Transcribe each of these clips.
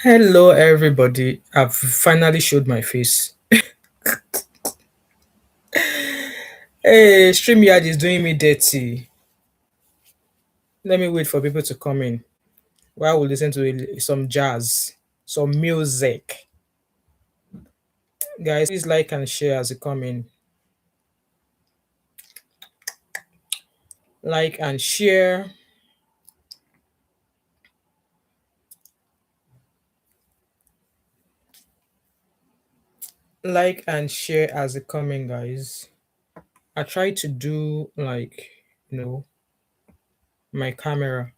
Hello, everybody. I've finally showed my face. Hey, StreamYard is doing me dirty. Let me wait for people to come in while we listen to some jazz, some music. Guys, please like and share as you come in. Like and share. Like and share as you come in, guys. I tried to do my camera,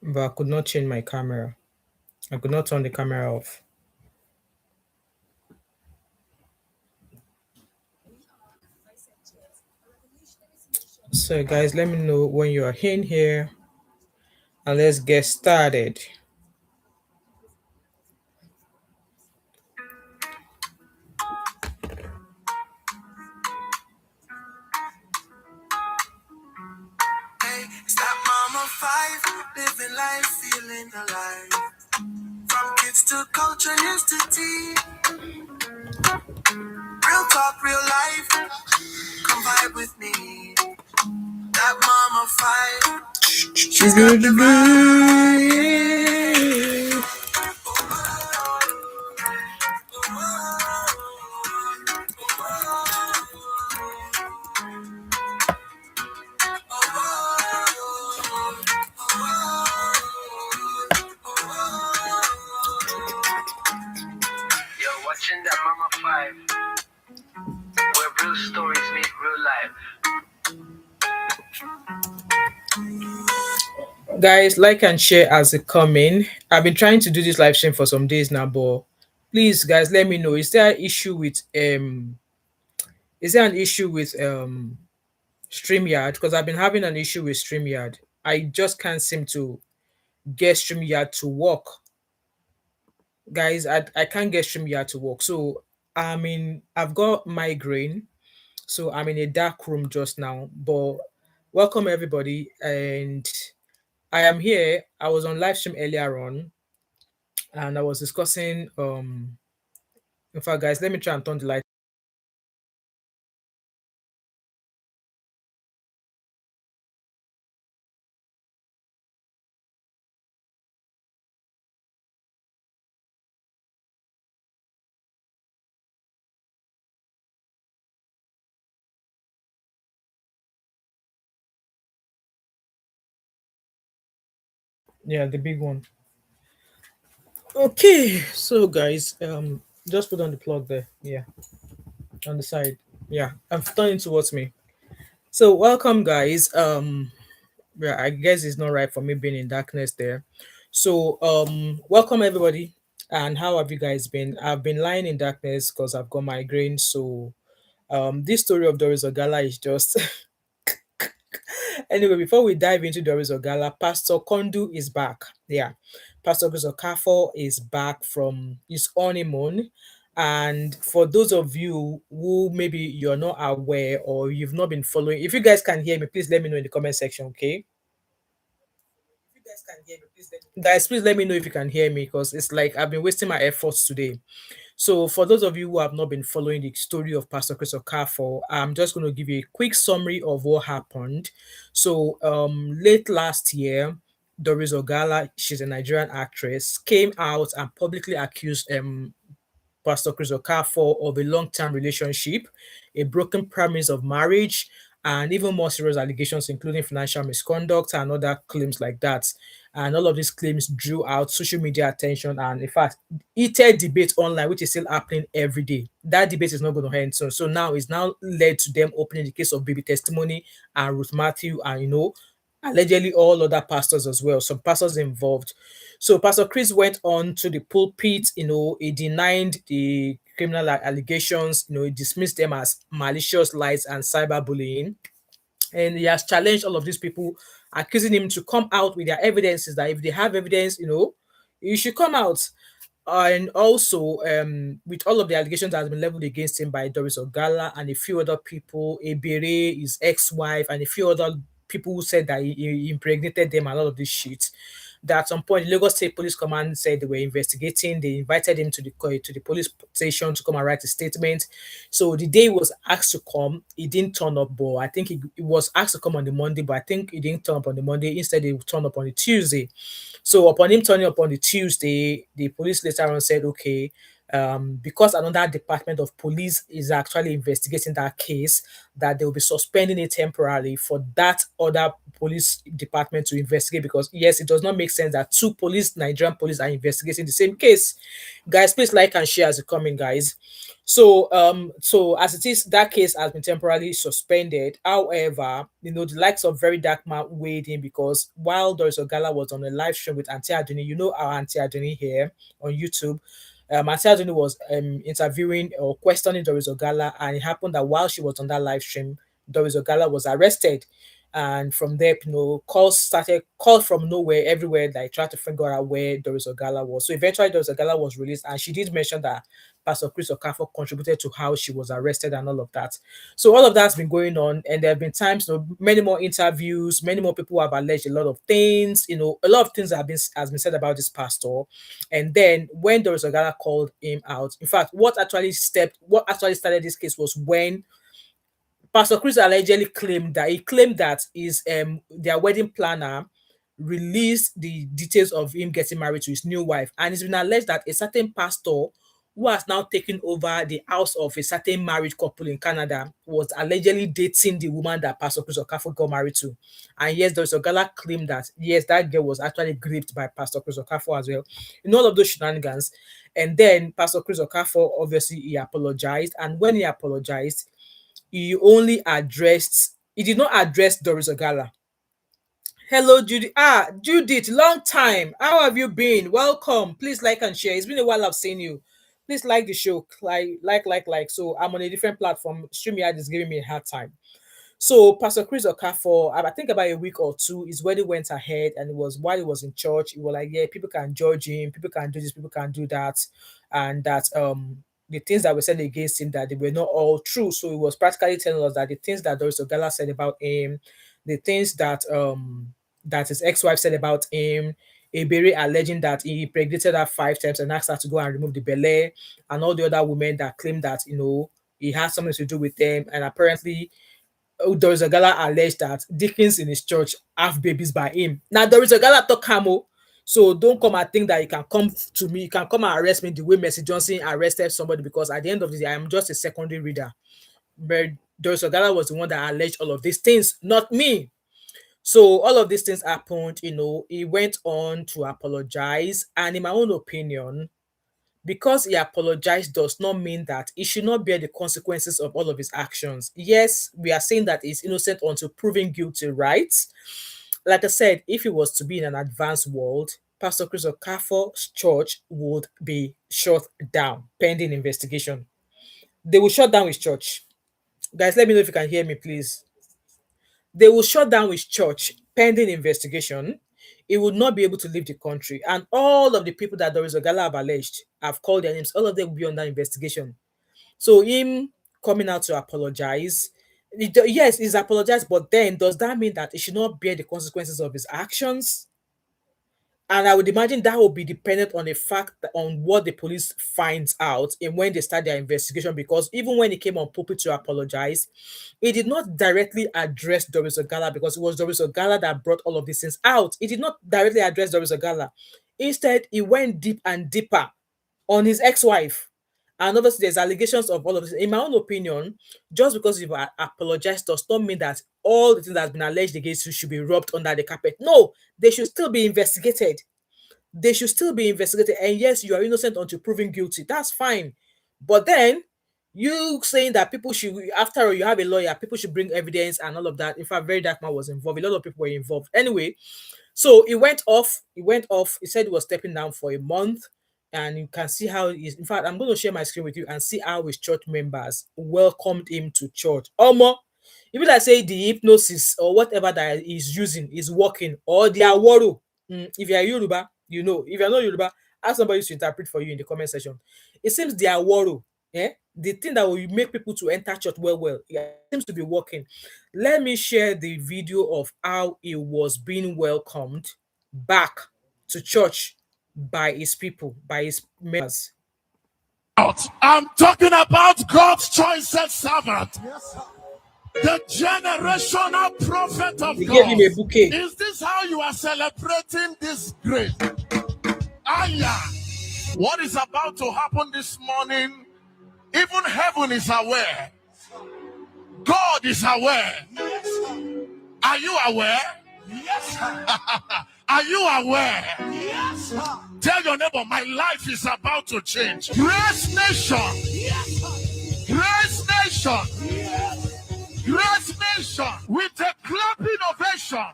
but I could not change my camera. I could not turn the camera off. So, guys, let me know when you are in here and let's get started. Hey, it's that mama five, living life, feeling alive. From kids to culture, news to tea. Real talk, real life, come vibe with me. That mama five, she's got the vibe. You're watching that mama five, where real stories meet real life. Guys, like and share as they come in. I've been trying to do this live stream for some days now, but please, guys, let me know. Is there an issue with StreamYard? Because I've been having an issue with StreamYard. I just can't seem to get StreamYard to work. Guys, I can't get StreamYard to work. So I've got migraine. So I'm in a dark room just now. But welcome everybody. And I am here. I was on live stream earlier on and I was discussing in fact guys, let me try and turn the light. Yeah, the big one. Okay, so guys, just put on the plug there. Yeah, on the side. Yeah, I'm turning towards me. So welcome guys. Yeah, I guess it's not right for me being in darkness there. So welcome everybody. And how have you guys been? I've been lying in darkness because I've got migraine. So this story of Doris Ogala is just anyway, before we dive into Doris Ogala, Pastor Kondu is back. Yeah. Pastor Chris Okafor is back from his honeymoon. And for those of you who maybe you're not aware or you've not been following, if you guys can hear me, please let me know in the comment section, okay? If you guys can hear me, guys, please let me know if you can hear me because it's like I've been wasting my efforts today. So, for those of you who have not been following the story of Pastor Chris Okafor, I'm just going to give you a quick summary of what happened. So, late last year, Doris Ogala, she's a Nigerian actress, came out and publicly accused Pastor Chris Okafor of a long-term relationship, a broken promise of marriage, and even more serious allegations, including financial misconduct and other claims like that. And all of these claims drew out social media attention and, in fact, heated debate online, which is still happening every day. That debate is not going to end soon. So now it's now led to them opening the case of baby testimony and Ruth Matthew and, allegedly all other pastors as well. Some pastors involved. So Pastor Chris went on to the pulpit, he denied the criminal allegations, he dismissed them as malicious lies and cyberbullying. And he has challenged all of these people, accusing him to come out with their evidences that if they have evidence, you should come out. And also, with all of the allegations that has been leveled against him by Doris Ogala and a few other people, Ebere, his ex-wife, and a few other people who said that he impregnated them and all of this shit. that at some point Lagos State Police Command said they were investigating. They invited him to the police station to come and write a statement. So the day he was asked to come, he didn't turn up. But I think he was asked to come on the Monday, but I think he didn't turn up on the Monday. Instead, he turned up on the Tuesday. So upon him turning up on the Tuesday, the police later on said, okay, because another department of police is actually investigating that case, that they will be suspending it temporarily for that other police department to investigate. Because yes, it does not make sense that two police, Nigerian police, are investigating the same case. Guys, please like and share as you come in, guys. So as it is, that case has been temporarily suspended. However, the likes of Very Dark Man weighed in, because while Doris Ogala was on a live stream with Auntie Aduni, our Auntie Aduni here on YouTube, Auntie Aduni was interviewing or questioning Doris Ogala, and it happened that while she was on that live stream, Doris Ogala was arrested. And from there, calls from nowhere, everywhere, like trying to figure out where Doris Ogala was. So eventually Doris Ogala was released, and she did mention that Pastor Chris Okafor contributed to how she was arrested and all of that. So all of that's been going on, and there have been times, many more interviews, many more people have alleged a lot of things. A lot of things has been said about this pastor. And then when Doris Ogala called him out, in fact, what actually started this case was when Pastor Chris allegedly claimed that his their wedding planner released the details of him getting married to his new wife, and it's been alleged that a certain pastor who has now taken over the house of a certain married couple in Canada was allegedly dating the woman that Pastor Chris Okafor got married to. And yes, Doris Ogala claimed that yes, that girl was actually raped by Pastor Chris Okafor as well. In all of those shenanigans, and then Pastor Chris Okafor, obviously, he apologized, and when he apologized, he did not address Doris Ogala. Hello, Judy. Judith, long time. How have you been? Welcome. Please like and share. It's been a while I've seen you. Please like the show. Like. So I'm on a different platform. StreamYard is giving me a hard time. So Pastor Chris Okafor, I think about a week or two, his wedding went ahead, and it was while he was in church. He was like, yeah, people can judge him, people can do this, people can do that, and that the things that were said against him, that they were not all true. So he was practically telling us that the things that Doris Ogala said about him, the things that his ex-wife said about him, Ebere alleging that he impregnated her 5 times and asked her to go and remove the belle, and all the other women that claimed that he had something to do with them, and apparently Doris Ogala alleged that deacons in his church have babies by him. Now, Doris Ogala talk camo. So don't come and think that you can come to me, you can come and arrest me the way Mercy Johnson arrested somebody, because at the end of the day, I am just a secondary reader. But Doris Ogala was the one that alleged all of these things, not me. So all of these things happened, he went on to apologize. And in my own opinion, because he apologized does not mean that he should not bear the consequences of all of his actions. Yes, we are saying that he's innocent until proven guilty, right? Like I said, if he was to be in an advanced world, Pastor Chris Okafor's church would be shut down pending investigation. They will shut down his church. Guys, let me know if you can hear me, please. They will shut down his church pending investigation. He would not be able to leave the country. And all of the people that Doris Ogala have alleged, have called their names, all of them will be under investigation. So him coming out to apologize, yes, he's apologized, but then does that mean that he should not bear the consequences of his actions? And I would imagine that will be dependent on the fact on what the police finds out and when they start their investigation. Because even when he came on Pulpit to apologize, he did not directly address Doris Ogala, because it was Doris Ogala that brought all of these things out. He did not directly address Doris Ogala. Instead, he went deep and deeper on his ex-wife. And obviously, there's allegations of all of this. In my own opinion, just because you've apologized does not mean that all the things that has been alleged against you should be rubbed under the carpet. No, they should still be investigated. They should still be investigated. And yes, you are innocent until proven guilty. That's fine. But then you saying that people should, after all, you have a lawyer, people should bring evidence and all of that. In fact, Very Dark Man was involved. A lot of people were involved. Anyway, so he went off. He said he was stepping down for a month. And you can see how he's, in fact, I'm going to share my screen with you and see how his church members welcomed him to church. Omo, if I say the hypnosis or whatever that he's using is working, or the aworo, if you're Yoruba, you know. If you're not Yoruba, ask somebody to interpret for you in the comment section. It seems the aworo, the thing that will make people to enter church well, yeah, seems to be working. Let me share the video of how he was being welcomed back to church by his people, by his members. I'm talking about God's chosen servant. Yes, the generational prophet of He gave God. him a bouquet. Is this how you are celebrating this grace? Aya. What is about to happen this morning, even heaven is aware. God is aware. Yes. Are you aware? Yes. Are you aware? Yes. Tell your neighbor, my life is about to change. Grace Nation. Yes. Grace Nation. Yes. Grace Nation. With a clapping ovation.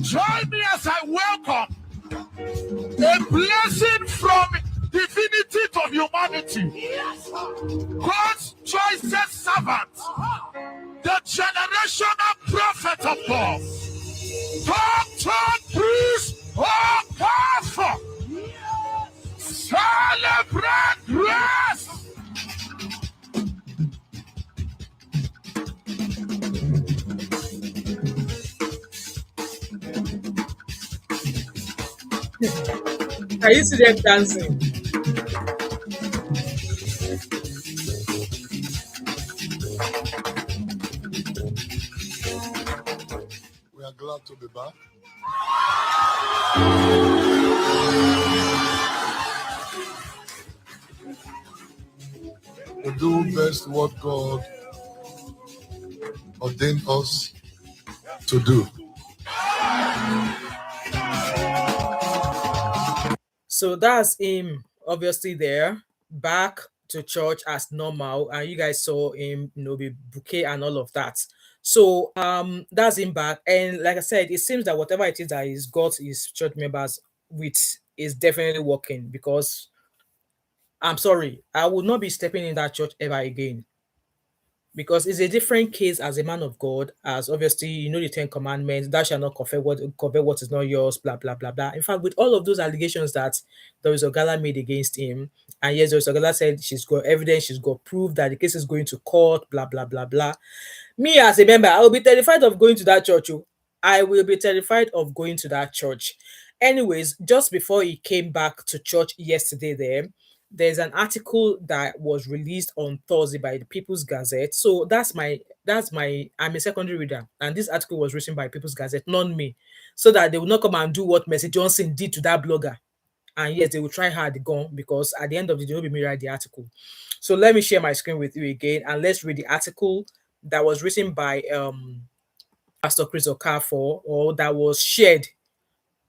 Join me as I welcome a blessing from divinity to humanity. Yes. God's choicest servant. The generational prophet of God. Pastor Chris Okafor. Celebrate grace. Can you see them dancing? We are glad to be back. We do best what God ordained us to do. So that's him, obviously there, back to church as normal, and you guys saw him, with bouquet and all of that. So that's him back, and like I said, it seems that whatever it is that he's got his church members with is definitely working, because I'm sorry, I will not be stepping in that church ever again, because it's a different case as a man of God, as obviously the 10 Commandments, thou shalt not covet what is not yours, blah blah blah blah. In fact, with all of those allegations that Doris Ogala made against him, and yes, Doris Ogala said she's got evidence, she's got proof that the case is going to court, blah blah blah blah. Me as a member, I will be terrified of going to that church. Oh. I will be terrified of going to that church. Anyways, just before he came back to church yesterday, there's an article that was released on Thursday by the People's Gazette. So I'm a secondary reader, and this article was written by People's Gazette, not me, so that they will not come and do what Mercy Johnson did to that blogger. And yes, they will try hard gone, because at the end of the day, will be me write the article. So let me share my screen with you again, and let's read the article that was written by Pastor Chris Okafor, or that was shared.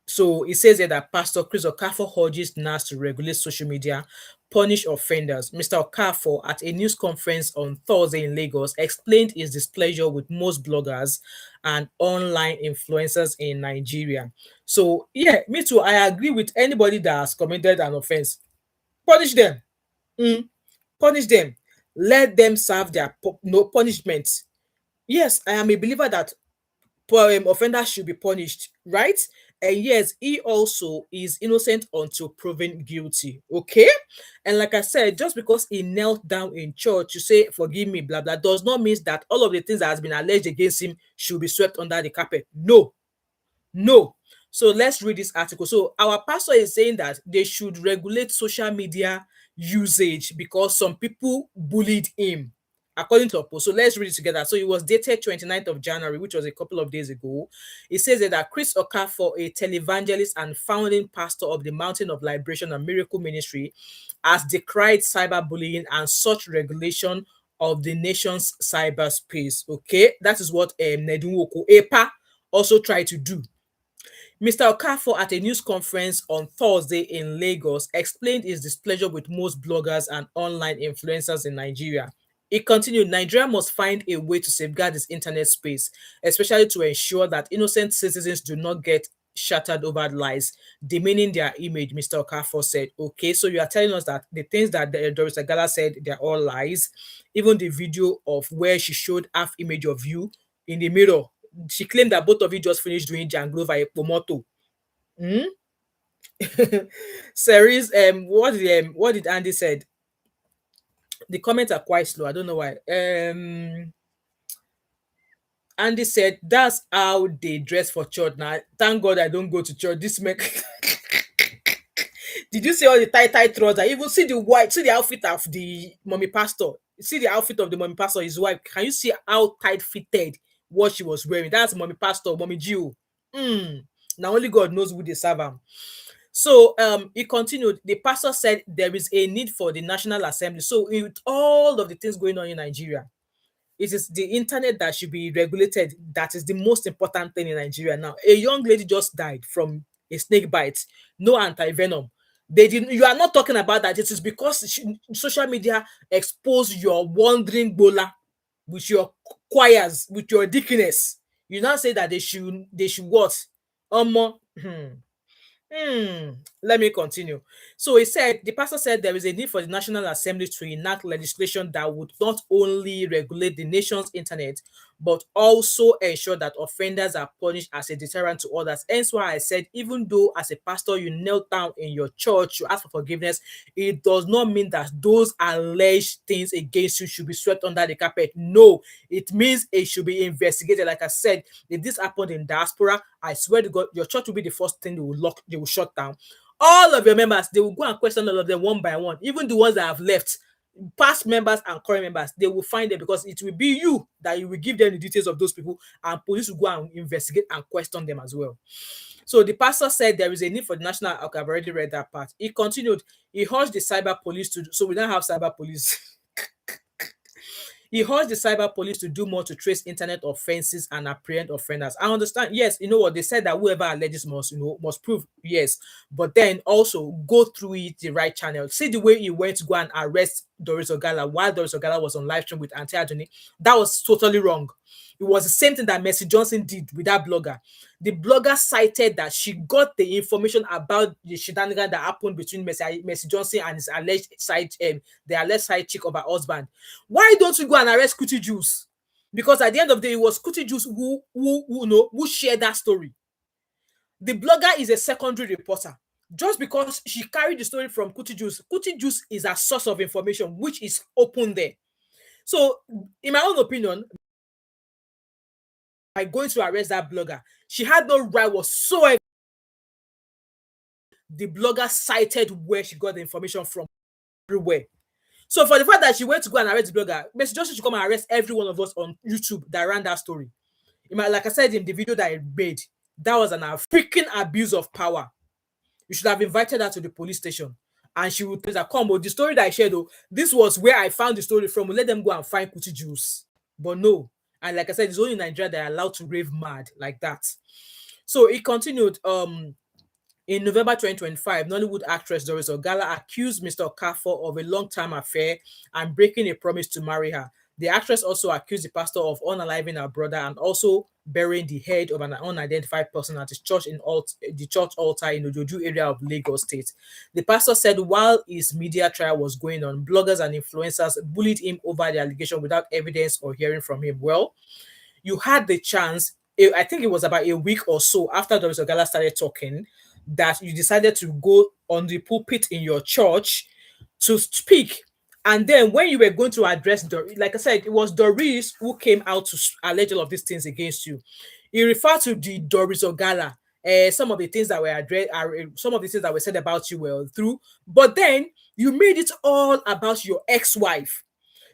So it says here that Pastor Chris Okafor urges NAS to regulate social media, punish offenders. Mr. Okafor, at a news conference on Thursday in Lagos, explained his displeasure with most bloggers and online influencers in Nigeria. So yeah, me too. I agree with anybody that has committed an offense. Punish them. Punish them. Let them serve their no punishment. Yes, I am a believer that offenders should be punished, right? And yes, he also is innocent until proven guilty. Okay, and like I said, just because he knelt down in church to say forgive me, blah blah, does not mean that all of the things that has been alleged against him should be swept under the carpet. No, no. So let's read this article. So our pastor is saying that they should regulate social media usage because some people bullied him, according to a post. So let's read it together. So it was dated 29th of January, which was a couple of days ago. It says that Chris Okafor, a televangelist and founding pastor of the Mountain of Liberation and Miracle Ministry, has decried cyberbullying and such regulation of the nation's cyberspace. Okay, that is what Nedunwoku EPA also tried to do. Mr. Okafor, at a news conference on Thursday in Lagos, explained his displeasure with most bloggers and online influencers in Nigeria. He continued, Nigeria must find a way to safeguard its internet space, especially to ensure that innocent citizens do not get shattered over lies, demeaning their image, Mr. Okafor said. Okay, so you are telling us that the things that Doris Ogala said, they're all lies. Even the video of where she showed half image of you in the mirror, she claimed that both of you just finished doing Janglova Pomoto. Series, what did Andy said? The comments are quite slow. I don't know why. Andy said that's how they dress for church. Now, thank God I don't go to church. This make Did you see all the tight trousers? Even see the white, see the outfit of the mommy pastor. See the outfit of the mommy pastor, his wife. Can you see how tight fitted what she was wearing? That's mommy pastor, mommy Jew. Now only God knows who they serve am. So he continued. The pastor said there is a need for the National Assembly. So with all of the things going on in Nigeria, it is the internet that should be regulated. That is the most important thing in Nigeria now. A young lady just died from a snake bite. No anti-venom. They didn't. You are not talking about that. It is because social media expose your wandering bola with your choirs, with your dickiness. You now say that they should what? Um, Let me continue. So he said, the pastor said there is a need for the National Assembly to enact legislation that would not only regulate the nation's internet, but also ensure that offenders are punished as a deterrent to others. Hence why I said, even though as a pastor you knelt down in your church, you ask for forgiveness, it does not mean that those alleged things against you should be swept under the carpet. No, it means it should be investigated. Like I said, if this happened in diaspora, I swear to God, your church will be the first thing they will shut down. All of your members, they will go and question all of them one by one, even the ones that have left, past members and current members. They will find them because it will be you that you will give them the details of those people, and police will go and investigate and question them as well. So the pastor said there is a need for the national. Okay, I've already read that part. He continued. He urged the cyber police to. So we don't have cyber police. He urged the cyber police to do more to trace internet offenses and apprehend offenders. I understand. Yes, you know what they said, that whoever alleges must prove. Yes, but then also go through it the right channel. See the way he went to go and arrest Doris Ogala while Doris Ogala was on live stream with Auntie Adoni. That was totally wrong. It was the same thing that Mercy Johnson did with that blogger. The blogger cited that she got the information about the shenanigan that happened between Mercy Johnson and his alleged the alleged side chick of her husband. Why don't you go and arrest Kuti Juice? Because at the end of the day, it was Kuti Juice who shared that story. The blogger is a secondary reporter. Just because she carried the story from Kuti Juice is a source of information which is open there. So, in my own opinion, by going to arrest that blogger, she had no right whatsoever. The blogger cited where she got the information from everywhere. So for the fact that she went to go and arrest the blogger, Mr. Johnson should come and arrest every one of us on YouTube that ran that story. Like I said in the video that I made, that was an freaking abuse of power. You should have invited her to the police station, and she would tell her, come, the story that I shared, though, this was where I found the story from. Let them go and find Kuti Juice. But no. And like I said, it's only in Nigeria that are allowed to rave mad like that. So it continued. In November 2025, Nollywood actress Doris Ogala accused Mr. Okafor of a long-term affair and breaking a promise to marry her. The actress also accused the pastor of unaliving her brother and also burying the head of an unidentified person at his church the church altar in the Ojoju area of Lagos State. The pastor said while his media trial was going on, bloggers and influencers bullied him over the allegation without evidence or hearing from him. Well, you had the chance. I think it was about a week or so after Doris Ogala started talking that you decided to go on the pulpit in your church to speak. And then when you were going to address Doris, like I said, it was Doris who came out to allege all of these things against you. He referred to the Doris Ogala. Some of the things that were addressed, some of the things that were said about you were through, but then you made it all about your ex-wife.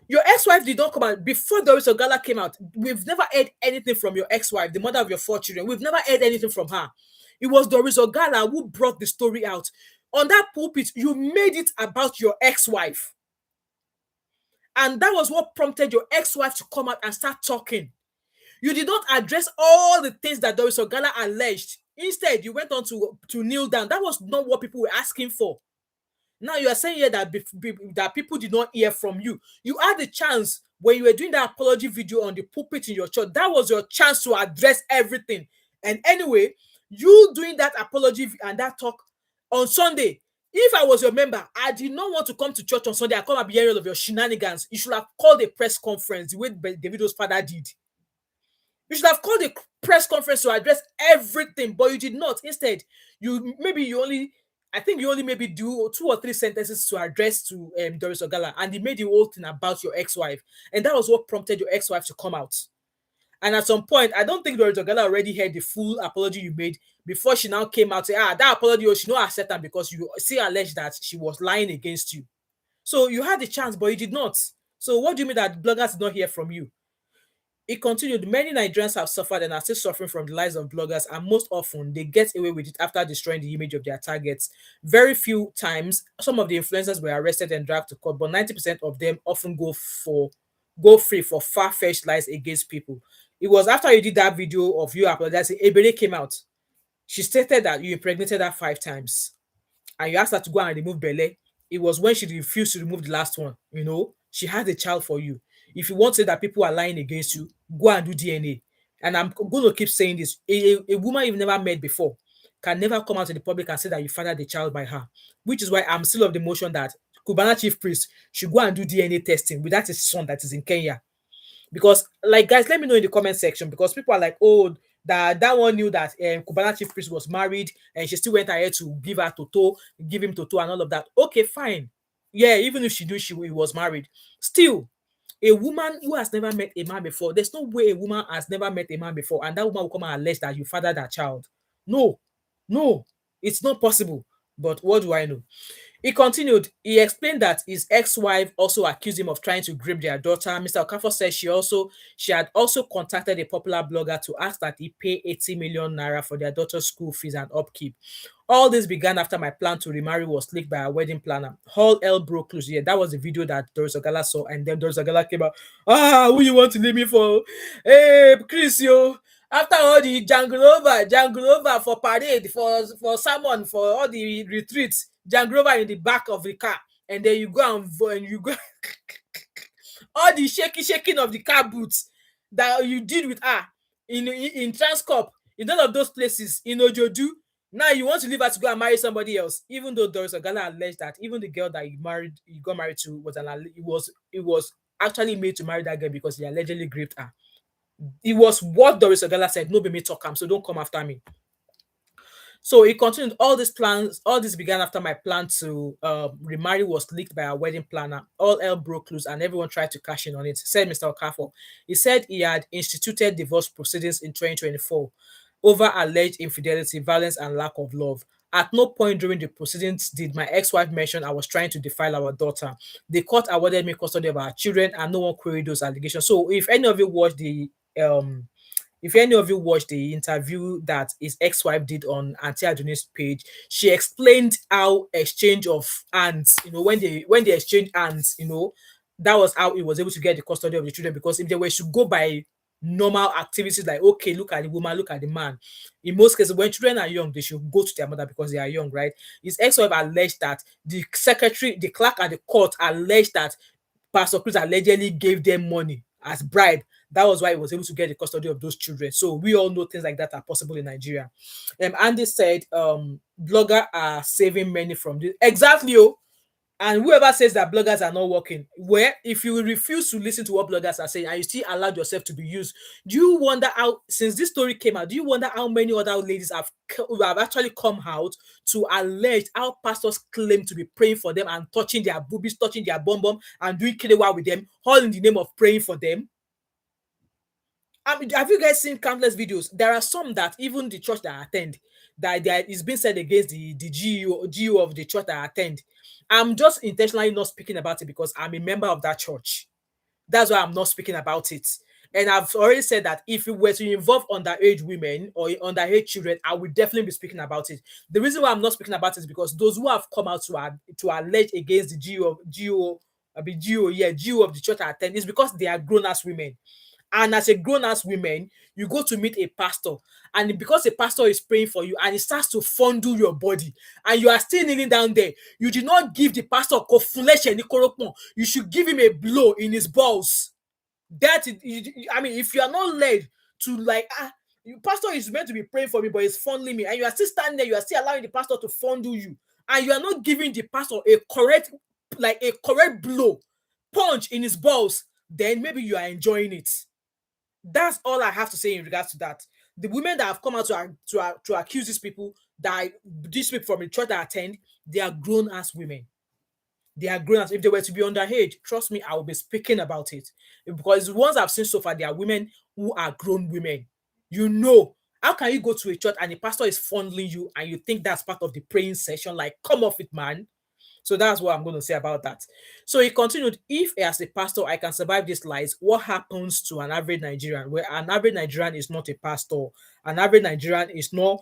Your ex-wife did not come out before Doris Ogala came out. We've never heard anything from your ex-wife, the mother of your 4 children. We've never heard anything from her. It was Doris Ogala who brought the story out. On that pulpit, you made it about your ex-wife. And that was what prompted your ex-wife to come out and start talking. You did not address all the things that Doris Ogala alleged. Instead, you went on to kneel down. That was not what people were asking for. Now you are saying here that that people did not hear from you. You had the chance when you were doing that apology video on the pulpit in your church. That was your chance to address everything. And anyway, you doing that apology and that talk on Sunday. If I was your member, I did not want to come to church on Sunday. I come and be hearing all of your shenanigans. You should have called a press conference the way Davido's father did. You should have called a press conference to address everything, but you did not. Instead, I think you only maybe do 2 or 3 sentences to address to Doris Ogala, and he made the whole thing about your ex-wife. And that was what prompted your ex-wife to come out. And at some point, I don't think Doris Ogala already heard the full apology you made before she now came out say, that apology, she not accept them because you still allege that she was lying against you. So you had the chance, but you did not. So what do you mean that bloggers did not hear from you? It continued, many Nigerians have suffered and are still suffering from the lies of bloggers, and most often they get away with it after destroying the image of their targets. Very few times, some of the influencers were arrested and dragged to court, but 90% of them often go free for far-fetched lies against people. It was after you did that video of you apologizing, Ebere came out. She stated that you impregnated her 5 times and you asked her to go and remove Bele. It was when she refused to remove the last one. She had a child for you. If you want to say that people are lying against you, go and do DNA. And I'm going to keep saying this. A woman you've never met before can never come out to the public and say that you fathered the child by her, which is why I'm still of the motion that Cubana chief priest should go and do DNA testing with that his son that is in Kenya. Because, like, guys, let me know in the comment section, because people are like, oh, that one knew that Cubana chief priest was married and she still went ahead to give him Toto and all of that. Okay, fine. Yeah, even if she knew he was married, still, a woman who has never met a man before, there's no way a woman has never met a man before and that woman will come and allege that you fathered that child. No, no, it's not possible. But what do I know? He continued, he explained that his ex-wife also accused him of trying to grip their daughter. Mr. Okafor said she had also contacted a popular blogger to ask that he pay 80 million naira for their daughter's school fees and upkeep. All this began after my plan to remarry was leaked by a wedding planner. All hell broke loose. Yeah, that was the video that Doris Ogala saw, and then Doris Ogala came out. Who you want to leave me for? Hey, Chris, yo. After all the jangle over for parade, for sermon, for all the retreats, jangle over in the back of the car, and then you go and you go all the shaking of the car boots that you did with her in Transcorp, in all of those places in Ojodu. Now you want to leave her to go and marry somebody else, even though Doris Ogala alleged that even the girl that he got married to was actually made to marry that girl because he allegedly raped her. It was what Doris Ogala said. No, be me talk am, so don't come after me. So he continued, all this began after my plan to remarry was leaked by our wedding planner. All hell broke loose and everyone tried to cash in on it, said Mr. Okafor. He said he had instituted divorce proceedings in 2024 over alleged infidelity, violence, and lack of love. At no point during the proceedings did my ex-wife mention I was trying to defile our daughter. The court awarded me custody of our children and no one queried those allegations. So if any of you watched the interview that his ex-wife did on Auntie Aduni's page, she explained how exchange of hands, when they exchange hands, that was how he was able to get the custody of the children. Because if they were to go by normal activities like, okay, look at the woman, look at the man, in most cases, when children are young, they should go to their mother because they are young, right? His ex-wife alleged that the clerk at the court alleged that Pastor Chris allegedly gave them money as bribe. That was why he was able to get the custody of those children. So we all know things like that are possible in Nigeria. Andy said, bloggers are saving many from this. Exactly. And whoever says that bloggers are not working, where if you refuse to listen to what bloggers are saying and you still allowed yourself to be used, do you wonder how, since this story came out, do you wonder how many other ladies have actually come out to allege how pastors claim to be praying for them and touching their boobies, touching their bum bum, and doing kilewa with them, all in the name of praying for them? I mean, have you guys seen countless videos? There are some that even the church that I attend, that there is being said against the GU of the church that I attend. I'm just intentionally not speaking about it because I'm a member of that church. That's why I'm not speaking about it. And I've already said that if we were to involve underage women or underage children, I would definitely be speaking about it. The reason why I'm not speaking about it is because those who have come out to allege against the GU of the church I attend is because they are grown-ass women. And as a grown-ass woman, you go to meet a pastor, and because a pastor is praying for you and he starts to fondle your body, and you are still kneeling down there, you did not give the pastor you should give him a blow in his balls. I mean, if you are not led to pastor is meant to be praying for me, but he's fondling me, and you are still standing there, you are still allowing the pastor to fondle you, and you are not giving the pastor a correct blow, punch in his balls, then maybe you are enjoying it. That's all I have to say in regards to that. The women that have come out to accuse these people from the church that I attend, they are grown-ass women. They are grown-ass. If they were to be underage, trust me, I will be speaking about it. Because the ones I've seen so far, they are women who are grown women. You know, how can you go to a church and the pastor is fondling you and you think that's part of the praying session? Like, come off it, man. So that's what I'm going to say about that. So he continued, if as a pastor I can survive these lies, what happens to an average Nigerian? Where an average Nigerian is not a pastor. An average Nigerian is not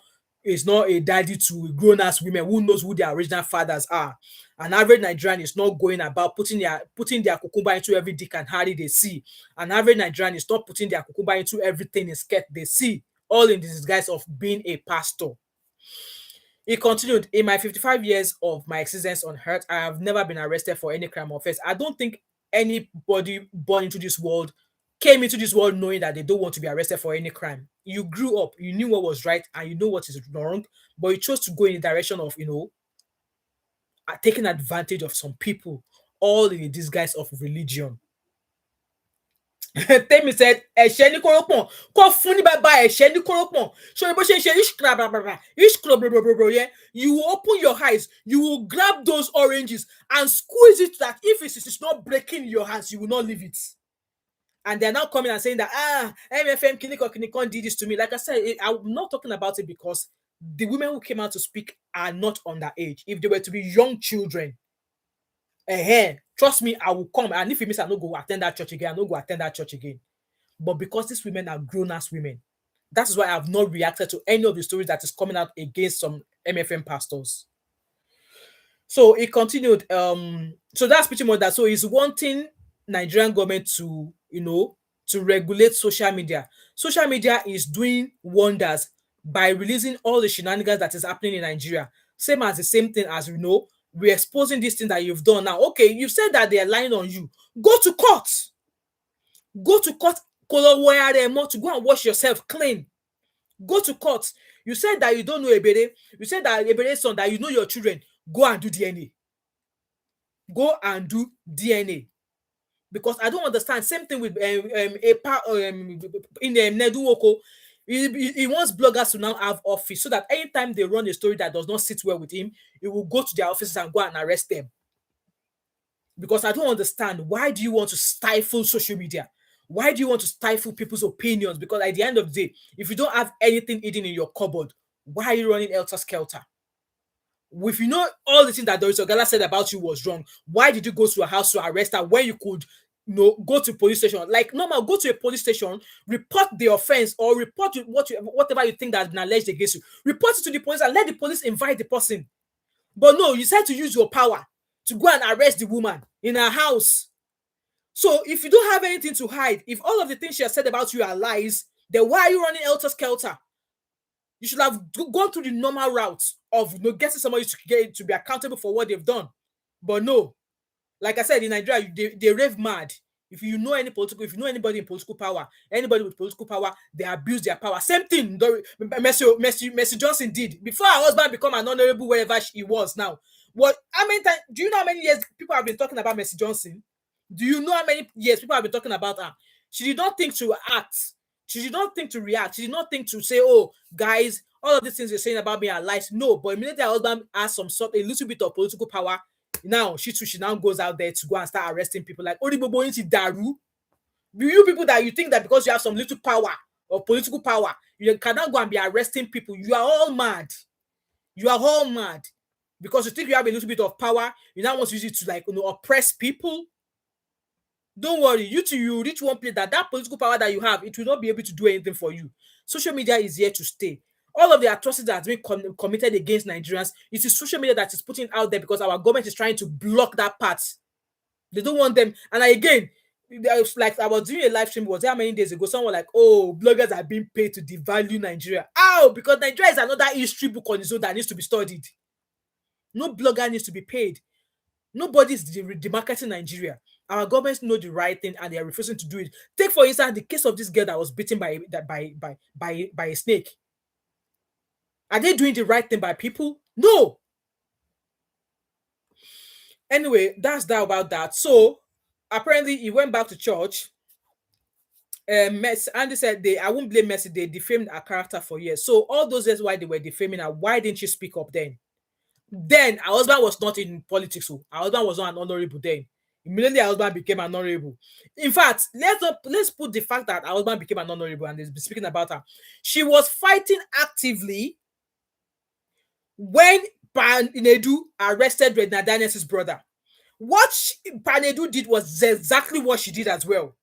a daddy to grown-ass women who knows who their original fathers are. An average Nigerian is not going about putting their cucumber into every dick and harry they see. An average Nigerian is not putting their cucumber into everything in skirt they see, all in the disguise of being a pastor. He continued, in my 55 years of my existence on earth, I have never been arrested for any crime or offense. I don't think anybody born into this world came into this world knowing that they don't want to be arrested for any crime. You grew up, you knew what was right and you know what is wrong, but you chose to go in the direction of, taking advantage of some people, all in the disguise of religion. Temi said, ẹ̀ṣẹ̀ ní kórópọ̀n, kó fún ní bàbá ẹ̀ṣẹ̀ ní kórópọ̀n. So bó ṣe ń ṣe ish, yeah, you will open your eyes, you will grab those oranges and squeeze it that if it is not breaking your hands, you will not leave it. And they're now coming and saying that, MFM Kinikon did this to me. Like I said, I'm not talking about it because the women who came out to speak are not underage. If they were to be young children, trust me, I will come. And if it means I no go attend that church again, I no go attend that church again. But because these women are grown-ass women, that is why I have not reacted to any of the stories that is coming out against some MFM pastors. So he continued. So that's pretty much that. So he's wanting Nigerian government to, to regulate social media. Social media is doing wonders by releasing all the shenanigans that is happening in Nigeria. Same as the same thing as we're exposing this thing that you've done now. Okay, you've said that they're lying on you. Go to court. Go to court. To go and wash yourself clean. Go to court. You said that you don't know Ebere. You said that Ebere's son, that you know your children. Go and do DNA. Go and do DNA. Because I don't understand. Same thing with in Neduwoko. He wants bloggers to now have office so that anytime they run a story that does not sit well with him, he will go to their offices and go and arrest them. Because I don't understand. Why do you want to stifle social media? Why do you want to stifle people's opinions? Because at the end of the day, if you don't have anything hidden in your cupboard, why are you running helter skelter? If you know all the things that Doris Ogala said about you was wrong, why did you go to a house to arrest her when you could go to police station? Like normal, go to a police station, report the offense or report whatever you think that has been alleged against you. Report it to the police and let the police invite the person. But no, you said to use your power to go and arrest the woman in her house. So if you don't have anything to hide, if all of the things she has said about you are lies, then why are you running helter skelter? You should have gone through the normal route of getting somebody to be accountable for what they've done. But no, like I said, in Nigeria, they rave mad. If you know anybody in political power, anybody with political power, they abuse their power. Same thing Mercy Johnson did before her husband become an honorable wherever he was now. Do you know how many years people have been talking about Mercy Johnson? Do you know how many years people have been talking about her? She did not think to act. She did not think to react. She did not think to say, oh, guys, all of these things you're saying about me are lies. No, but immediately her husband has a little bit of political power. Now, she now goes out there to go and start arresting people like, Oribobo into Daru. You people that you think that because you have some little power or political power, you cannot go and be arresting people. You are all mad. You are all mad. Because you think you have a little bit of power, you now want to use it to oppress people. Don't worry, you reach one place that political power that you have, it will not be able to do anything for you. Social media is here to stay. All of the atrocities that has been committed against Nigerians, it is social media that is putting out there because our government is trying to block that part. They don't want them. And again, like I was doing a live stream, was there many days ago? Someone like, oh, bloggers are being paid to devalue Nigeria. Ow, because Nigeria is another history book on its own that needs to be studied. No blogger needs to be paid. Nobody is demarketing Nigeria. Our governments know the right thing and they are refusing to do it. Take for instance the case of this girl that was bitten by a snake. Are they doing the right thing by people? No. Anyway, that's that about that. So apparently he went back to church. Andy said I won't blame Mercy. They defamed her character for years. So all those years why they were defaming her, why didn't she speak up then? Then her husband was not in politics. So her husband was not an honorable then. Immediately her husband became an honorable. In fact, let's put the fact that her husband became an honorable and they've been speaking about her. She was fighting actively when Panedu arrested Redna Daniels' brother. What Panedu did was exactly what she did as well.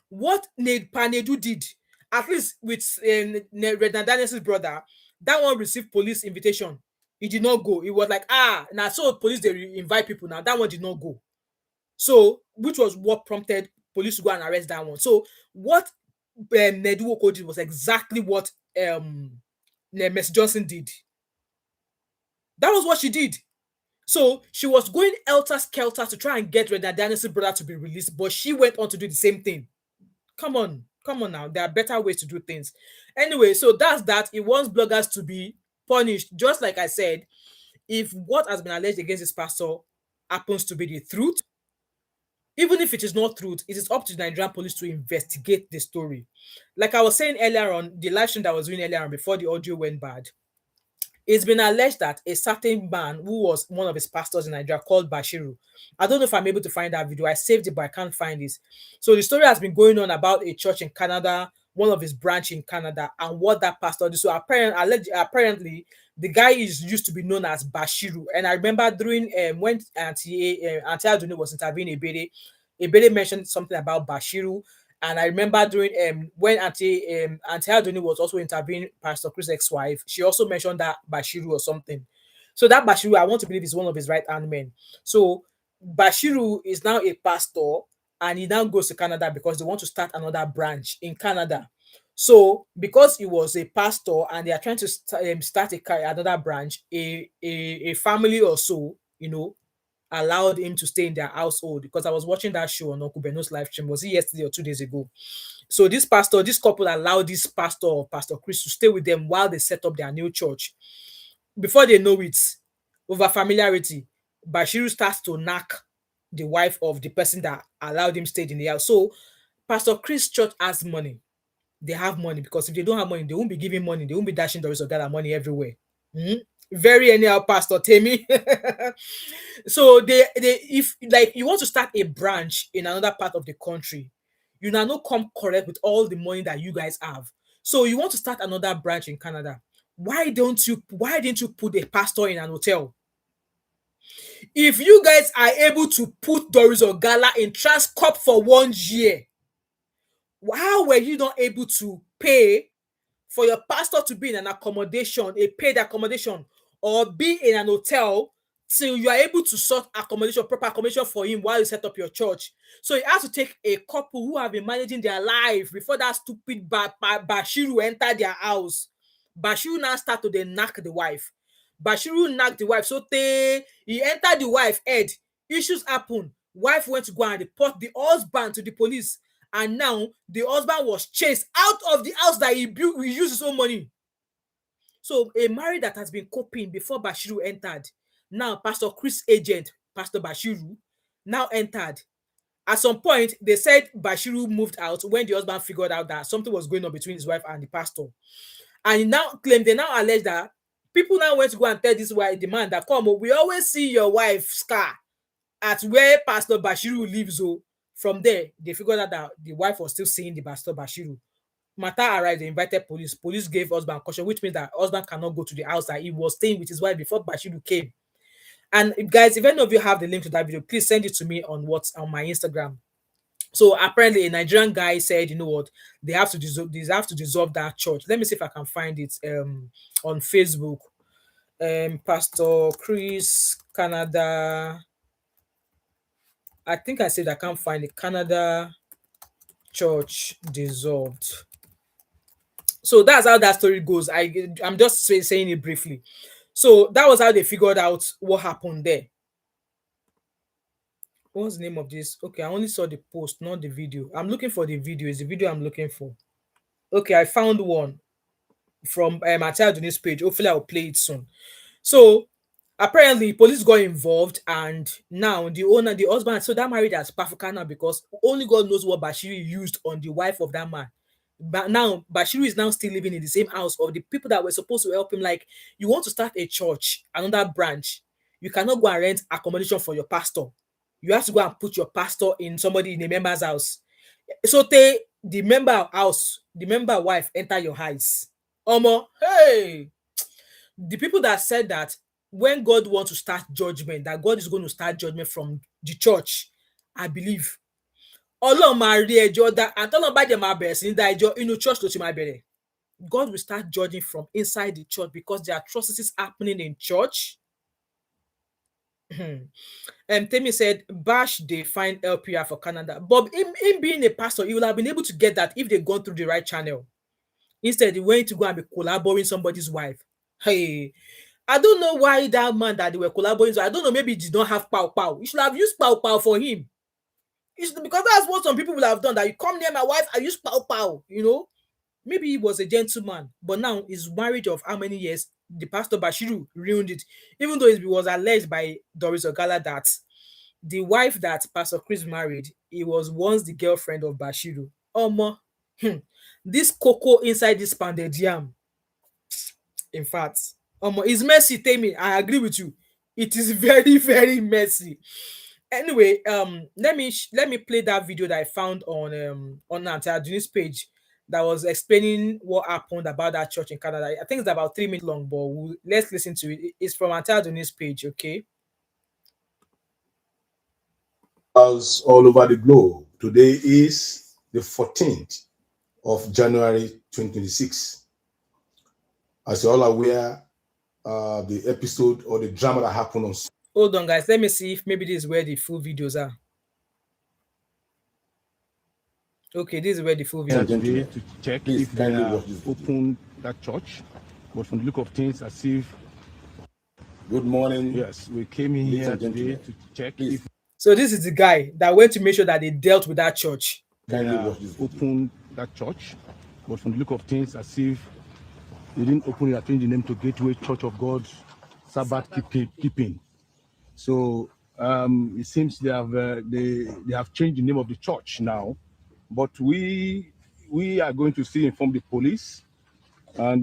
What Panedu did, at least with Redna Daniels' brother, that one received police invitation. He did not go. It was like, now so police they invite people now. That one did not go. So, which was what prompted police to go and arrest that one. So, what Nedu Oko did was exactly what Mercy Johnson did. That was what she did. So she was going elter skelter to try and get Reda Daniels' brother to be released, but she went on to do the same thing. Come on now. There are better ways to do things. Anyway, so that's that. It wants bloggers to be punished. Just like I said, if what has been alleged against this pastor happens to be the truth, even if it is not truth, it is up to the Nigerian police to investigate the story. Like I was saying earlier on, the live stream that I was doing earlier on before the audio went bad, it's been alleged that a certain man who was one of his pastors in Nigeria called Bashiru. I don't know if I'm able to find that video. I saved it, but I can't find it. So the story has been going on about a church in Canada, one of his branch in Canada, and what that pastor did. So apparently the guy is used to be known as Bashiru. And I remember during when Auntie Aduni was interviewing Ebede mentioned something about Bashiru. And I remember during when Auntie Adoni was also interviewing Pastor Chris' ex-wife, she also mentioned that Bashiru or something. So that Bashiru, I want to believe, is one of his right hand men. So Bashiru is now a pastor, and he now goes to Canada because they want to start another branch in Canada. So because he was a pastor and they are trying to start another branch, a family or so, allowed him to stay in their household, because I was watching that show on Uncle Beno's live stream. Was it yesterday or 2 days ago? So this couple allowed this pastor, Pastor Chris, to stay with them while they set up their new church. Before they know it, over familiarity, Bashiru starts to knock the wife of the person that allowed him stay in the house. So Pastor Chris' church has money. They have money, because if they don't have money, they won't be giving money. They won't be dashing Doris Ogala money everywhere. Very anyhow, Pastor Temi. So they if like you want to start a branch in another part of the country, you now not come correct with all the money that you guys have. So you want to start another branch in Canada. Why didn't you put a pastor in an hotel? If you guys are able to put Doris Ogala in Transcorp for 1 year, how were you not able to pay for your pastor to be in an accommodation, a paid accommodation, or be in an hotel till you are able to sort accommodation, proper accommodation for him while you set up your church? So it has to take a couple who have been managing their life before that stupid Bashiru entered their house. Bashiru now start to then knock the wife. Bashiru knocked the wife. So he entered the wife head. Issues happen. Wife went to go and report the husband to the police. And now the husband was chased out of the house that he built. He used his own money. So a marriage that has been coping before Bashiru entered. Now Pastor Chris' agent, Pastor Bashiru, now entered. At some point, they said Bashiru moved out when the husband figured out that something was going on between his wife and the pastor. And he now claimed, they now allege that people now went to go and tell this wife, the man, that come, we always see your wife's car at where Pastor Bashiru lives. So from there, they figured out that the wife was still seeing the Pastor Bashiru. Matter arrived, they invited police. Police gave husband caution, which means that husband cannot go to the house that he was staying with his wife before Bashiru came. And guys, if any of you have the link to that video, please send it to me on my Instagram. So apparently, a Nigerian guy said, you know what, they have to dissolve that church. Let me see if I can find it on Facebook. Pastor Chris Canada. I think I said I can't find it. Canada church dissolved. So that's how that story goes. I'm just saying it briefly. So that was how they figured out what happened there. What's the name of this? Okay, I only saw the post, not the video. I'm looking for the video. It's the video I'm looking for. Okay, I found one from Mattia Duni's page. Hopefully, I'll play it soon. So apparently, police got involved, and now the husband, so that marriage has Pafuka now, because only God knows what Bashiru used on the wife of that man. But now Bashiru is now still living in the same house of the people that were supposed to help him. Like, you want to start a church, another branch. you cannot go and rent accommodation for your pastor. You have to go and put your pastor in somebody in a member's house. So the member house, the member wife enter your eyes. Omo, hey, the people that said that when God wants to start judgment, that God is going to start judgment from the church, I believe. Ọlọ́run máa rí ẹjọ́ dá, àtọ́lọ́run bá jẹ́ máa bẹ̀rẹ̀ sí ní dá ẹjọ́ inú church ló ti máa bẹ̀rẹ̀. God will start judging from inside the church because there are atrocities happening in church. Temi said, Bash, they find LPR for Canada. But him being a pastor, he would have been able to get that if they'd gone through the right channel. Instead, he went to go and be collaborating somebody's wife. Hey, I don't know why that man that they were collaborating, I don't know, maybe he did not have pow pow. You should have used pow pow for him. Because that's what some people will have done, that you come near my wife, I use pow pow, you know. Maybe he was a gentleman, but now his marriage of how many years, the pastor Bashiru ruined it. Even though it was alleged by Doris Ogala that the wife that Pastor Chris married, he was once the girlfriend of Bashiru. Omo, this cocoa inside this pounded yam. In fact, it's messy, Temi. I agree with you. It is very, very messy. Anyway, let me play that video that I found on Antaduni's page that was explaining what happened about that church in Canada. I think it's about 3 minutes long, but let's listen to it. It's from Antaduni's page, okay? All over the globe. Today is the 14th of January 2026. As you're all aware, the episode or the drama that happened on... Hold on, guys. Let me see if maybe this is where the full videos are. Okay, this is where the full videos are. To check if they have opened that church, but from the look of things, as if... Good morning. Yes, we came in here today to check if... So this is the guy that went to make sure that they dealt with that church. They have opened that church, but from the look of things, as if they didn't open it, I changed the name to Gateway Church of God Sabbath Keeping. So it seems they have changed the name of the church now, but we are going to see inform the police, and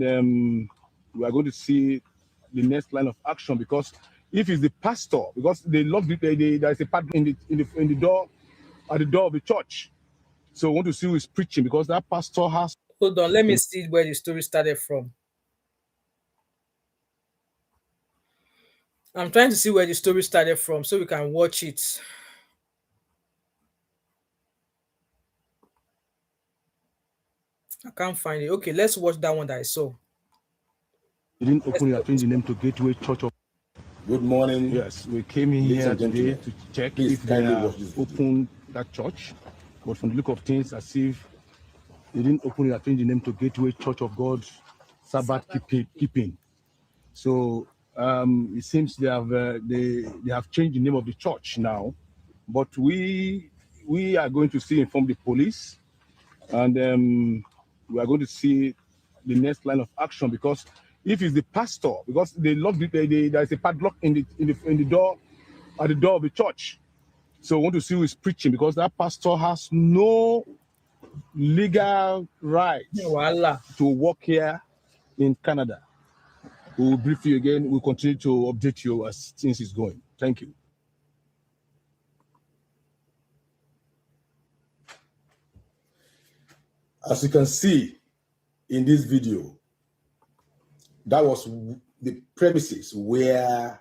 we are going to see the next line of action, because if it's the pastor, because they love it, there is a padlock in the door, at the door of the church. So we want to see who is preaching, because that pastor has... Hold on, let me see where the story started from. I'm trying to see where the story started from so we can watch it. I can't find it. Okay, let's watch that one that I saw. They didn't open it, change the name to Gateway Church of... Good morning. Yes, we came in here today to check if they have opened that church, but from the look of things, as if they didn't open it, change the name to Gateway Church of God Sabbath Keeping. So it seems they have changed the name of the church now, but we are going to see inform the police, and we are going to see the next line of action, because if it's the pastor, because they love it, there is a padlock in the door, at the door of the church. So we want to see who is preaching, because that pastor has no legal right to work here in Canada. We will brief you again. We'll continue to update you as things is going. Thank you. As you can see in this video, that was the premises where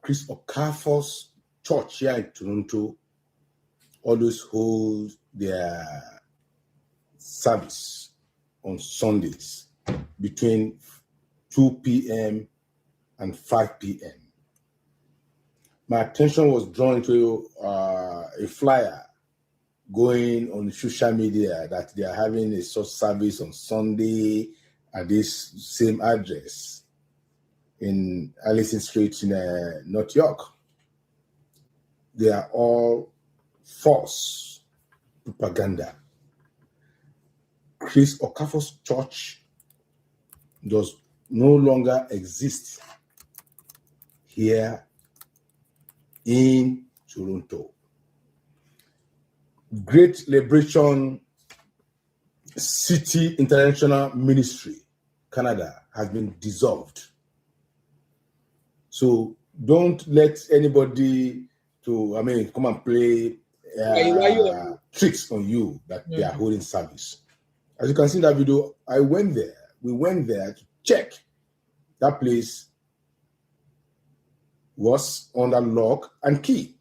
Chris Okafor's church here in Toronto always holds their service on Sundays between 2 p.m. and 5 p.m. My attention was drawn to a flyer going on social media that they are having a such service on Sunday at this same address in Allison Street in North York. They are all false propaganda. Chris Okafor's church does no longer exist here in Toronto. Great Liberation City International Ministry, Canada, has been dissolved. So don't let anybody come and play tricks on you that they are holding service. As you can see in that video, we went there to check. That place was under lock and key.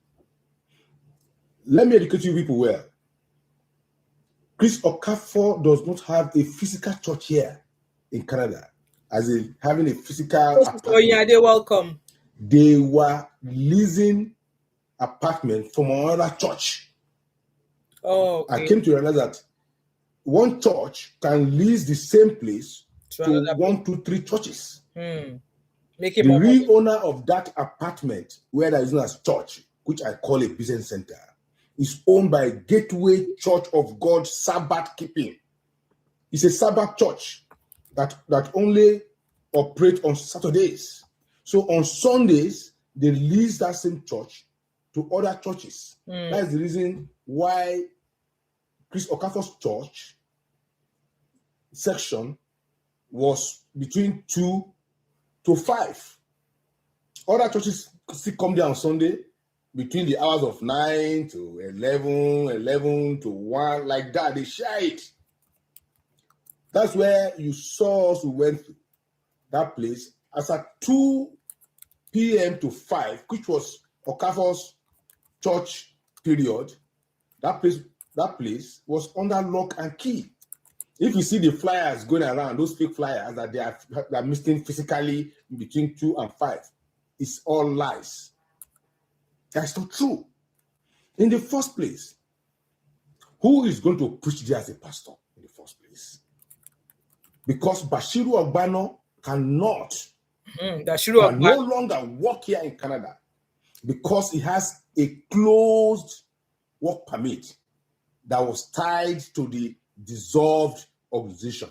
Let me educate you people well. Chris Okafor does not have a physical church here in Canada, as in having a physical apartment. Oh yeah, they're welcome. They were leasing apartment from another church. Oh, okay. I came to realize that one church can lease the same place to 1, 2, 3 churches. Make it the real owner of that apartment, where there is no church, which I call a business center, is owned by Gateway Church of God Sabbath Keeping. It's a Sabbath church that only operates on Saturdays. So on Sundays, they lease that same church to other churches. That's the reason why Chris Okafor's church section was between 2 to 5. Other churches still come there on Sunday between the hours of 9 to 11, 11 to 1, like that. They share it. That's where you saw us. We went to that place as at 2 p.m. to 5, which was Okafor's church period. That place was under lock and key. If you see the flyers going around, those fake flyers that they are missing physically between 2 and 5, it's all lies. That's not true. In the first place, who is going to preach there as a pastor in the first place? Because Bashiru Ogbano cannot no longer work here in Canada because he has a closed work permit that was tied to the dissolved organization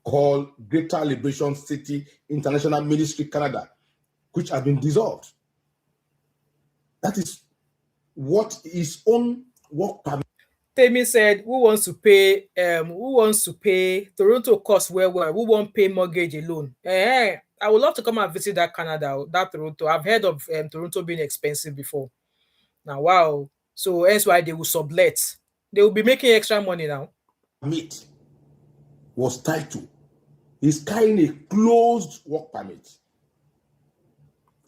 called Greater Liberation City International Ministry Canada, which has been dissolved. That is what his own work permit. Temi said, who wants to pay Toronto cost who won't pay mortgage alone? I would love to come and visit that Canada, that Toronto. I've heard of Toronto being expensive before. Now, wow. So that's why they will sublet. They will be making extra money now. Permit was tied to. He's carrying a closed work permit.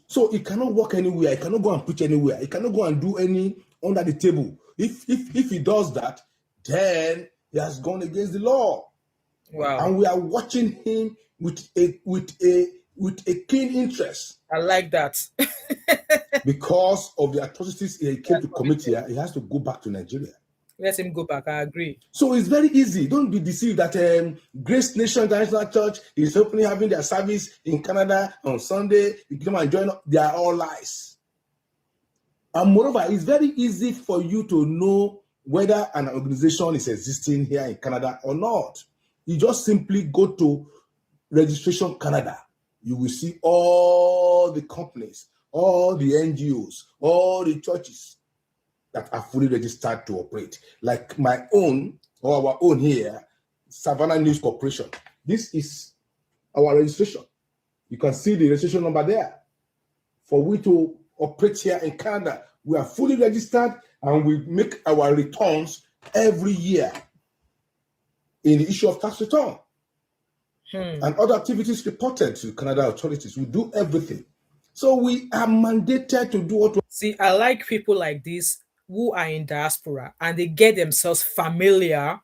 So he cannot work anywhere. He cannot go and preach anywhere. He cannot go and do any under the table. If he does that, then he has gone against the law. Wow. And we are watching him with a keen interest. I like that. Because of the atrocities he came to commit here, he has to go back to Nigeria. Let him go back. I agree. So it's very easy. Don't be deceived that Grace Nation International Church is openly having their service in Canada on Sunday. You come and join. They are all lies. And moreover, it's very easy for you to know whether an organization is existing here in Canada or not. You just simply go to Registration Canada. You will see all the companies, all the NGOs, all the churches that are fully registered to operate. Like my own, or our own here, Savannah News Corporation. This is our registration. You can see the registration number there. For we to operate here in Canada, we are fully registered and we make our returns every year in the issue of tax return. And other activities reported to Canada authorities. We do everything. So we are mandated to do what we... See, I like people like this who are in diaspora and they get themselves familiar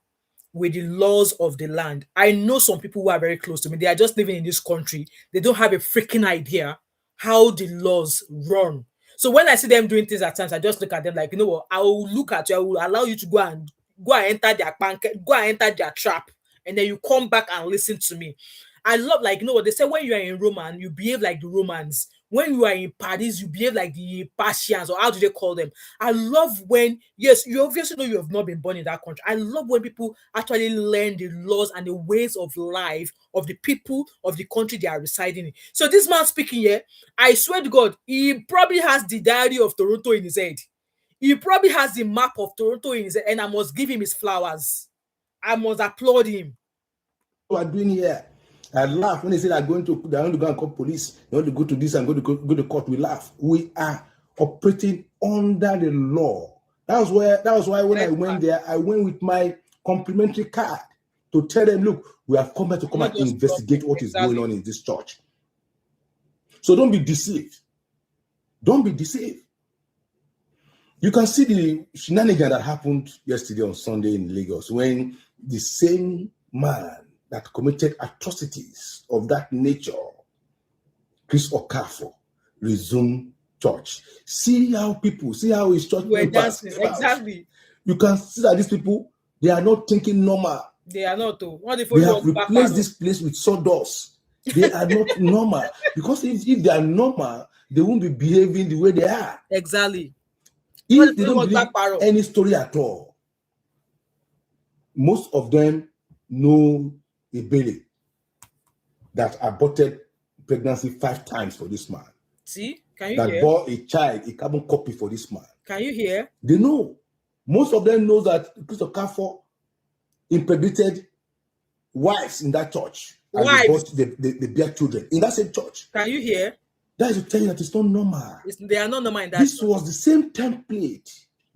with the laws of the land. I know some people who are very close to me. They are just living in this country. They don't have a freaking idea how the laws run. So when I see them doing things at times, I just look at them like, you know what? I will look at you. I will allow you to go and enter their bank, go and enter their trap, and then you come back and listen to me. I love, like, you know what they say, when you are in Roman, you behave like the Romans. When you are in Paris, you behave like the Persians, or how do they call them? I love when, yes, you obviously know you have not been born in that country. I love when people actually learn the laws and the ways of life of the people of the country they are residing in. So this man speaking here, I swear to God, he probably has the diary of Toronto in his head. He probably has the map of Toronto in his head, and I must give him his flowers. I must applaud him. What we are doing here. I laugh when they say they're going to go and call police. They want to go to this and go to court. We laugh. We are operating under the law. That was why when I went there, I went with my complimentary card to tell them, look, we have come here to come and investigate what is going on in this church. So don't be deceived. Don't be deceived. You can see the shenanigan that happened yesterday on Sunday in Lagos when the same man that committed atrocities of that nature, Chris Okafor, resumed church. See how his church members. Exactly. You can see that these people, they are not thinking normal. They are not. They have replaced this place with sawdust. They are not normal. Because if they are normal, they won't be behaving the way they are. Exactly. If they don't believe any story at all, most of them know a baby that aborted pregnancy 5 times for this man. See, can you that hear? Bore a child, a carbon copy for this man. Can you hear? They know. Most of them know that Chris Okafor impregnated wives in that church. Wives. And they bear children in that same church. Can you hear? That is to tell you that it's not normal. They are not normal in that. This was the same template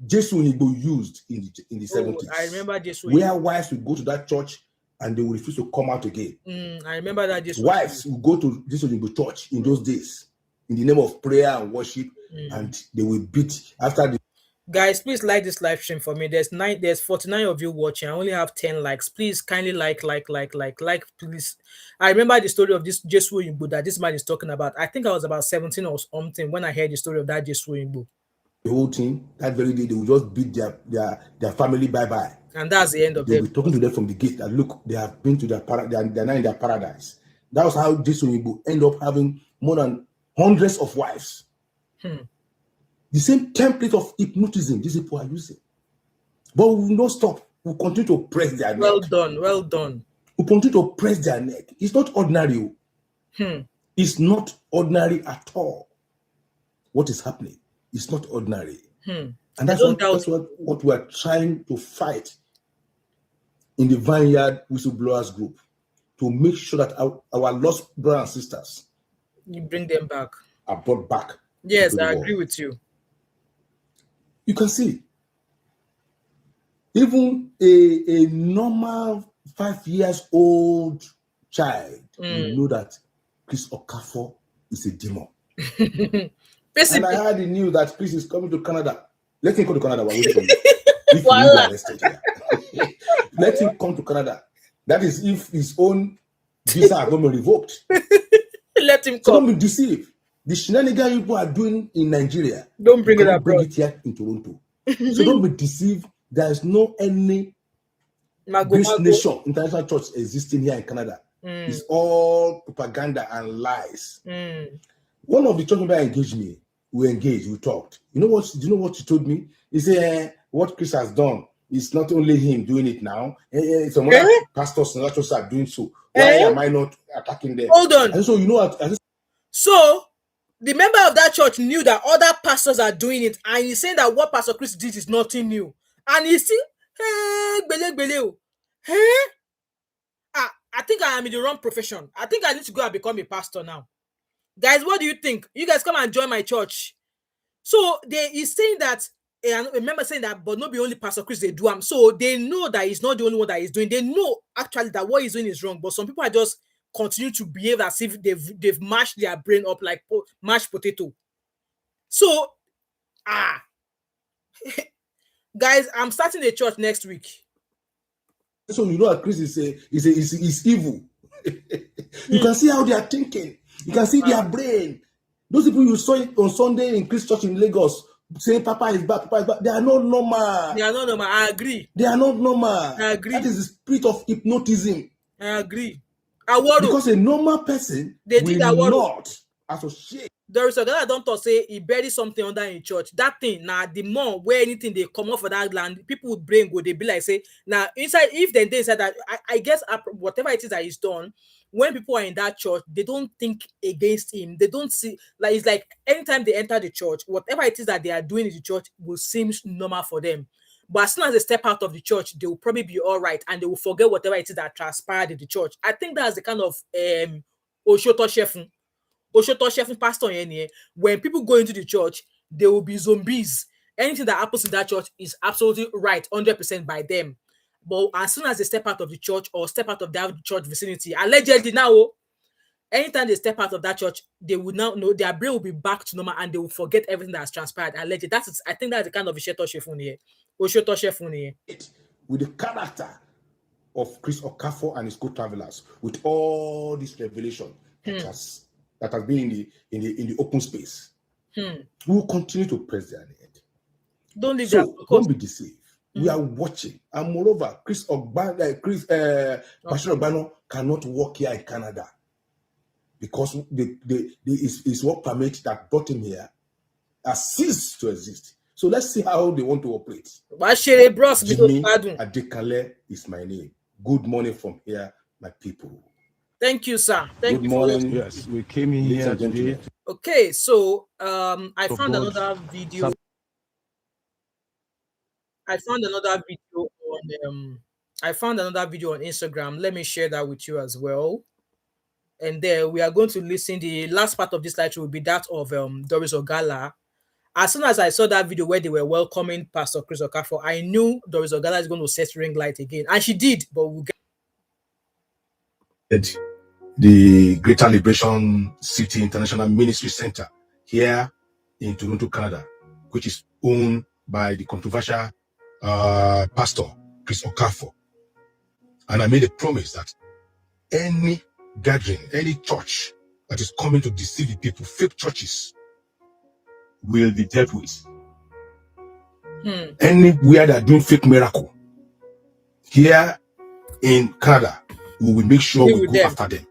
Jesu Igbo used in the 70s. I remember Jesu. Where wives would go to that church and they would refuse to come out again. I remember that Jesu. Wives would go to Jesu Igbo church in those days in the name of prayer and worship, and they will beat after the. Guys, please like this live stream for me. There's 49 of you watching. I only have 10 likes. Please kindly like, please. I remember the story of this Jesu Igbo that this man is talking about. I think I was about 17 or something when I heard the story of that Jesu Igbo. The whole thing, that very day, they will just beat their family bye-bye. And that's the end of They'll be talking to them from the gate that, look, they have been to they're now in their paradise. That was how Jesu Igbo end up having more than hundreds of wives. The same template of hypnotism these people are using. But we will not stop. We'll continue to press their neck. Well done. We'll continue to press their neck. It's not ordinary. It's not ordinary at all. What is happening? It's not ordinary. And that's what we're trying to fight in the Vineyard Whistleblowers Group, to make sure that our lost brothers and sisters, you bring them back, are brought back. Yes, I agree with you. You can see, even a normal 5 years old child will know that Chris Okafor is a demon. And I heard the news that Chris is coming to Canada. Let him come to Canada. We're waiting for you. If he will be arrested here. Let him come to Canada. That is if his own visa are going to be revoked. Let him come. So don't be deceived. The shenanigans people are doing in Nigeria, don't bring it bring it here in Toronto. So don't be deceived. There is no any Grace Nation International Church existing here in Canada. It's all propaganda and lies. One of the church members engaged me. We talked. Do you know what she told me? He said, what Chris has done, it's not only him doing it now. Some other pastors and churches are doing so. Why am I not attacking them? Hold on. And so you know what? So the member of that church knew that other pastors are doing it, and he's saying that what Pastor Chris did is nothing new. And he still, I think I am in the wrong profession. I think I need to go and become a pastor now. Guys, what do you think? You guys come and join my church. So he's saying that, I remember saying that, but not be only Pastor Chris, they do. So they know that he's not the only one that he's doing. They know actually that what he's doing is wrong, but some people are just continue to behave as if they've mashed their brain up like mashed potato. So, guys, I'm starting a church next week. So you know that Chris is evil. You can see how they are thinking. You can see their brain. Those people you saw it on Sunday in Chris Church in Lagos saying Papa is back, they are not normal. They are not normal. I agree. They are not normal. I agree. That is the spirit of hypnotism. I agree. Because a normal person will not associate. Doris Ogala don't talk say he buried something under in church. That thing now, the more where anything they come off of that land, people with brain go, they be like say now inside. If they said that, I guess whatever it is that he's done, when people are in that church, they don't think against him. They don't see like it's like anytime they enter the church, whatever it is that they are doing in the church will seem normal for them. But as soon as they step out of the church, they will probably be all right and they will forget whatever it is that transpired in the church. I think that's the kind of Oshotoshefun pastor. When people go into the church, they will be zombies. Anything that happens in that church is absolutely right, 100% by them. But as soon as they step out of the church or step out of that church vicinity, allegedly now, anytime they step out of that church, they will now know their brain will be back to normal and they will forget everything that has transpired. Allegedly, I think that's the kind of Oshotoshefun here. With the character of Chris Okafor and his co-travelers, with all this revelation that has been in the open space, we will continue to press their head. Don't leave so don't be deceived. We are watching, and moreover, Pastor Ogala cannot work here in Canada because his work permit that brought him here has ceased to exist. So let's see how they want to operate. Jimmy Adekale is my name. Good morning from here, my people. Thank you, sir. Good morning. Yes, we came in here today. Okay, so I found another video. I found another video on Instagram. Let me share that with you as well. And there we are going to listen. The last part of this lecture will be that of Doris Ogala. As soon as I saw that video where they were welcoming Pastor Chris Okafor, I knew Doris Ogala is going to set ring light again, and she did. But we'll get the Greater Liberation City International Ministry Center here in Toronto, Canada, which is owned by the controversial Pastor Chris Okafor. And I made a promise that any gathering, any church that is coming to deceive the people, fake churches, will be dealt with. Anywhere they are doing fake miracle, here in Canada, we will make sure we go after them.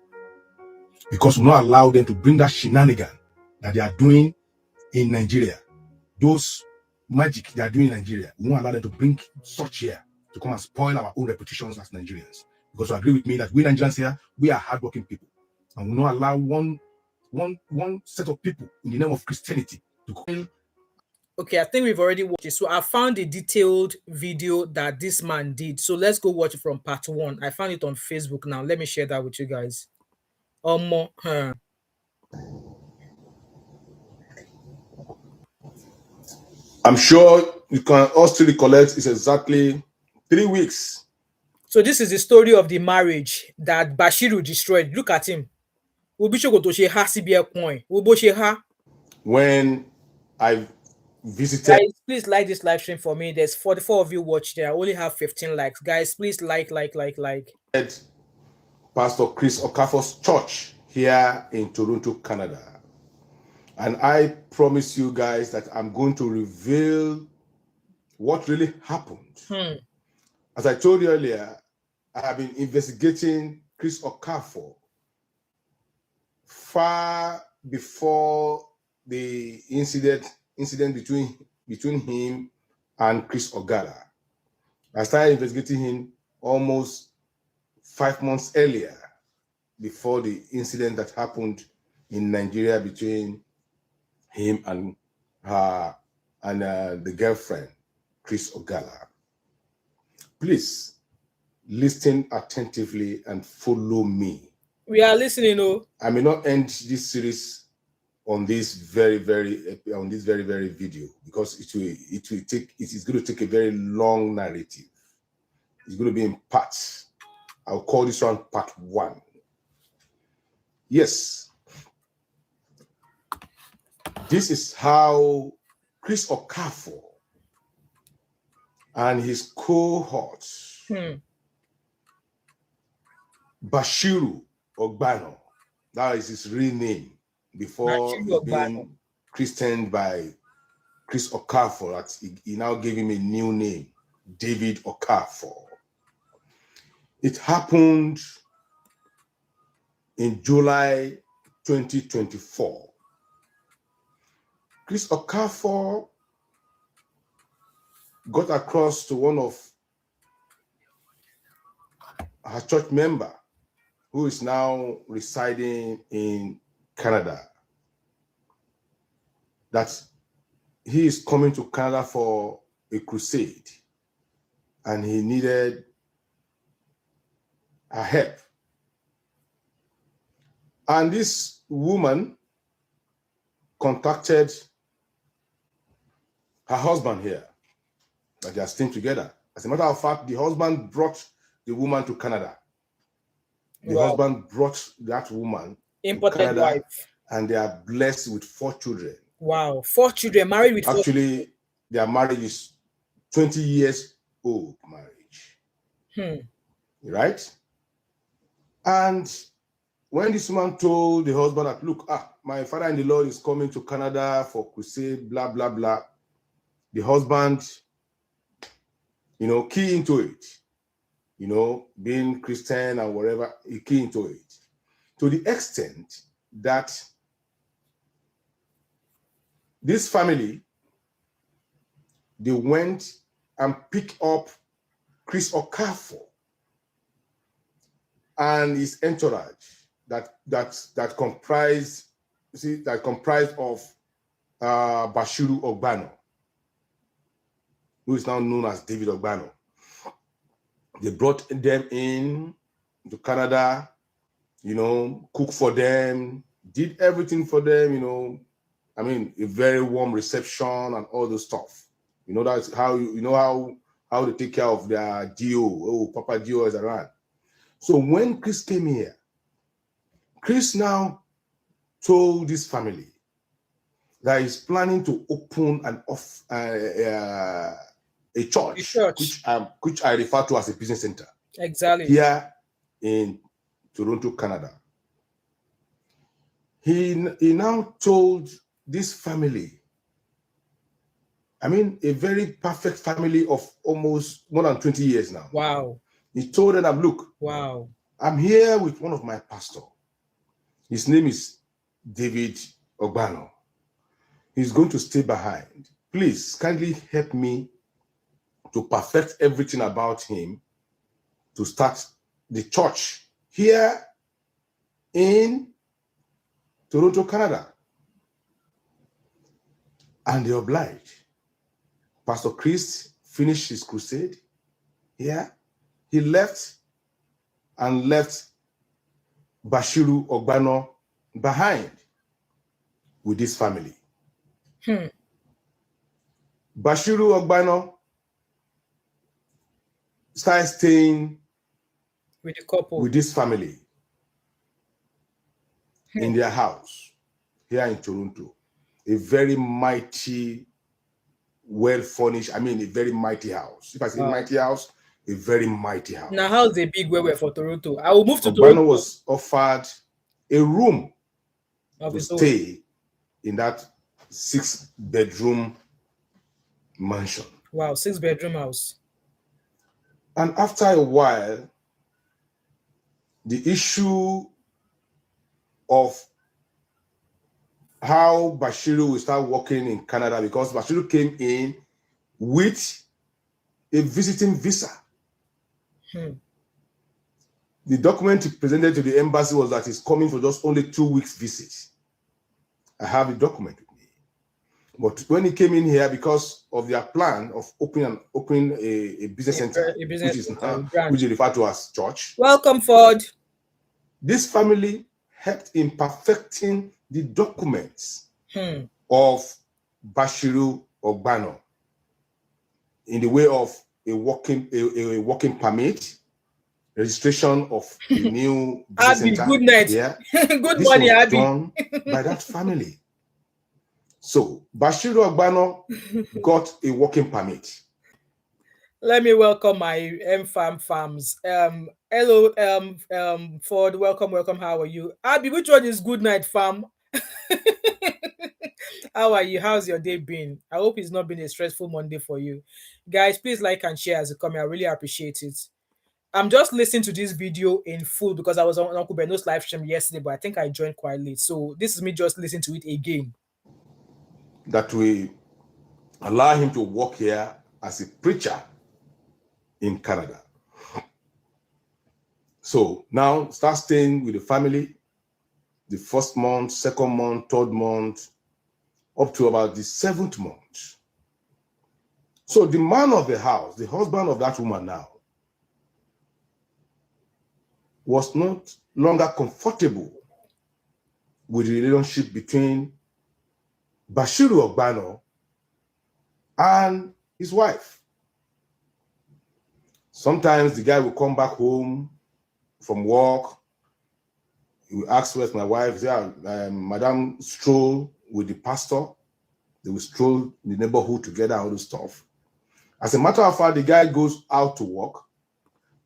Because we will not allow them to bring that shenanigan that they are doing in Nigeria. Those magic they are doing in Nigeria, we won't allow them to bring such here to come and spoil our own reputations as Nigerians. Because you agree with me that we Nigerians here, we are hardworking people. And we will not allow one set of people in the name of Christianity to come. Okay, I think we've already watched it. So I found a detailed video that this man did. So let's go watch it from part 1. I found it on Facebook now. Let me share that with you guys. I'm sure you can all still recollect it's exactly 3 weeks. So this is the story of the marriage that Bashiru destroyed. Look at him. When I visited, guys, please like this live stream for me. There's 44 of you watch there. I only have 15 likes. Guys, please like. Pastor Chris Okafor's church here in Toronto, Canada. And I promise you guys that I'm going to reveal what really happened. As I told you earlier, I have been investigating Chris Okafor far before the incident between him and Chris Ogala. I started investigating him almost 5 months earlier, before the incident that happened in Nigeria between him and the girlfriend, Chris Ogala. Please listen attentively and follow me. We are listening. I may not end this series on this very video because it is going to take a very long narrative. It's going to be in parts. I'll call this one part 1. Yes. This is how Chris Okafor and his cohorts, Bashiru Ogbano, that is his real name before being christened by Chris Okafor, that he now gave him a new name, David Okafor. It happened in July 2024. Chris Okafor got across to one of her church member who is now residing in Canada that he is coming to Canada for a crusade. and he needed her help. And this woman contacted her husband here, that they are staying together. As a matter of fact, the husband brought the woman to Canada. The husband brought that woman to Canada, wife. And they are blessed with 4 children. Wow, 4 children, married with 4 Actually, their marriage is 20 years old marriage. Right? And when this woman told the husband that, look, my father-in-law is coming to Canada for crusade, blah, blah, blah, the husband, key into it, being Christian and whatever, he key into it. To the extent that this family, they went and picked up Chris Okafor and his entourage that comprised of Bashiru Ogbano, who is now known as David Ogbano. They brought them in to Canada, cook for them, did everything for them, a very warm reception and all those stuff. That's how how they take care of their Dio. Oh, Papa Dio is around. So when Chris came here, Chris now told this family that he's planning to open a church, which I refer to as a business center. Exactly. Here in Toronto, Canada. He now told this family, a very perfect family of almost more than 20 years now. Wow. He told them, look, wow, I'm here with one of my pastors. His name is David Ogbano. He's going to stay behind. Please kindly help me to perfect everything about him to start the church here in Toronto, Canada. And they obliged. Pastor Chris finished his crusade here. He left Bashiru Ogbano behind with this family. Bashiru Ogbano started staying with the couple, with this family in their house here in Toronto. A very mighty, well-furnished, a very mighty house. If I say mighty house, a very mighty house. Now, how's the big way for Toronto? I will move to Ogbano Toronto. was offered a room to stay in that 6-bedroom mansion. Wow, 6-bedroom house. And after a while, the issue of how Bashiru will start working in Canada, because Bashiru came in with a visiting visa. The document he presented to the embassy was that he's coming for just only 2 weeks visit. I have the document with me. But when he came in here, because of their plan of opening a business center, which is referred to as church. Welcome, Ford. This family helped in perfecting the documents of Bashiru Ogbano in the way of a working permit, registration of the new business center. Good night. Yeah. Good morning, Abby. Done by that family. So Bashiru Ogbano got a working permit. Let me welcome my farms. Hello, Ford. Welcome. How are you? Abby, which one is good night, fam? How are you? How's your day been? I hope it's not been a stressful Monday for you. Guys, please like and share as you come. I really appreciate it. I'm just listening to this video in full because I was on Uncle Beno's live stream yesterday, but I think I joined quite late. So this is me just listening to it again. That we allow him to work here as a preacher in Canada. So now start staying with the family the first month, second month, third month, up to about the 7th month. So the man of the house, the husband of that woman now, was not longer comfortable with the relationship between Bashiru Ogbano and his wife. Sometimes the guy will come back home from work. He will ask, where's my wife? He say, Madam stroll with the pastor. They will stroll in the neighborhood together, all this stuff. As a matter of fact, the guy goes out to work,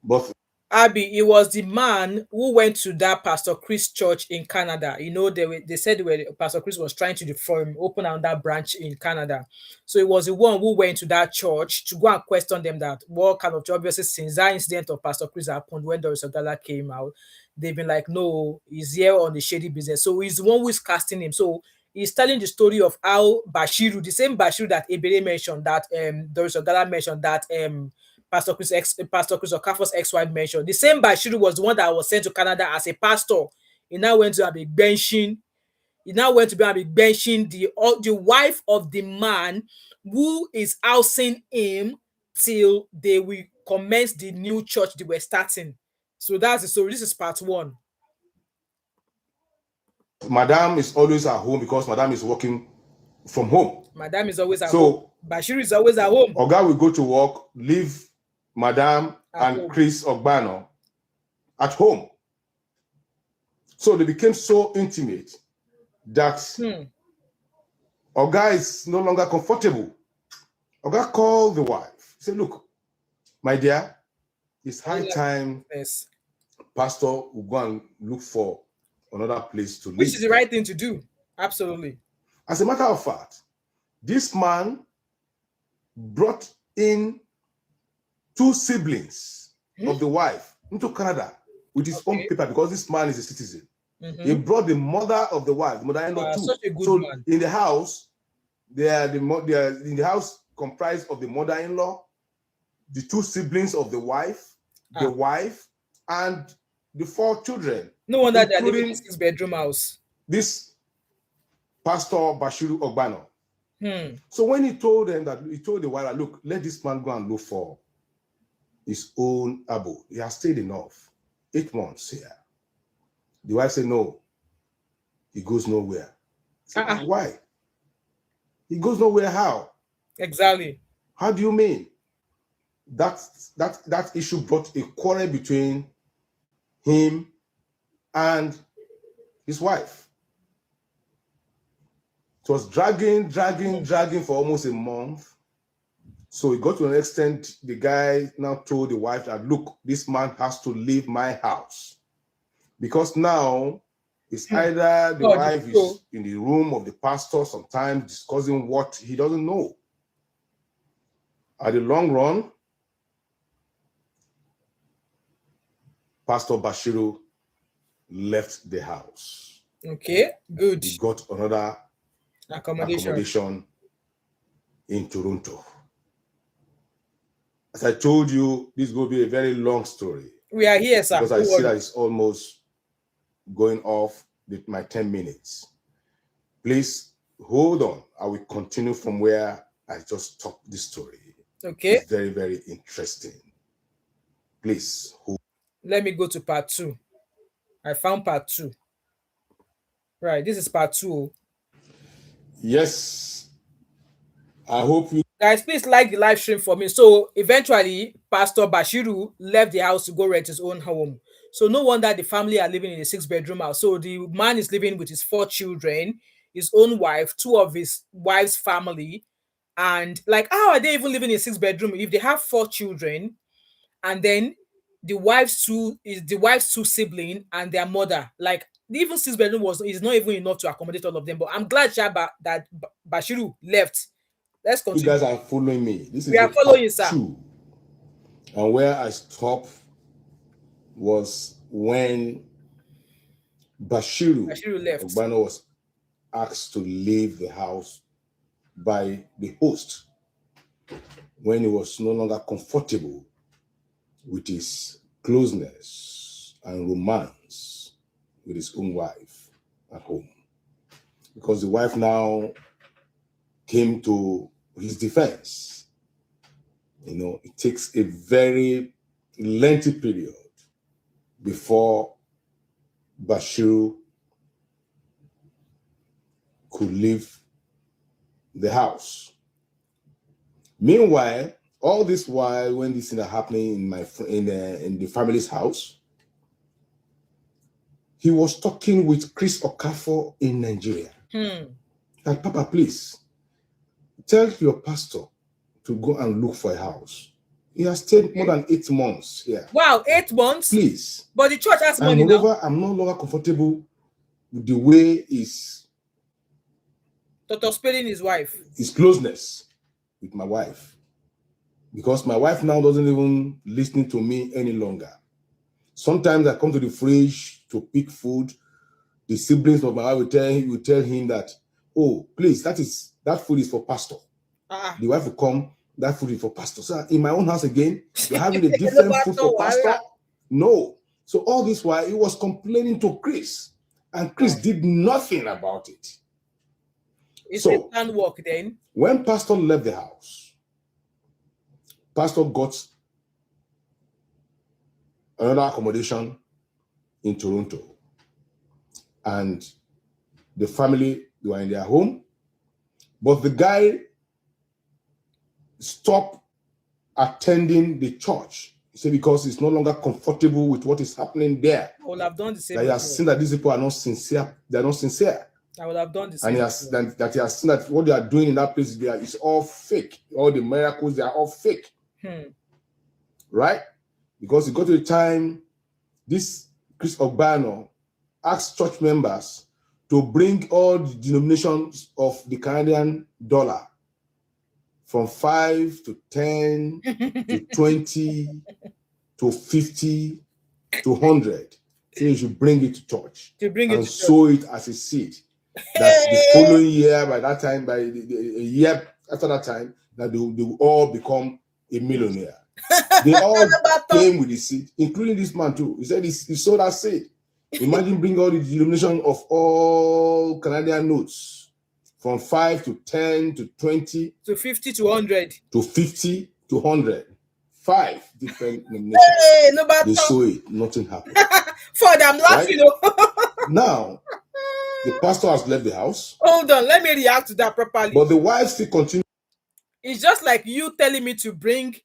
but Abby, it was the man who went to that Pastor Chris church in Canada. You know, they said Pastor Chris was trying to reform, open another branch in Canada. So it was the one who went to that church to go and question them that what kind of job. Obviously, since that incident of Pastor Chris happened when Doris Ogala came out, they've been like, no, he's here on the shady business. So he's the one who is casting him. So he's telling the story of how Bashiru, the same Bashiru that Ebere mentioned, that Doris Ogala mentioned, that Pastor Chris Okafor's ex-wife mentioned. The same Bashiru was the one that was sent to Canada as a pastor. He now went to be benching. He now went to be benching the wife of the man who is housing him till they will commence the new church they were starting. So that's the story. This is part one. Madam is always at home because Madam is working from home. Madam is always at home. So Bashiru is always at home. Oga will go to work, leave Madam and Chris Ogbano at home. So they became so intimate that Oga is no longer comfortable. Oga called the wife. He said, look, my dear, it's high time Pastor will go and look for another place to live. Which is the right thing to do. Absolutely. As a matter of fact, this man brought in two siblings of the wife into Canada with his own paper because this man is a citizen. He brought the mother of the wife, mother-in-law too. Such a good so man. In the house, they are in the house comprised of the mother-in-law, the two siblings of the wife, and the four children. No wonder they're living in a 6-bedroom house. This Pastor Bashiru Ogbano. So when he told them that, he told the wife, look, let this man go and look for his own abode. He has stayed enough. 8 months here. The wife said, no, he goes nowhere. Said, why? He goes nowhere how? Exactly. How do you mean? That issue brought a quarrel between him and his wife. It was dragging for almost a month. So it got to an extent, the guy now told the wife that, look, this man has to leave my house. Because now it's either the wife is in the room of the pastor sometimes discussing what he doesn't know. At the long run, Pastor Bashiru left the house. Okay, good. He got another accommodation in Toronto. As I told you, this will be a very long story. We are here, sir. Because I see that it's almost going off with my 10 minutes. Please hold on. I will continue from where I just stopped this story. Okay. It's very, very interesting. Please hold. Let me go to part 2. I found part 2. Right, this is part 2. Yes. I hope you guys, please like the live stream for me. So eventually, Pastor Bashiru left the house to go rent his own home. So no wonder the family are living in a 6-bedroom house. So the man is living with his 4 children, his own wife, 2 of his wife's family. And like, how are they even living in a 6-bedroom if they have 4 children? And then the wife's 2 siblings and their mother. Like, even 6-bedroom is not even enough to accommodate all of them. But I'm glad that Bashiru left. Let's continue. You guys are following me. This is we are following, sir. 2. And where I stopped was when Bashiru left. Ogbano was asked to leave the house by the host when he was no longer comfortable with his closeness and romance with his own wife at home. Because the wife now came to his defense it takes a very lengthy period before Bashiru could leave the house. Meanwhile, all this while, when this thing are happening in the family's house, he was talking with Chris Okafor in Nigeria. And Papa, please tell your pastor to go and look for a house. He has stayed more than 8 months here. Wow, 8 months? Please. But the church has money moreover, now. I'm no longer comfortable with the way his spelling his wife. His closeness with my wife. Because my wife now doesn't even listen to me any longer. Sometimes I come to the fridge to pick food. The siblings of my wife will tell him that, oh, please, that food is for pastor. The wife will come, that food is for pastor. So in my own house again, you're having a different food for pastor? No. So all this while, he was complaining to Chris. And Chris did nothing about it. It's a plan work then. When pastor left the house, pastor got another accommodation in Toronto. And the family, they were in their home. But the guy stopped attending the church. He said because he's no longer comfortable with what is happening there. I would have done the same. That he has seen that these people are not sincere. They are not sincere. I would have done the same. And he has seen that what they are doing in that place is all fake. All the miracles, they are all fake. Right? Because it got to the time, this Chris Okafor asked church members to bring all the denominations of the Canadian dollar from 5 to 10 to 20 to 50 to 100. So you should bring it to church and sow it as a seed. That the following year, by that time, by a year after that time, that they will all become a millionaire. They all came with the seed, including this man too. He said he sowed that seed. Imagine bring all the denomination of all Canadian notes from 5 to 10 to 20 to 50 to 100 to 50 to 100. 5 different denominations. They sow it, nothing happened. Father, I'm laughing. Right? Now, the pastor has left the house. Hold on, let me react to that properly. But the wife still continues. It's just like you telling me to bring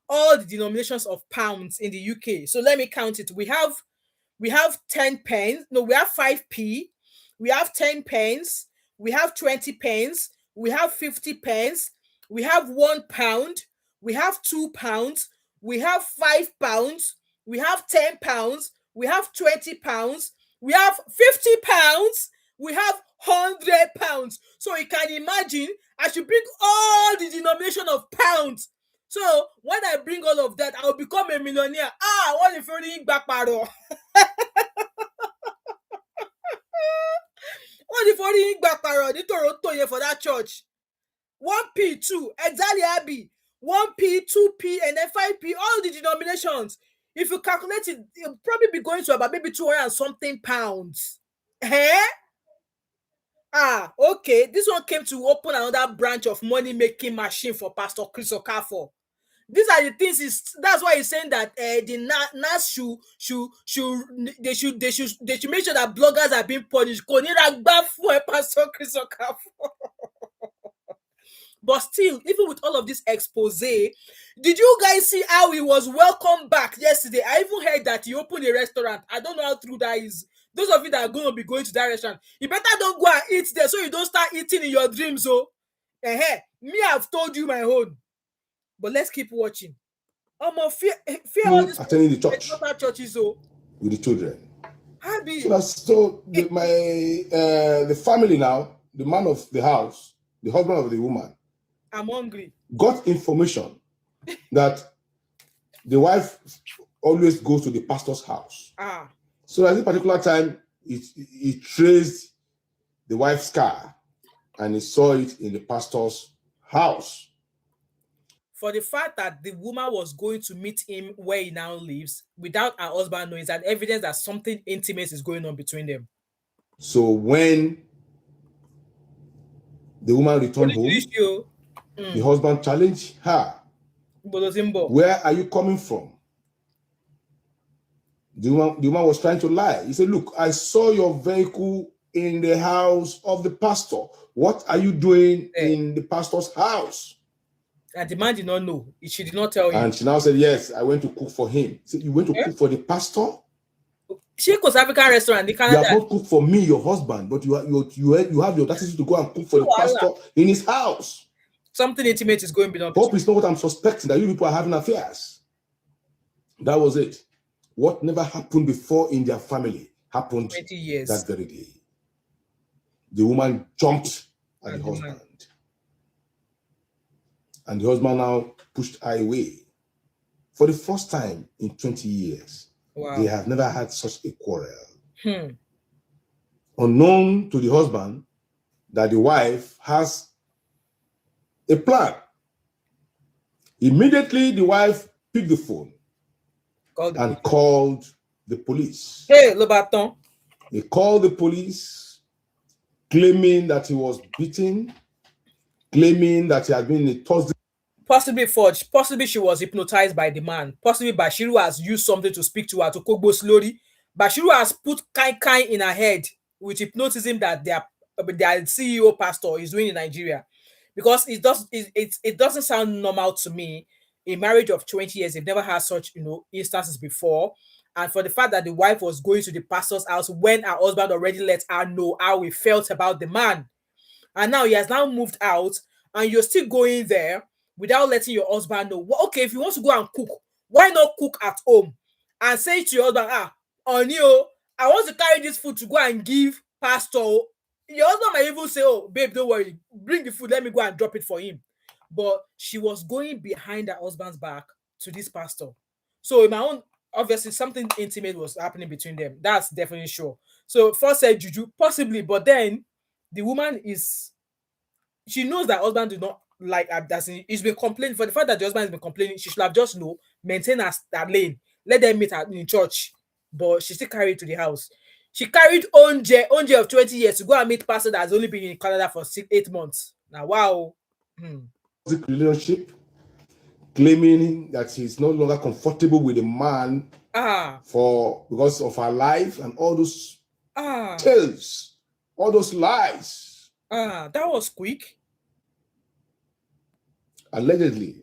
all the denominations of pounds in the UK. So let me count it. We have 10 pence. No, we have 5p. We have 10 pence. We have 20 pence. We have 50 pence. We have £1. We have £2. We have £5. We have £10. We have £20. We have £50. We have £100. So you can imagine I should bring all the denomination of pounds. So when I bring all of that, I'll become a millionaire. What if you're back paro? What if you're back paro? The Toronto here for that church. 1p, 2, exactly Abby. 1p, 2p, and then 5p, all the denominations. If you calculate it, it'll probably be going to about maybe 200 and something pounds. Okay. This one came to open another branch of money-making machine for Pastor Chris Okafor. These are the things. That's why he's saying that the NAS should make sure that bloggers are being punished. Pastor Chris Okafor. But still, even with all of this expose, did you guys see how he was welcomed back yesterday? I even heard that he opened a restaurant. I don't know how true that is. Those of you that are going to be going to that restaurant, you better don't go and eat there so you don't start eating in your dreams. Me, I've told you my own. But let's keep watching. Fear attending the church churches, with the children. The family now, the man of the house, the husband of the woman, I'm hungry, got information that the wife always goes to the pastor's house. So at this particular time, he traced the wife's car and he saw it in the pastor's house. For the fact that the woman was going to meet him where he now lives without her husband knowing, is that evidence that something intimate is going on between them. So when the woman returned home, the husband challenged her Where are you coming from? The woman was trying to lie. He said, look, I saw your vehicle in the house of the pastor. What are you doing in the pastor's house? And the man did not know. She did not tell him. And she now said, yes, I went to cook for him. So you went to cook for the pastor? She goes African restaurant in Canada. You have not cooked for me, your husband, but you have the audacity to go and cook for the pastor in his house. Something intimate is going beyond. Hope it's not what I'm suspecting, that you people are having affairs. That was it. What never happened before in their family happened 20 years. that very day. The woman jumped at the husband. And the husband now pushed her away. For the first time in 20 years, they have never had such a quarrel. Unknown to the husband that the wife has a plan. Immediately, the wife picked the phone and called the police. Hey, Le Baton. They called the police, claiming that he was beaten, claiming that he had been in a Thursday. Possibly forged. Possibly she was hypnotized by the man. Possibly Bashiru has used something to speak to her to Kogbo slowly. Bashiru has put kai in her head with hypnotism that their CEO pastor is doing in Nigeria. Because it doesn't sound normal to me. A marriage of 20 years, they've never had such instances before. And for the fact that the wife was going to the pastor's house when her husband already let her know how he felt about the man. And now he has now moved out and you're still going there without letting your husband know. Well, okay, if you want to go and cook, why not cook at home? And say to your husband, Onio, I want to carry this food to go and give pastor. Your husband might even say, oh, babe, don't worry. Bring the food. Let me go and drop it for him. But she was going behind her husband's back to this pastor. So in my own, obviously, something intimate was happening between them. That's definitely sure. So first said juju, possibly. But then the woman she knows that husband did not like her. He's been complaining. For the fact that the husband has been complaining, she should have just maintain her lane. Let them meet her in church. But she still carried it to the house. She carried Onje of 20 years to go and meet pastor that has only been in Canada for 8 months. Now, wow. Relationship, claiming that she's no longer comfortable with a man because of her life and all those tales, all those lies. That was quick. Allegedly.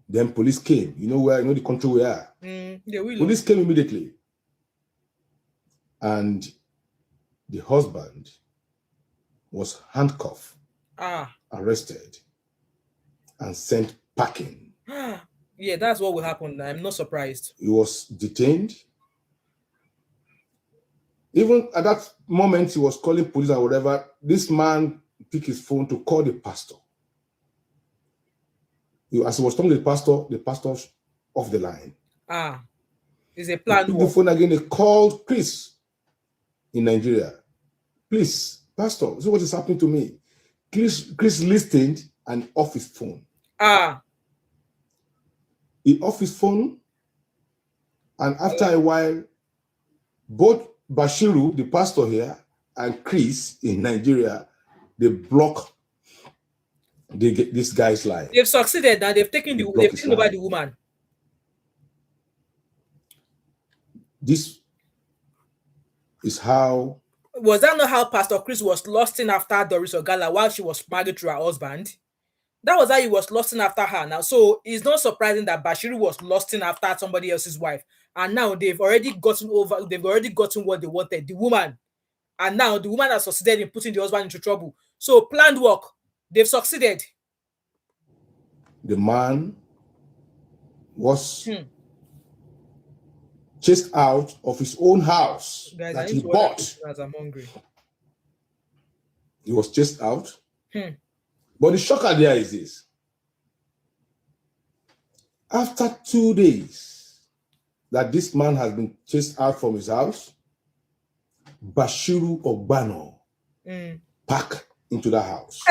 Then police came. You know the country we are. Police came immediately. And the husband was handcuffed, arrested, and sent packing. Yeah, that's what will happen. I'm not surprised. He was detained. Even at that moment, he was calling police or whatever. This man picked his phone to call the pastor. As he was talking to the pastor's off the line. It's a plan. He picked the phone again. They called Chris in Nigeria. Please, pastor, this is what is happening to me. Chris listened and off his phone. He off his phone, and after a while, both Bashiru, the pastor here, and Chris in Nigeria, they block this guy's line. They've succeeded now. They've taken over the woman. This is how. Was that not how Pastor Chris was lusting after Doris Ogala while she was married to her husband? That was how he was lusting after her now. So it's not surprising that Bashiru was lusting after somebody else's wife. And now they've already gotten what they wanted, the woman. And now the woman has succeeded in putting the husband into trouble. So planned work. They've succeeded. The man was chased out of his own house that he bought. I'm hungry. He was chased out. But the shocker there is this. After 2 days that this man has been chased out from his house, Bashiru Ogbano packed into the house.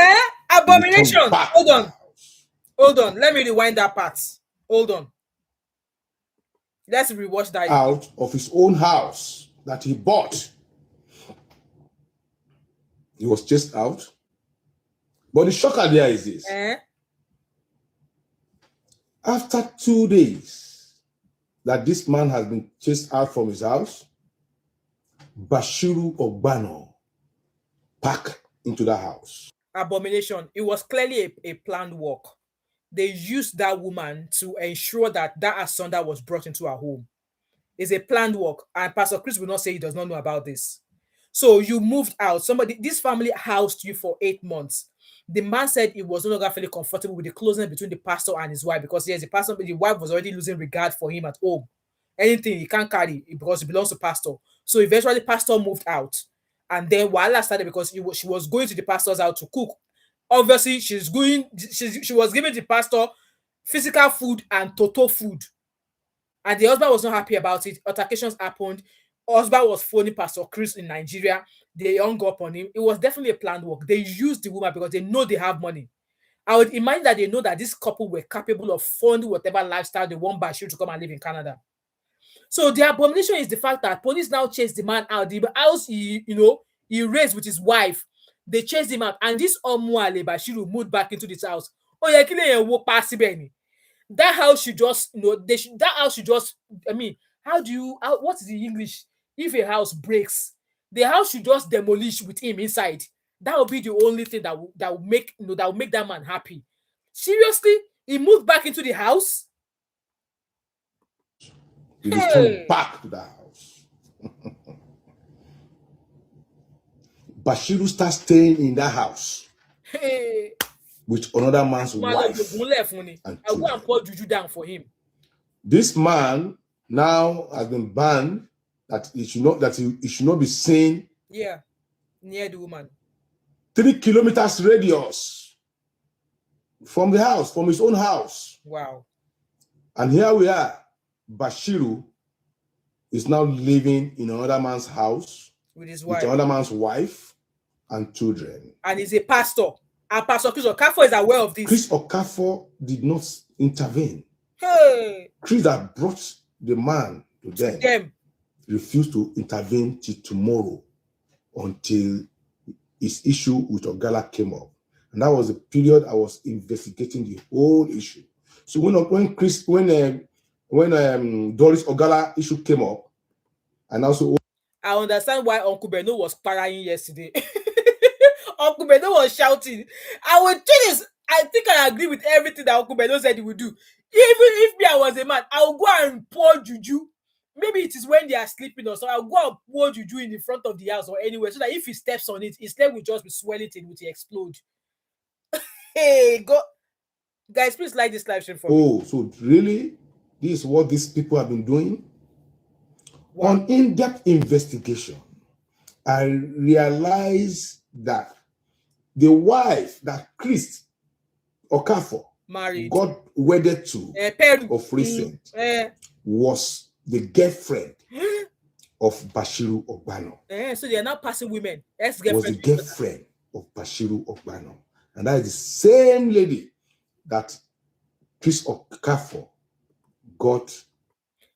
Abomination. Hold on. Let me rewind that part. Hold on. Let's rewatch that. Out of his own house that he bought. He was chased out. But the shocker there is this. After 2 days that this man has been chased out from his house, Bashiru Ogbano packed into the house. Abomination. It was clearly a planned work. They used that woman to ensure that that asunder was brought into her home. It's a planned work, and Pastor Chris will not say he does not know about this. So you moved out. This family housed you for 8 months. The man said he was no longer feeling comfortable with the closeness between the pastor and his wife because yes, the wife was already losing regard for him at home. Anything he can't carry because it belongs to pastor. So eventually, pastor moved out, and then Wahala started because she was going to the pastor's house to cook. Obviously, she was giving the pastor physical food and total food, and the husband was not happy about it. Altercations happened. Husband was phoning Pastor Chris in Nigeria. They hung up on him. It was definitely a planned work. They used the woman because they know they have money. I would imagine that they know that this couple were capable of funding whatever lifestyle they want Bashir to come and live in Canada. So the abomination is the fact that police now chased the man out. The house he raised with his wife, they chased him out, and this Omuale Bashiru moved back into this house. Oh yeah, that house should just, that house should just, I mean, what is the English? If a house breaks, the house should just demolish with him inside. That would be the only thing that will make that man happy. Seriously, he moved back into the house. He returned back to the house. Bashiru starts staying in that house with another man's wife. I'll go and pour juju down for him. This man now has been banned that he should not be seen. Yeah, near the woman. 3 kilometers radius from the house, from his own house. Wow. And here we are. Bashiru is now living in another man's house with his wife, with another man's wife and children. And he's a pastor. And Pastor Chris Okafor is aware of this. Chris Okafor did not intervene. Hey. Chris that brought the man to them refused to intervene till tomorrow until his issue with Ogala came up. And that was the period I was investigating the whole issue. So when Doris Ogala issue came up, and also I understand why Uncle Beno was crying yesterday. Uncle Beno was shouting. I think I agree with everything that Uncle Beno said he would do. Even if me, I was a man, I will go and pour juju. Maybe it is when they are sleeping or so. I'll go and pour juju in the front of the house or anywhere so that if he steps on it, his leg will just be swelling till it explode. Hey, guys, please like this live stream for me. Oh, so really? This is what these people have been doing? Wow. On in-depth investigation, I realized that the wife that Chris Okafor got wedded to of recent was the girlfriend of Bashiru Ogbano. So they are now passing women. Was the girlfriend of Bashiru Ogbano. And that is the same lady that Chris Okafor got.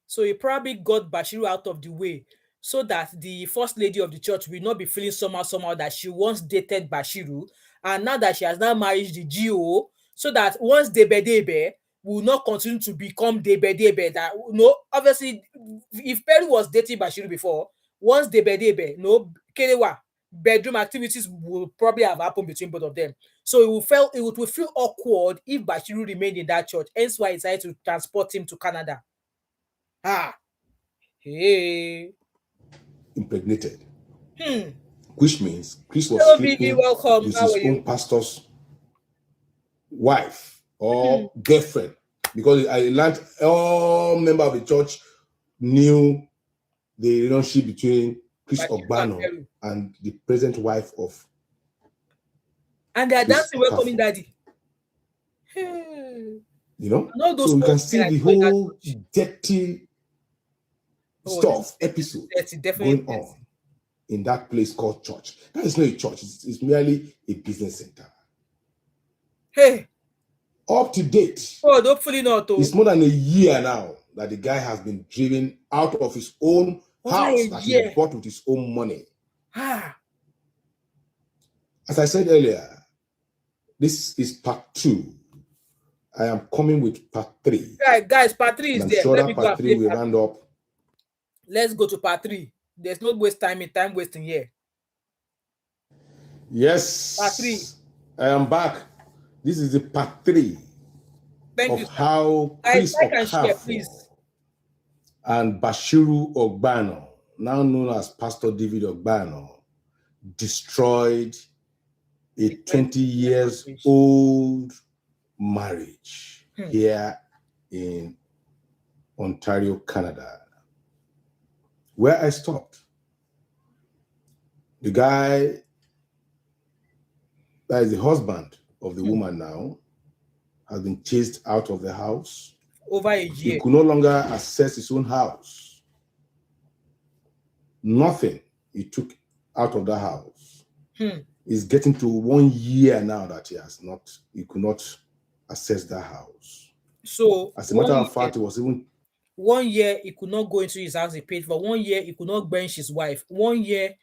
So he probably got Bashiru out of the way so that the first lady of the church will not be feeling somehow that she once dated Bashiru, and now that she has now married the GO, so that once Debe will not continue to become Debe. That obviously, if Perry was dating Bashiru before, once Debe, Kerewa, bedroom activities will probably have happened between both of them. So it would feel awkward if Bashiru remained in that church. Hence why he decided to transport him to Canada. Impregnated. Which means Chris was sleeping with his own pastor's wife or girlfriend. Because I learned all members of the church knew the relationship between Chris Ogbano and the present wife of. And they are dancing welcoming daddy. So you can see the whole dirty stuff episode going on in that place called church. That is not a church, it's merely a business center. Hey, up to date. Oh, hopefully not. It's more than a year now that the guy has been driven out of his own house that he bought with his own money. As I said earlier, this is part 2. I am coming with part 3. Guys, part 3 is I'm there. sure Let that me go part and 3 play will part round 3. up. Let's go to part 3. There's no time wasting here. Yes. Part 3. I am back. This is the part 3 Thank of you, sir. how Guys, Chris like and share, Okafor please. and Bashiru Ogbano, now known as Pastor David Ogbano, destroyed a 20 years old marriage here in Ontario, Canada. Where I stopped, the guy that is the husband of the woman now has been chased out of the house. Over a year. He could no longer access his own house. Nothing he took out of the house. It's getting to 1 year now that he could not access that house. So as a matter of fact, it was even 1 year he could not go into his house he paid for. 1 year he could not bench his wife. 1 year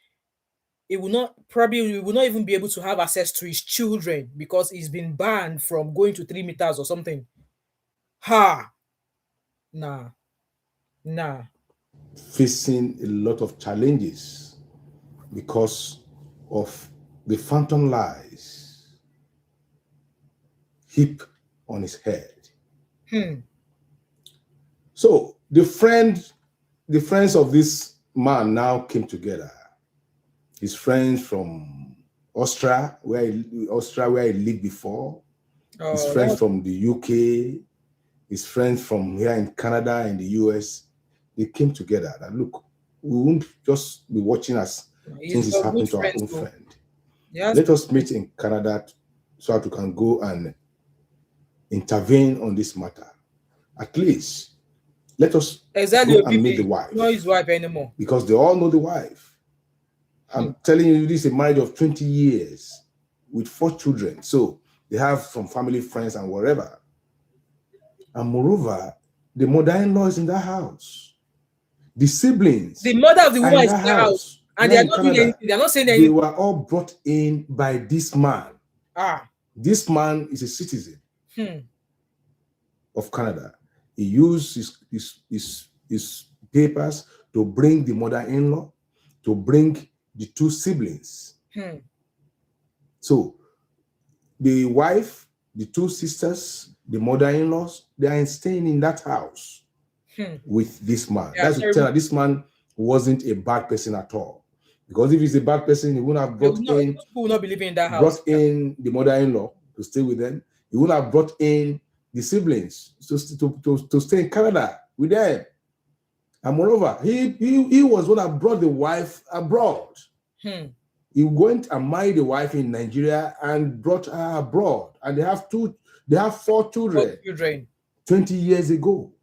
he will not even be able to have access to his children because he's been banned from going to 3 meters or something. Nah. facing a lot of challenges because of the phantom lies heaped on his head. So the friends of this man now came together. His friends from Austria, where he lived before. His friends from the UK. His friends from here in Canada and the US. They came together that, look, we won't just be watching as things is happening to our own friend. Yes. Let us meet in Canada so that we can go and intervene on this matter. At least, let us go and meet the wife. Not his wife anymore. Because they all know the wife. I'm telling you, this is a marriage of 20 years with 4 children. So they have some family, friends, and whatever. And moreover, the mother-in-law is in that house. The siblings, the mother of the woman is in the house, and they are not doing anything. They are not saying anything. They were all brought in by this man. This man is a citizen of Canada. He used his papers to bring the mother-in-law, to bring the 2 siblings. So the wife, the 2 sisters, the mother-in-laws, they are staying in that house with this man. That's to tell that this man wasn't a bad person at all. Because if he's a bad person, he wouldn't have people will not be living in that house. Brought in the mother-in-law to stay with them. He wouldn't have brought in the siblings to stay in Canada with them. And moreover, he was one that brought the wife abroad. He went and married the wife in Nigeria and brought her abroad. And they have 4 children. 20 years ago.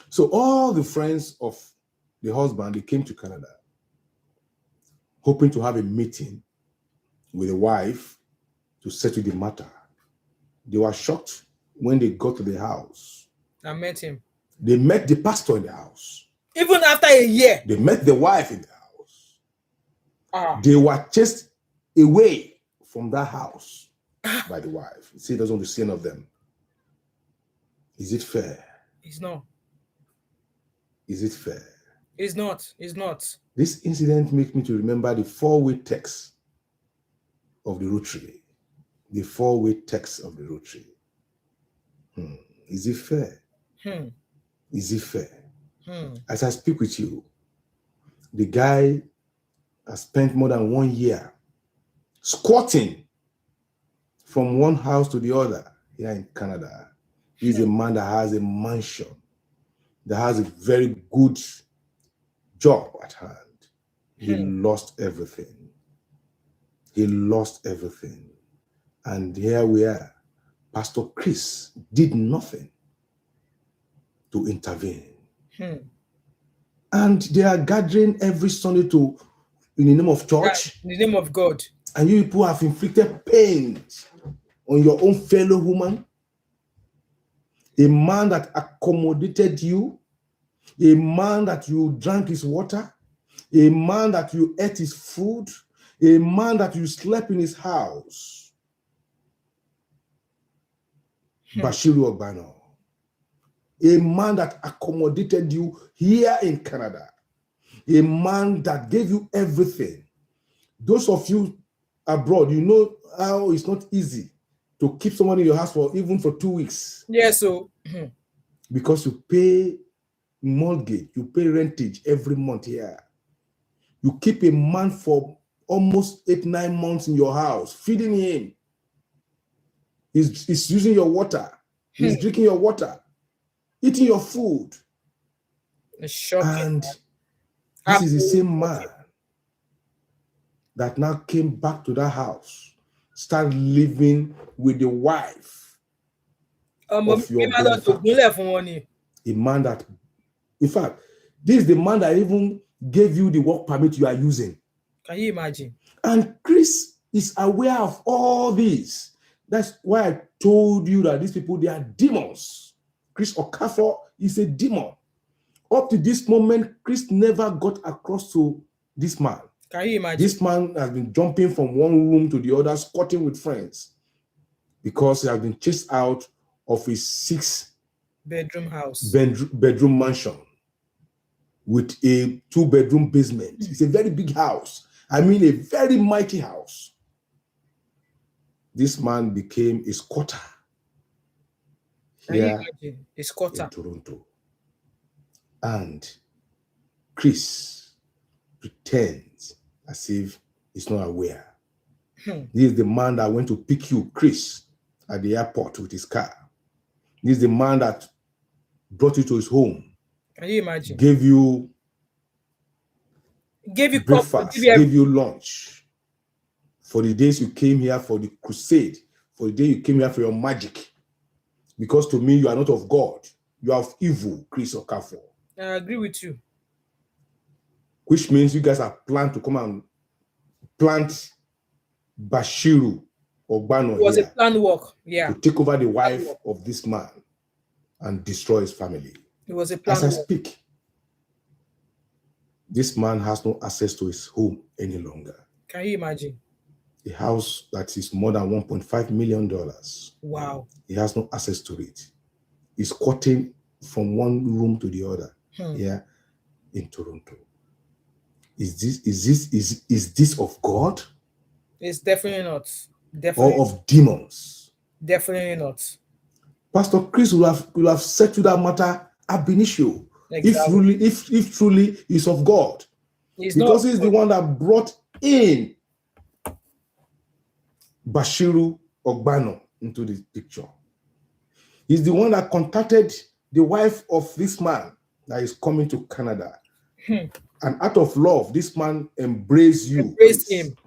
So all the friends of the husband, they came to Canada, hoping to have a meeting with the wife to settle the matter. They were shocked when they got to the house. I met him. They met the pastor in the house. Even after a year. They met the wife in the house. They were chased away from that house by the wife. He said he doesn't want to see any of them. Is it fair? It's not. Is it fair? It's not. It's not. This incident makes me to remember the 4-way text of the rotary. The 4-way text of the rotary. Is it fair? Is it fair? As I speak with you, the guy has spent more than 1 year squatting from one house to the other here in Canada. He's a man that has a mansion, that has a very good job at hand. He lost everything. He lost everything. And here we are. Pastor Chris did nothing to intervene. And they are gathering every Sunday in the name of church. In the name of God. And you people have inflicted pain on your own fellow woman. A man that accommodated you, a man that you drank his water, a man that you ate his food, a man that you slept in his house. Bashiru Ogbano, a man that accommodated you here in Canada, a man that gave you everything. Those of you abroad, you know how it's not easy to keep someone in your house for even for 2 weeks. Yes, so because you pay mortgage, you pay rentage every month here. You keep a man for almost 8-9 months in your house, feeding him. He's using your water. He's drinking your water, eating your food. it's shocking. And this is the same man that now came back to that house, started living with the wife of your benefactor. A man that, in fact, this is the man that even gave you the work permit you are using. Can you imagine? And Chris is aware of all this. That's why I told you that these people, they are demons. Chris Okafor is a demon. Up to this moment, Chris never got across to this man. Can you imagine? This man has been jumping from one room to the other, squatting with friends, because he has been chased out of his 6-bedroom house, bedroom mansion with a 2-bedroom basement. It's a very big house. I mean, a very mighty house. This man became a squatter here in Toronto. And Chris pretends as if he's not aware. This is the man that went to pick you, Chris, at the airport with his car. This is the man that brought you to his home. Can you imagine? Gave you breakfast, gave you lunch. For the days you came here for the crusade, for the day you came here for your magic. Because to me, you are not of God. You are of evil, Chris Okafor. I agree with you. Which means you guys are planned to come and plant Bashiru Ogbano. It was a planned work, to take over the wife of this man and destroy his family. It was a planned work. As I speak, this man has no access to his home any longer. Can you imagine? A house that is more than $1.5 million. Wow. He has no access to it. He's squatting from one room to the other here in Toronto. Is this of God? It's definitely not. Definitely. Or of demons? Definitely not. Pastor Chris will have settled that matter ab initio. Exactly. If truly is of God. He's the one that brought in Bashiru Ogbano into the picture. He's the one that contacted the wife of this man that is coming to Canada. And out of love, this man embraced you. Embraced him.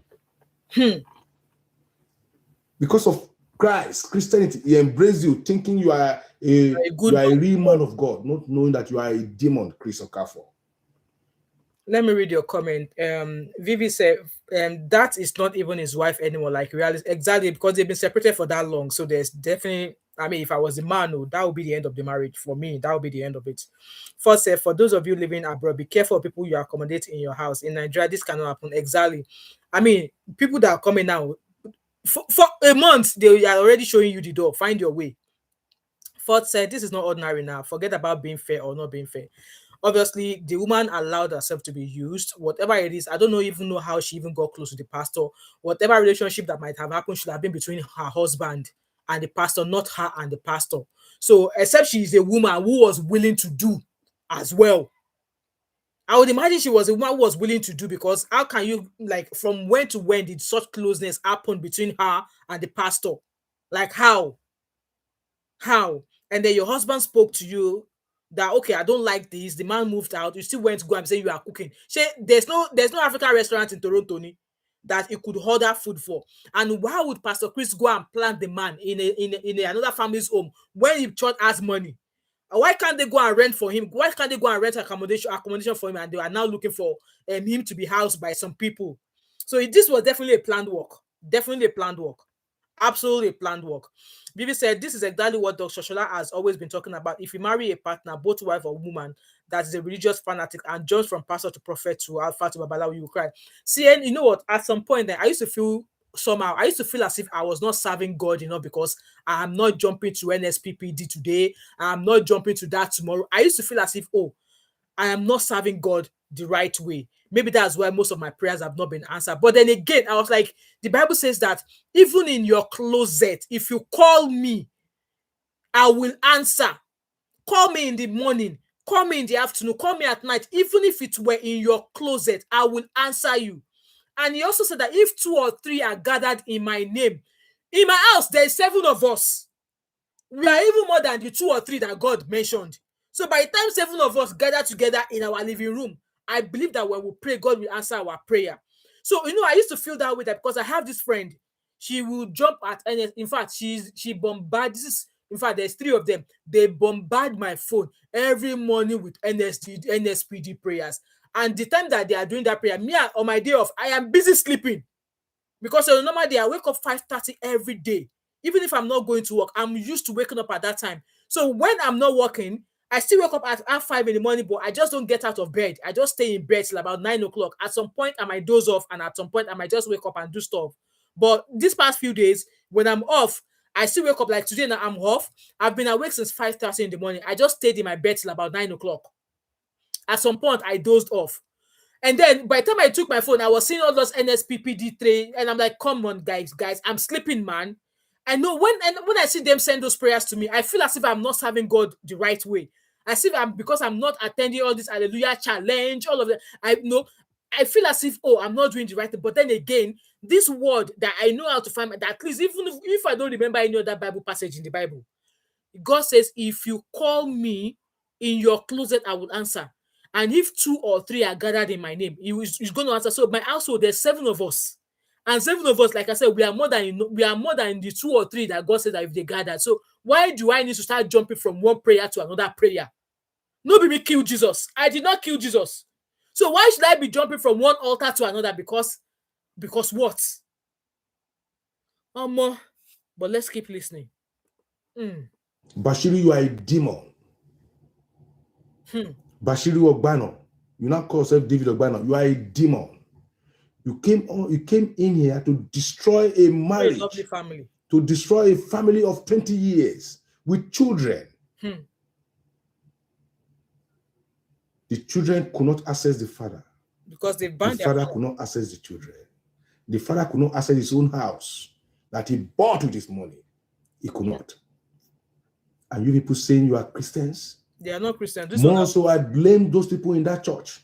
Because of Christ, Christianity, he embraced you, thinking you are a real man of God, not knowing that you are a demon, Chris Okafor. Let me read your comment. Vivi said, that is not even his wife anymore, like reality. Exactly, because they've been separated for that long. So there's definitely, I mean, if I was the man, that would be the end of the marriage. For me, that would be the end of it. First, for those of you living abroad, be careful of people you accommodate in your house. In Nigeria, this cannot happen. Exactly. I mean, people that are coming now, for a month, they are already showing you the door. Find your way. Fourth said, this is not ordinary now. Forget about being fair or not being fair. Obviously, the woman allowed herself to be used. Whatever it is, I don't even know how she even got close to the pastor. Whatever relationship that might have happened should have been between her husband and the pastor, not her and the pastor. So, except she is a woman who was willing to do as well. I would imagine she was a woman who was willing to do, because how can you, like, from when to when did such closeness happen between her and the pastor? Like, how? How? And then your husband spoke to you that, okay, I don't like this. The man moved out. You still went to go and say you are cooking. There's no African restaurant in Toronto that he could order food for. And why would Pastor Chris go and plant the man in another family's home when the church has money? Why can't they go and rent for him? Why can't they go and rent accommodation for him? And they are now looking for him to be housed by some people. So this was definitely a planned work. Definitely a planned work. Absolutely a planned work. Vivi said, this is exactly what Dr. Shola has always been talking about. If you marry a partner, both wife or woman, that is a religious fanatic and jumps from pastor to prophet to alpha to babalawo, you will cry. See, and you know what? At some point, I used to feel somehow. I used to feel as if I was not serving God enough because I'm not jumping to NSPPD today. I'm not jumping to that tomorrow. I used to feel as if, oh, I am not serving God the right way. Maybe that's why most of my prayers have not been answered. But then again, I was like, the Bible says that even in your closet, if you call me, I will answer. Call me in the morning, call me in the afternoon, call me at night. Even if it were in your closet, I will answer you. And he also said that if 2 or 3 are gathered in my name, in my house, there is 7 of us. We are even more than the 2 or 3 that God mentioned. So by the time 7 of us gather together in our living room, I believe that when we pray, God will answer our prayer. So, I used to feel that way, that because I have this friend, she will jump at any. In fact, she bombards. In fact, there's 3 of them. They bombard my phone every morning with NSPD prayers. And the time that they are doing that prayer, me on my day off, I am busy sleeping. Because on a normal day, I wake up 5:30 every day. Even if I'm not going to work, I'm used to waking up at that time. So when I'm not working, I still wake up at 5 in the morning, but I just don't get out of bed. I just stay in bed till about 9 o'clock. At some point, I might doze off, and at some point, I might just wake up and do stuff. But these past few days, when I'm off, I still wake up. Like today, now I'm off. I've been awake since 5:30 in the morning. I just stayed in my bed till about 9 o'clock. At some point, I dozed off. And then by the time I took my phone, I was seeing all those NSPPD3, and I'm like, come on, guys, I'm sleeping, man. I know when I see them send those prayers to me, I feel as if I'm not serving God the right way. As if because I'm not attending all this hallelujah challenge, all of that. I feel as if, oh, I'm not doing the right thing. But then again, this word that I know how to find, that at least even if I don't remember any other Bible passage in the Bible, God says, if you call me in your closet, I will answer. And if 2 or 3 are gathered in my name, he's going to answer. So my household, there's 7 of us. And 7 of us, like I said, we are more than the 2 or 3 that God said that if they gather. So why do I need to start jumping from one prayer to another prayer? Nobody me kill Jesus. I did not kill Jesus. So why should I be jumping from one altar to another? Because what? But let's keep listening. Bashiru, you are a demon. Bashiru Ogbano, you now call yourself David Ogbano. You are a demon. You came in here to destroy a marriage, a lovely family, to destroy a family of 20 years with children. The children could not access the father because they banned the father could not access the children. The father could not access his own house that he bought with his money. He could not. And you people saying you are Christians? They are not Christians. More so, I blame those people in that church,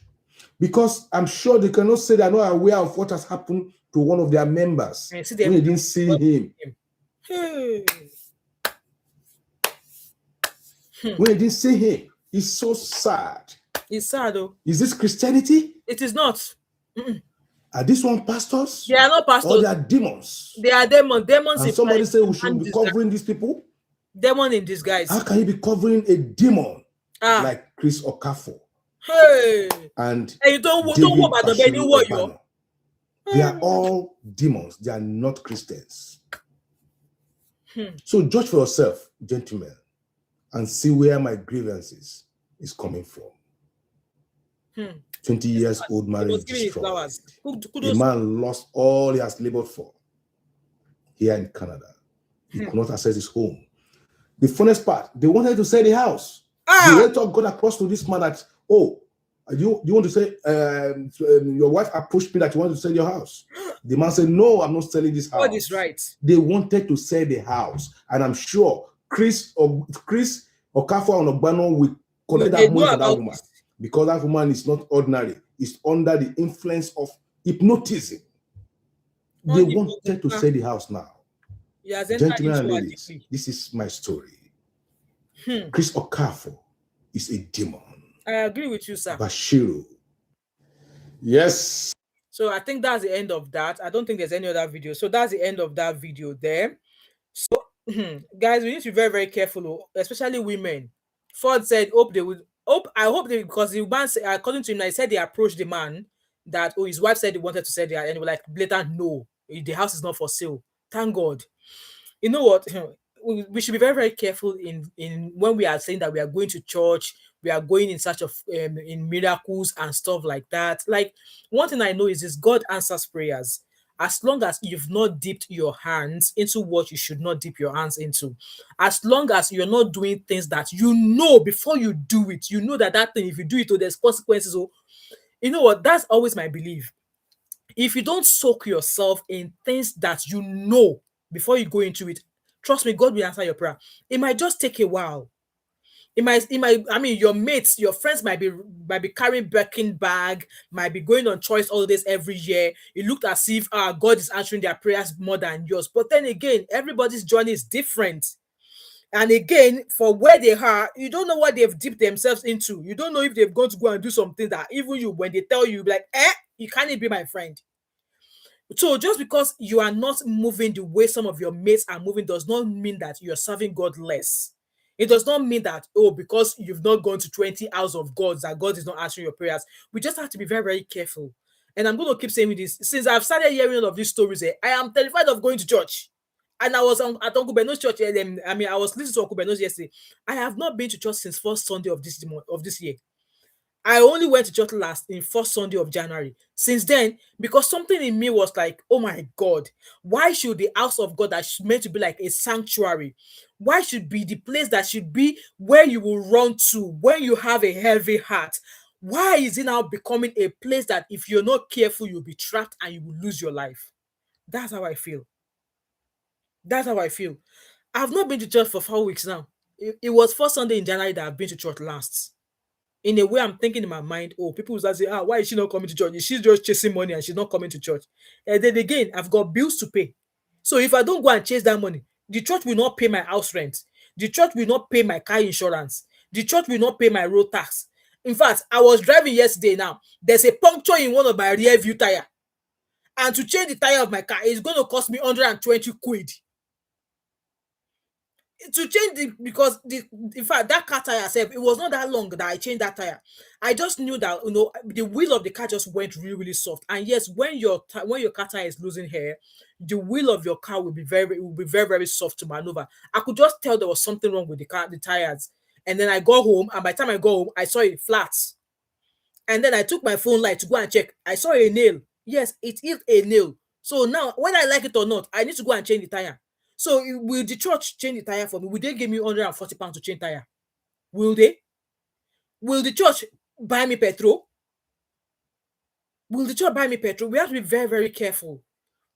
because I'm sure they cannot say they're not aware of what has happened to one of their members when they didn't see him. When they didn't see him, it's so sad. It's sad, though. Is this Christianity? It is not. Are these one pastors? They are not pastors. Or they are demons? They are demons. Demons. And somebody say we should be covering these people? Demon in disguise. How can you be covering a demon like Chris Okafor? And you don't worry about the baby warrior. They are all demons. They are not Christians. So judge for yourself, gentlemen, and see where my grievances is coming from. 20 years old marriage destroyed. The man lost all he has labored for here in Canada. He could not access his home. The funniest part, they wanted to sell the house. The realtor got across to this man that, oh, you want to say, your wife approached me that you want to sell your house. The man said, no, I'm not selling this house. God is right. They wanted to sell the house. And I'm sure Chris Okafor and Ogbano will collect that money from that woman. Because that woman is not ordinary. It's under the influence of hypnotism. They wanted to sell the house now. Gentlemen and ladies, this is my story. Chris Okafor is a demon. I agree with you, sir. Bashiru. Yes. So I think that's the end of that. I don't think there's any other video. So that's the end of that video there. So, guys, we need to be very, very careful, especially women. Ford said, I hope they, because the man said, according to him, he said they approached the man that, his wife said he wanted to sell there, and they were like, blatant, no, the house is not for sale. Thank God. You know what? We should be very, very careful in when we are saying that we are going to church, we are going in search of in miracles and stuff like that. Like, one thing I know is this: God answers prayers. as long as you've not dipped your hands into what you should not dip your hands into, as long as you're not doing things that you know before you do it, you know that that thing, if you do it, oh, there's consequences. Oh, you know what? That's always my belief. If you don't soak yourself in things that you know before you go into it, trust me, God will answer your prayer. It might just take a while. I mean, your mates, your friends might be carrying Birkin bag, might be going on choice holidays every year. It looked as if God is answering their prayers more than yours. But then again, everybody's journey is different. And again, for where they are, you don't know what they've dipped themselves into. You don't know if they've gone to go and do something that even you, when they tell you, like, you can't be my friend. So just because you are not moving the way some of your mates are moving does not mean that you're serving God less. It does not mean that, oh, because you've not gone to 20 hours of God, that God is not answering your prayers. We just have to be very, very careful. And I'm going to keep saying this. Since I've started hearing all of these stories, I am terrified of going to church. And I was at Uncle Beno's church. I mean, I was listening to Uncle Beno's yesterday. I have not been to church since first Sunday of this year. I only went to church last in first Sunday of January. Since then, because something in me was like, oh my God, why should the house of God that's meant to be like a sanctuary, why should be the place that should be where you will run to when you have a heavy heart? Why is it now becoming a place that if you're not careful, you'll be trapped and you will lose your life? That's how I feel. That's how I feel. I've not been to church for 4 weeks now. It was first Sunday in January that I've been to church last. In a way, I'm thinking in my mind, oh, people will start saying, why is she not coming to church? She's just chasing money and she's not coming to church. And then again, I've got bills to pay. So if I don't go and chase that money, the church will not pay my house rent. The church will not pay my car insurance. The church will not pay my road tax. In fact, I was driving yesterday now. There's a puncture in one of my rear view tire. And to change the tire of my car, it's going to cost me 120 quid. To change because in fact that car tire itself, it was not that long that I changed that tire. I just knew that the wheel of the car just went really, really soft. And yes, when your car tire is losing hair, the wheel of your car will be very, very soft to maneuver. I could just tell there was something wrong with the tires. And then I got home, and by the time I got home, I saw it flat. And then I took my phone light to go and check. I saw a nail. Yes, it is a nail. So now, whether I like it or not, I need to go and change the tire. So will the church change the tire for me? Will they give me £140 to change tire? Will they? Will the church buy me petrol? Will the church buy me petrol? We have to be very, very careful.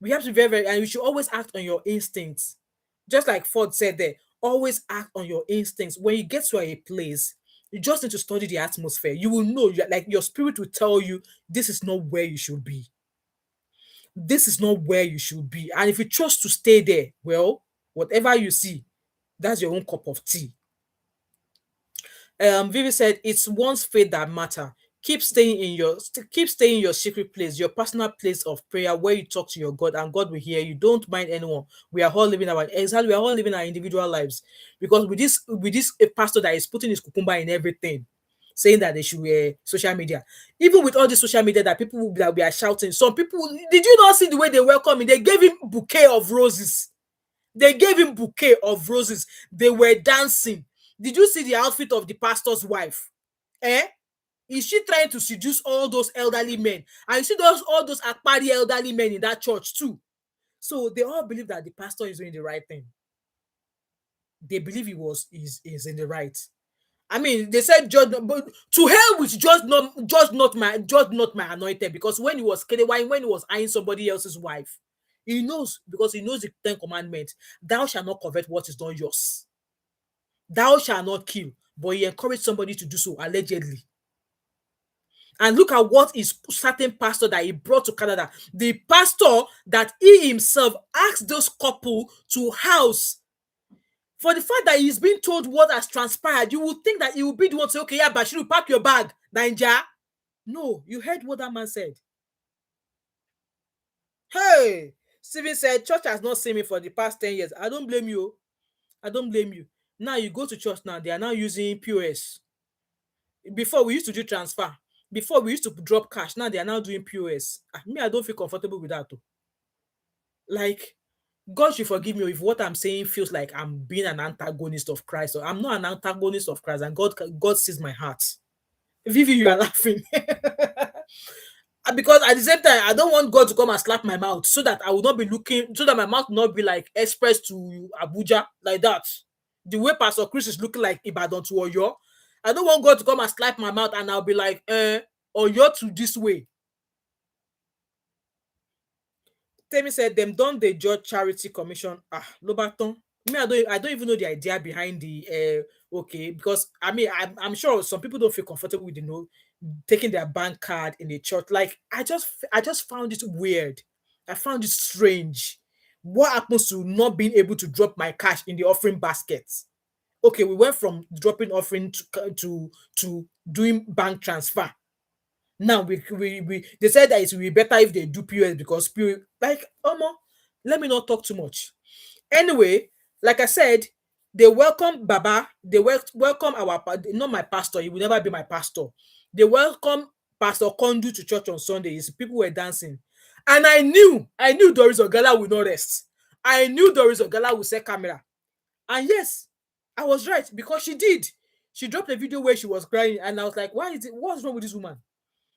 We have to be very, very, and you should always act on your instincts. Just like Ford said there, always act on your instincts. When you get to a place, you just need to study the atmosphere. You will know, like your spirit will tell you, this is not where you should be. This is not where you should be. And if you choose to stay there, well, whatever you see, that's your own cup of tea. Vivi said, it's one's faith that matter. Keep staying in your secret place, your personal place of prayer, where you talk to your God, and God will hear you. Don't mind anyone. We are all living we are all living our individual lives. Because with this a pastor that is putting his cucumber in everything, saying that they should wear social media. Even with all the social media that we are shouting, some people, did you not see the way they welcome him? They gave him bouquet of roses. They gave him bouquet of roses. They were dancing. Did you see the outfit of the pastor's wife? Is she trying to seduce all those elderly men? And you see all those Akpari elderly men in that church too. So they all believe that the pastor is doing the right thing. They believe is in the right. I mean, they said judge, but to hell with judge not my anointed, because when he was eyeing somebody else's wife, he knows, because he knows the 10 commandments. Thou shalt not covet what is not yours. Thou shalt not kill. But he encouraged somebody to do so, allegedly. And look at what is certain pastor that he brought to Canada. The pastor that he himself asked those couple to house. For the fact that he's been told what has transpired, you would think that he would be the one to say, okay, yeah, but you pack your bag, Ninja. No, you heard what that man said. Hey, Stephen said, church has not seen me for the past 10 years. I don't blame you. I don't blame you. Now you go to church now, they are now using POS. Before we used to do transfer. Before we used to drop cash. Now they are now doing POS. Me, I don't feel comfortable with that too. Like, God should forgive me if what I'm saying feels like I'm being an antagonist of Christ. Or I'm not an antagonist of Christ, and God sees my heart. Vivi, you are laughing. Because at the same time, I don't want God to come and slap my mouth so that I will not be looking, so that my mouth will not be like express to Abuja like that. The way Pastor Chris is looking like Ibadan to Oyo. I don't want God to come and slap my mouth and I'll be like, Oyo to this way. Temi said them don't they judge charity commission. Lobaton. Me, I don't even know the idea behind the okay, because I mean I'm sure some people don't feel comfortable with taking their bank card in the church. Like I just found it weird. I found it strange. What happens to not being able to drop my cash in the offering basket? Okay, we went from dropping offering to doing bank transfer. Now we they said that it will be better if they do POS because POS, like let me not talk too much. Anyway, like I said, they welcome Baba, they welcome not my pastor, he will never be my pastor. They welcome Pastor Kondu to church on Sundays. People were dancing. And I knew Doris Ogala will not rest. I knew Doris Ogala will set camera. And yes, I was right because she did. She dropped a video where she was crying, and I was like, what's wrong with this woman?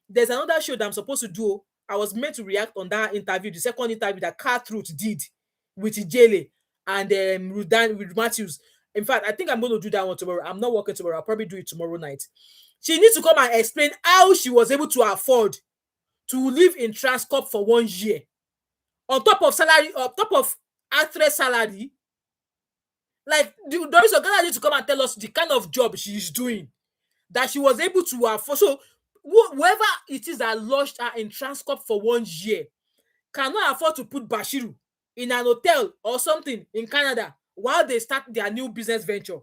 There's another show that I'm supposed to do. I was meant to react on that interview, the second interview that Car Truth did with Ijele and Ruth Matthews. In fact, I think I'm going to do that one tomorrow. I'm not working tomorrow. I'll probably do it tomorrow night. She needs to come and explain how she was able to afford to live in Transcorp for 1 year. On top of actress salary. Like, Doris Ogala needs to come and tell us the kind of job she is doing that she was able to afford. So whoever it is that lodged her in Transcorp for 1 year cannot afford to put Bashiru in an hotel or something in Canada while they start their new business venture.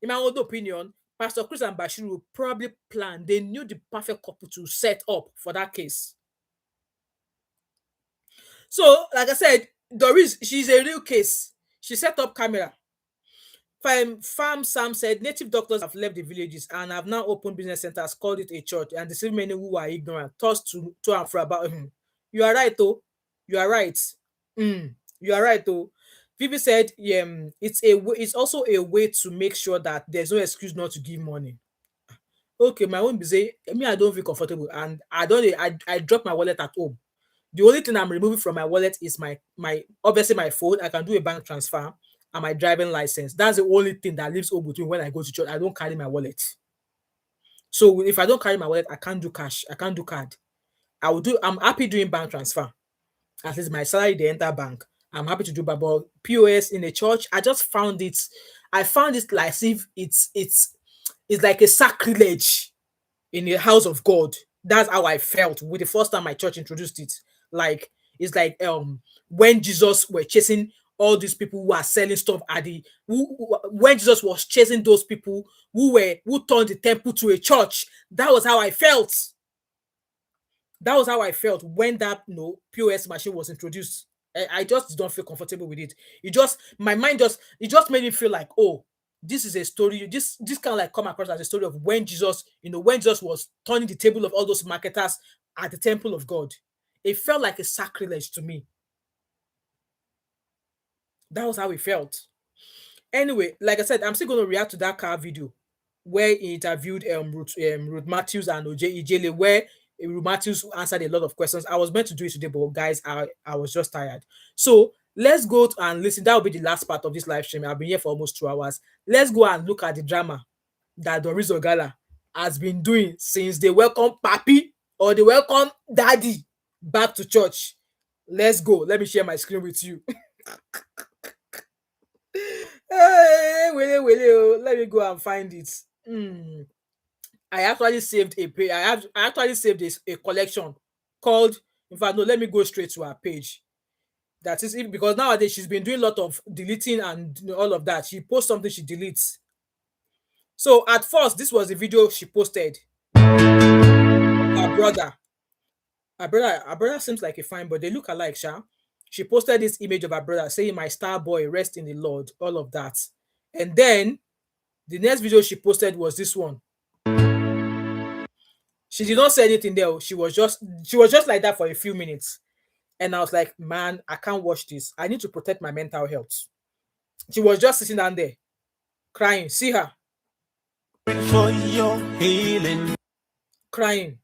In my own opinion, Pastor Chris and Bashiru will probably plan. They knew the perfect couple to set up for that case. So, like I said, Doris, she's a real case. She set up camera. Farm Sam said native doctors have left the villages and have now opened business centers, called it a church, and deceived many who are ignorant, tossed to and fro about him. You are right, though. You are right. You are right, though. Vivi said, it's also a way to make sure that there's no excuse not to give money. Okay, my own be say, I don't feel comfortable, and I drop my wallet at home. The only thing I'm removing from my wallet is my obviously my phone. I can do a bank transfer and my driving license. That's the only thing that leaves home between when I go to church. I don't carry my wallet. So if I don't carry my wallet, I can't do cash. I can't do card. I'm happy doing bank transfer. At least my salary they enter bank. I'm happy to do but POS in a church. I found it like as if it's like a sacrilege in the house of God. That's how I felt with the first time my church introduced it. Like it's like when Jesus were chasing all these people who are selling stuff when Jesus was chasing those people who turned the temple to a church. That was how I felt. That was how I felt when that POS machine was introduced. I just don't feel comfortable with it. My mind it just made me feel like, oh, this is a story. This kind of like come across as a story of when Jesus was turning the table of all those marketers at the temple of God. It felt like a sacrilege to me. That was how it felt. Anyway, like I said, I'm still going to react to that car video where he interviewed Ruth Matthews and Ijele, where Ruth Matthews answered a lot of questions. I was meant to do it today, but guys, I was just tired. So let's go and listen. That will be the last part of this live stream. I've been here for almost 2 hours. Let's go and look at the drama that Doris Ogala has been doing since they welcome Papi or they welcome Daddy back to church. Let's go. Let me share my screen with you. Hey, let me go and find it. I actually saved a page. I actually saved a collection called. In fact, no. Let me go straight to her page. That is it, because nowadays she's been doing a lot of deleting and all of that. She posts something, she deletes. So at first, this was the video she posted. Her brother. Her brother seems like a fine, but they look alike, Sha. She posted this image of her brother saying, "My star boy, rest in the Lord," all of that. And then the next video she posted was this one. She did not say anything there. She was just like that for a few minutes. And I was like, man, I can't watch this. I need to protect my mental health. She was just sitting down there, crying. See her. For your healing. Crying.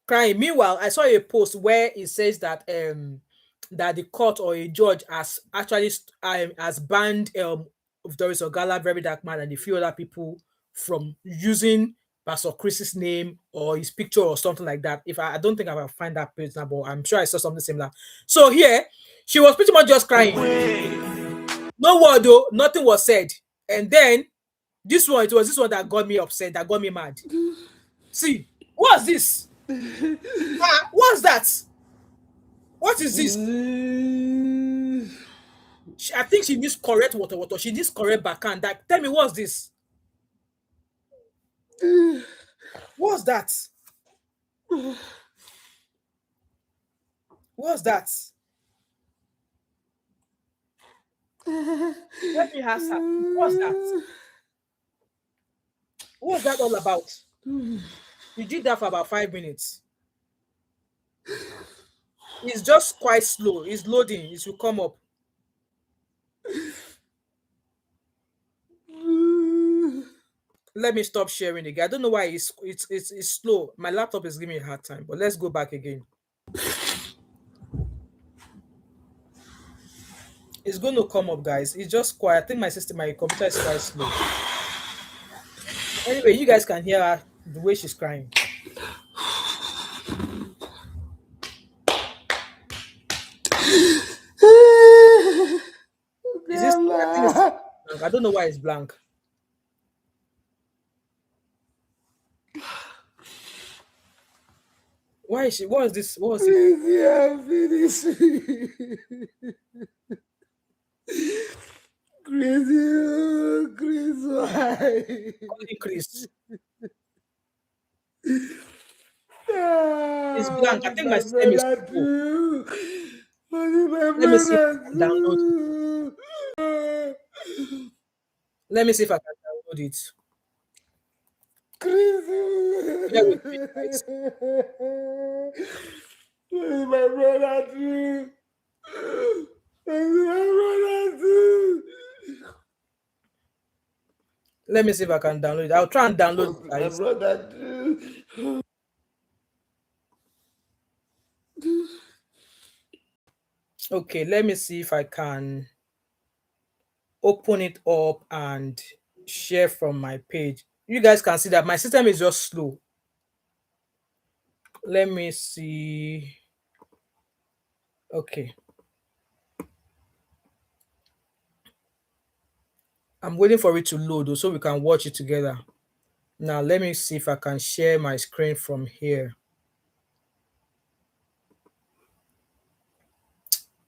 crying. Meanwhile, I saw a post where it says that that the court or a judge has actually has banned Doris Ogala, Very Dark Man, and a few other people from using Pastor Chris's name or his picture or something like that. If I don't think I will find that page now, but I'm sure I saw something similar. So here, she was pretty much just crying. No word though, nothing was said. And then this one, it was this one that got me upset, that got me mad. See, what's this? What's that? What is this? I think she needs correct water. She needs correct backhand. Like, tell me, what's this? What's that? What's that? Let me ask her. What's that? What's that all about? You did that for about 5 minutes. It's just quite slow. It's loading. It will come up. Let me stop sharing again. I don't know why it's slow. My laptop is giving me a hard time, but let's go back again. It's going to come up, guys. It's just quiet. I think my computer is quite slow. Anyway, you guys can hear her the way she's crying. Is this? I don't know why it's blank. Why is she? What is this? What is it? Chris. It's blank. I think my system is full. Let me see if I can download it. Let me see if I can download it. Yeah, with me, guys. My brother too. Let me see if I can download it. I'll try and download it, guys. My brother too. Okay, let me see if I can open it up and share from my page. You guys can see that my system is just slow. Let me see. Okay. I'm waiting for it to load so we can watch it together. Now, let me see if I can share my screen from here.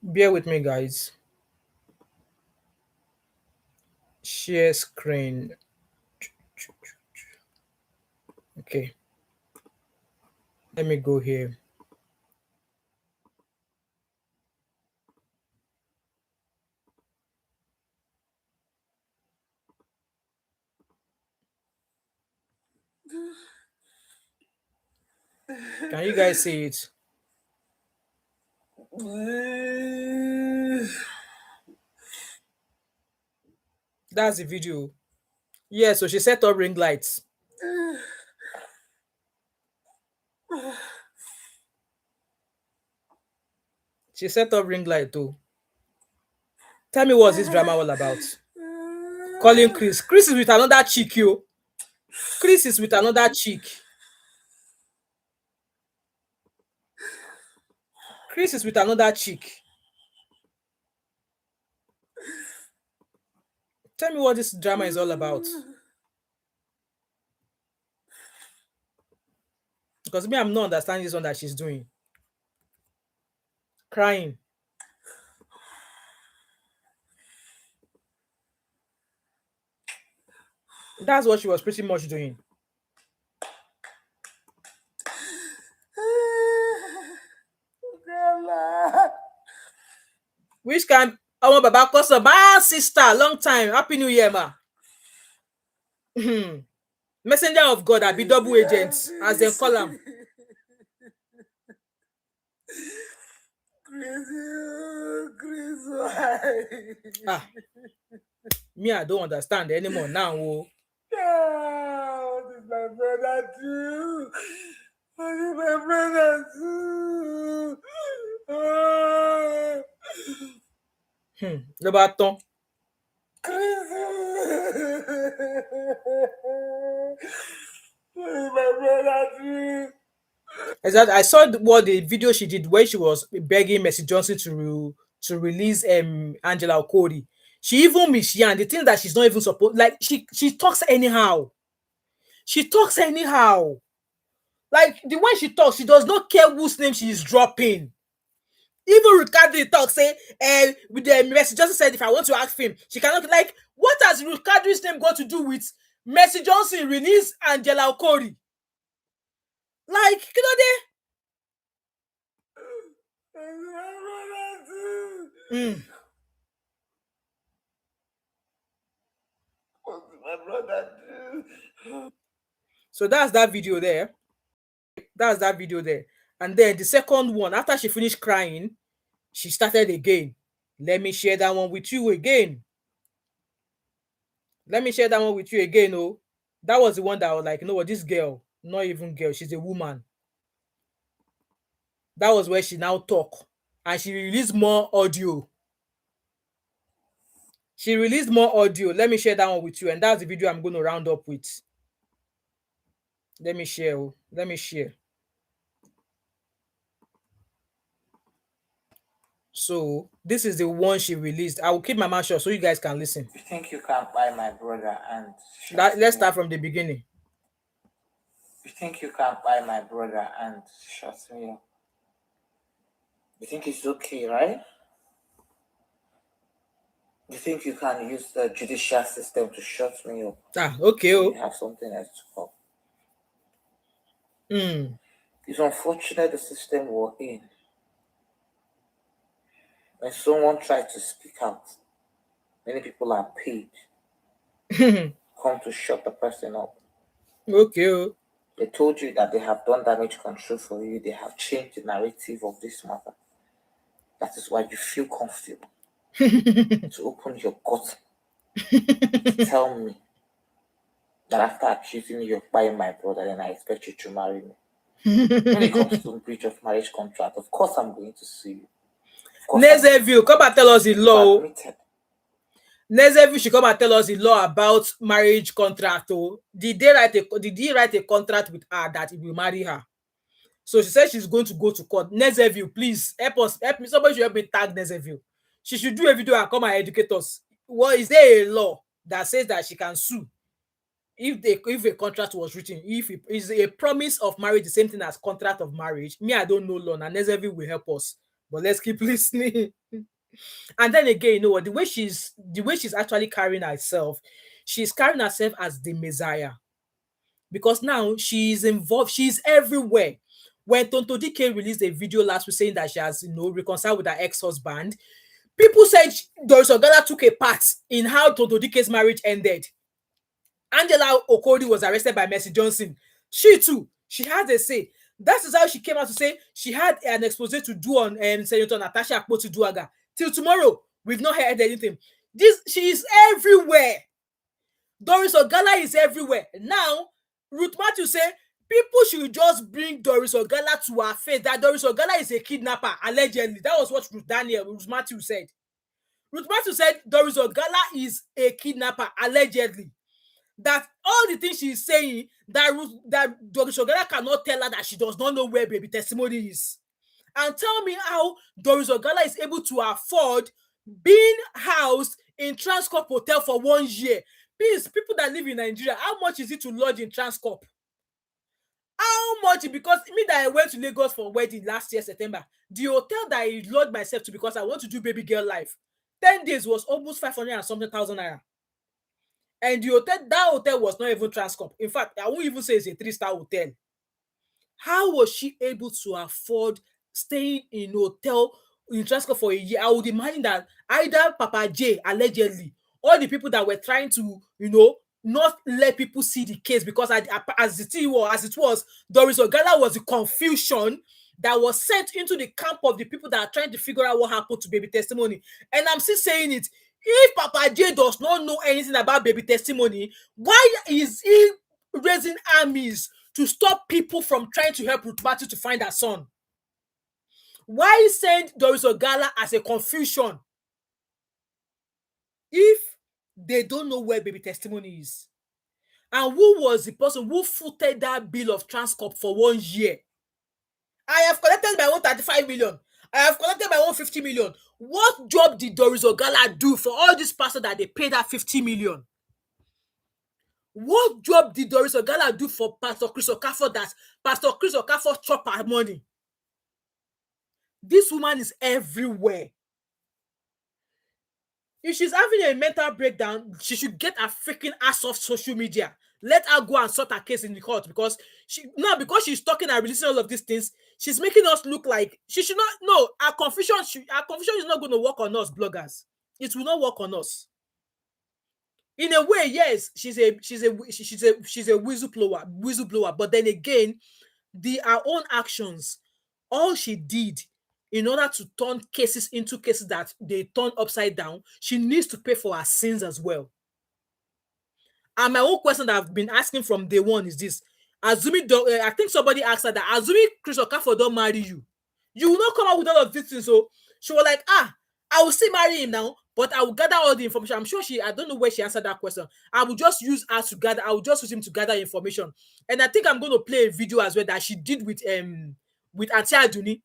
Bear with me, guys. Share screen. Okay. Let me go here. Can you guys see it? That's the video. Yeah, so she set up ring lights. She set up ring light too. Tell me what's this drama all about? Calling Chris. Chris is with another chick, yo. Chris is with another chick. Chris is with another chick. Tell me what this drama is all about. Because me, I'm not understanding this one that she's doing. Crying. That's what she was pretty much doing. Which can our Baba Kosa, my sister, long time. Happy New Year, ma. Messenger of God, I be double agents, as they call them. Me, I don't understand anymore now. Oh. This is my brother too. my brother too. Le bâton. My brother too. Exactly. I saw what the video she did where she was begging Mercy Johnson to release Angela Okori. She even misyan the thing that she's not even supposed, like she talks anyhow. She talks anyhow. Like the way she talks, she does not care whose name she is dropping. Even Ricardo talks say, with the Mercy Johnson said if I want to ask him, she cannot. Like, what has Ricardo's name got to do with Mercy Johnson release Angela Okori? Like, you know they. My brother. So that's that video there. That's that video there. And then the second one, after she finished crying, she started again. Let me share that one with you again. Let me share that one with you again. Oh, that was the one that I was like, you know what, this girl, not even girl, she's a woman. That was where she now talk. And she released more audio. She released more audio. Let me share that one with you. And that's the video I'm going to round up with. Let me share. Oh. Let me share. So this is the one she released. I will keep my mouth shut so you guys can listen. You think you can buy my brother and let's start from the beginning. You think you can buy my brother and shut me up? You think it's okay, right? You think you can use the judicial system to shut me up? Okay. You have something else to talk. It's unfortunate the system we're in. When someone tries to speak out, many people are paid come to shut the person up. Okay. They told you that they have done damage control for you. They have changed the narrative of this matter. That is why you feel comfortable to open your gut to tell me that after accusing you of buying my brother, then I expect you to marry me. When it comes to breach of marriage contract, of course I'm going to sue you. Nezeville, come and tell us the law. Nezeville should come and tell us the law about marriage contract. Oh, did he write a contract with her that he will marry her? So she said she's going to go to court. Nezeville, please help me. Somebody should help me tag Nezeville. She should do a video and come and educate us. Well, is there a law that says that she can sue if a contract was written? If it is a promise of marriage, the same thing as contract of marriage? Me, I don't know law, and Nezeville will help us. But let's keep listening. And then again, you know what? The way she's actually carrying herself, she's carrying herself as the Messiah. Because now she's involved, she's everywhere. When Tonto DK released a video last week saying that she has, reconciled with her ex-husband, people said Doris Ogala took a part in how Tonto DK's marriage ended. Angela Okori was arrested by Mercy Johnson. She too, she has a say. That is how she came out to say she had an expose to do on Senator Natasha Akpoti-Duaga. Till tomorrow, we've not heard anything. She is everywhere. Doris Ogala is everywhere. Now, Ruth Matthew said people should just bring Doris Ogala to her face, that Doris Ogala is a kidnapper, allegedly. That was what Ruth Matthew said. Ruth Matthew said Doris Ogala is a kidnapper, allegedly. That all the things she's saying, that Doris Ogala cannot tell her that she does not know where baby testimony is. And tell me how Doris Ogala is able to afford being housed in Transcorp Hotel for 1 year. Please, people that live in Nigeria, how much is it to lodge in Transcorp? How much? Because me that I went to Lagos for wedding last year, September, the hotel that I lodged myself to because I want to do baby girl life, 10 days was almost 500 and something thousand naira. And that hotel was not even Transcorp. In fact, I won't even say it's a 3-star hotel. How was she able to afford staying in hotel in Transcorp for a year? I would imagine that either Papa J, allegedly, all the people that were trying to, not let people see the case, because as it was, Doris Ogala was the confusion that was sent into the camp of the people that are trying to figure out what happened to baby testimony. And I'm still saying it. If Papa J does not know anything about baby testimony, why is he raising armies to stop people from trying to help Ruth Matthew to find her son? Why send Doris Ogala as a confusion if they don't know where baby testimony is? And who was the person who footed that bill of Transcorp for 1 year? I have collected my own 35 million. I have collected my own 50 million. What job did Doris Ogala do for all these pastors that they paid her 50 million? What job did Doris Ogala do for Pastor Chris Okafor that Pastor Chris Okafor chop her money? This woman is everywhere. If she's having a mental breakdown, she should get her freaking ass off social media. Let her go and sort her case in the court, because she's talking and releasing all of these things, she's making us look like she should not. No, our confusion is not going to work on us bloggers. It will not work on us. In a way, yes, she's a whistleblower, but then again, her own actions, all she did in order to turn cases into cases that they turn upside down, she needs to pay for her sins as well. And my own question that I've been asking from day one is this: assuming I think somebody asked her that, assuming Chris Okafor don't marry you, you will not come out with all of these things. So she was like, I will still marry him now, but I will gather all the information. I'm sure I don't know where she answered that question. I will just use him to gather information. And I think I'm going to play a video as well that she did with Auntie Aduni.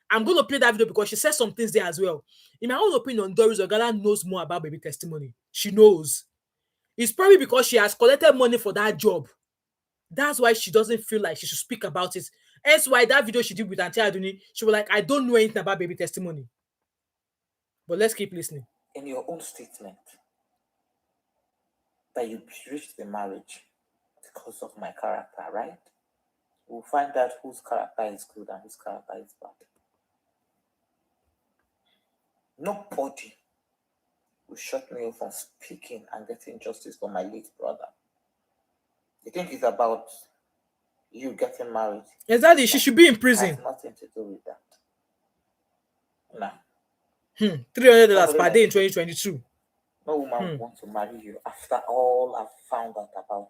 I'm going to play that video because she said some things there as well. In my own opinion, Doris Ogala knows more about baby testimony. She knows. It's probably because she has collected money for that job. That's why she doesn't feel like she should speak about it. Hence why that video she did with Auntie Aduni, she was like, I don't know anything about baby testimony. But let's keep listening. In your own statement, that you breached the marriage because of my character, right? We'll find out whose character is good and whose character is bad. Nobody will shut me off from speaking and getting justice for my late brother. You think it's about you getting married? Exactly. She should be in prison. It has nothing to do with that. No. $300 per day in 2022. No woman wants to marry you after all I've found out about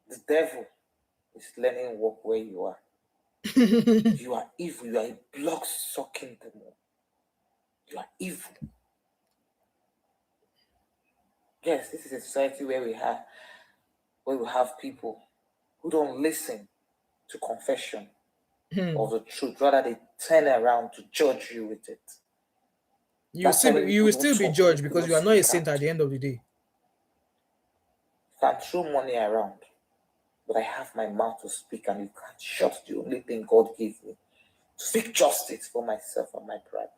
you. The devil is learning work where you are. You are evil. You are a blood-sucking demon. You are evil. Yes, this is a society where we have people who don't listen to confession of the truth. Rather, they turn around to judge you with it. You will still be judged because you are not a saint at the end of the day. You can throw money around, but I have my mouth to speak, and you can't shut the only thing God gave me to seek justice for myself and my pride.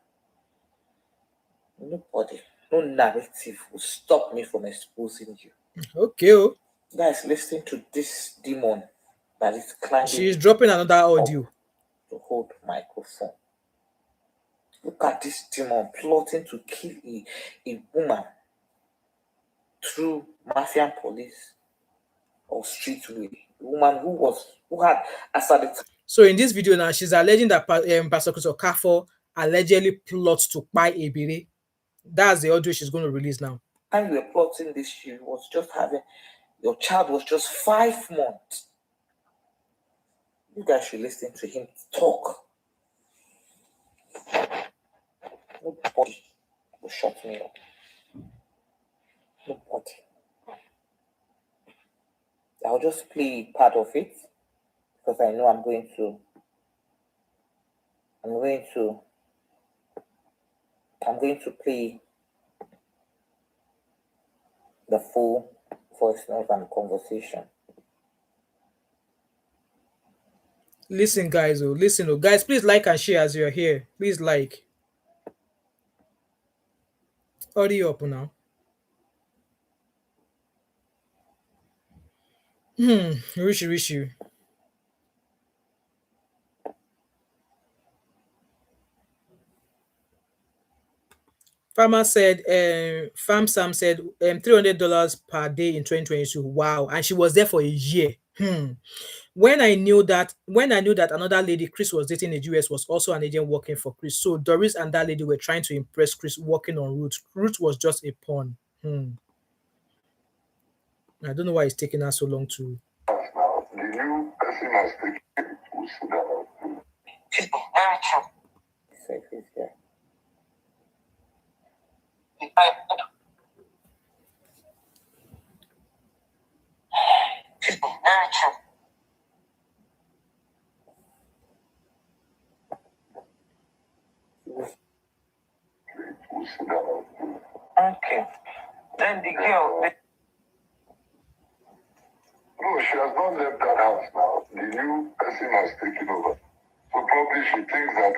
Nobody, no narrative will stop me from exposing you. Okay. Guys, listen to this demon that is climbing. She is dropping another audio to hold microphone. Look at this demon plotting to kill a woman through mafia and police or street way. A woman who had assaulted. So in this video now, she's alleging that Pastor Chris Okafor allegedly plots to buy Ebere. That's the audio she's going to release now. And we were plotting this, your child was just 5 months. You guys should listen to him talk. Nobody will shut me up. Nobody. I'll just play part of it because I know I'm going to play the full voice note and conversation. Listen, guys. Guys, please like and share as you're here. Please like. Hurry up now. Wish you. Farm Sam said $300 per day in 2022. Wow. And she was there for a year. When I knew that another lady Chris was dating in the US was also an agent working for Chris. So Doris and that lady were trying to impress Chris working on Ruth. Ruth was just a pawn. I don't know why it's taking her so long to Now, the new person has taken will sit down. Very true. Safe is there. Very true. Okay. Then the girl. No, she has not left that house now. The new person has taken over. So probably she thinks that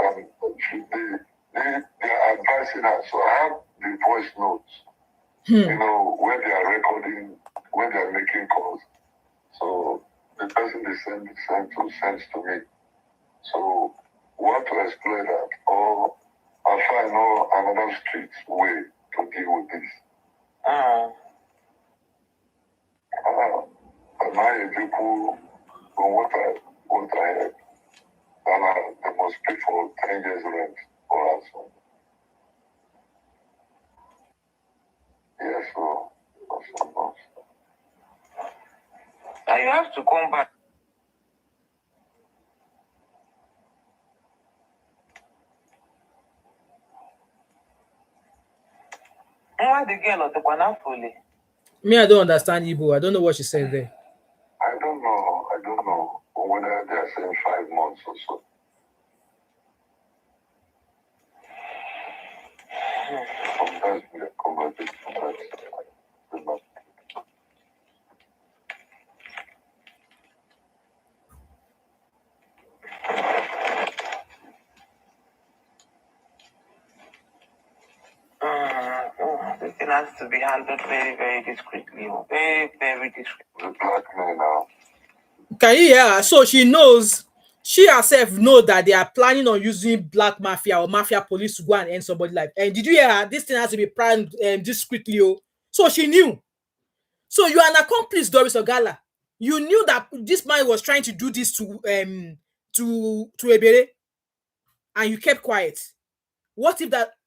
they are advising her. So I have the voice notes. You know, when they are recording, when they are making calls. So the person they sends to me. So we want to explain that, or I'll find another street way to deal with this. And I people on what I have, and I must pay for 10 years rent or ransom. Yes, so that's not. Now you have to come back. Why the girl of the Panafoli? Me, I don't understand Igbo. I don't know what she said there. I don't know whether they are saying 5 months or so. Sometimes we are converted, sometimes we're not. This thing has to be handled very, very discreetly. Very, very discreetly. The black man now. Can you hear her? So she knows, she herself know that they are planning on using black mafia or mafia police to go and end somebody's life. And did you hear her? This thing has to be planned discreetly. So she knew. So you are an accomplice, Doris Ogala. You knew that this man was trying to do this to Ebere, and you kept quiet. What if that?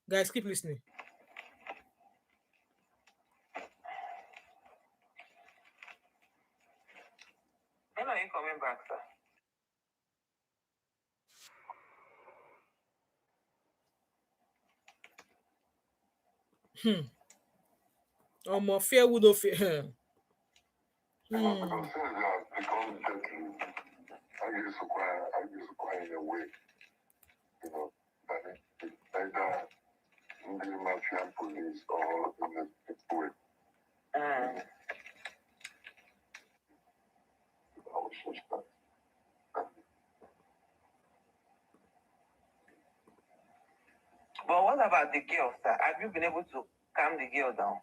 Guys, keep listening. When are you coming back, sir? Fear would not fear. Because things have become gently. I used to cry in a way, you know, that it's either in the Mafian police or in the people. But what about the girl, sir? Have you been able to calm the girl down?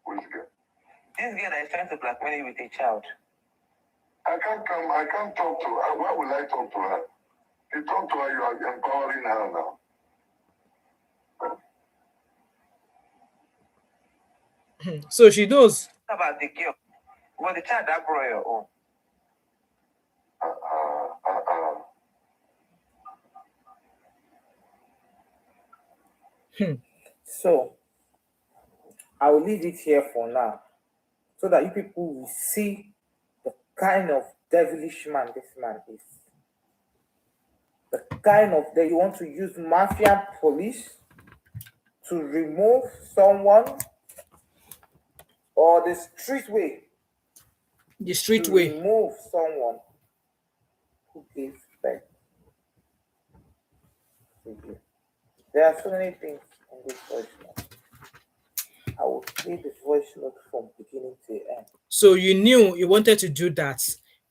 Which girl? This girl that is trying to blackmail you with a child. I can't talk to her. Why will I talk to her? You talk to her, you are empowering her now. So she knows. What about the girl? Well, the child that brought your own. So, I will leave it here for now, so that you people will see the kind of devilish man this man is. The kind of that you want to use mafia police to remove someone, or the street way. The street way. Remove someone who gives back. There are so many things in this voice note. I will play the voice note from beginning to end. So you knew you wanted to do that.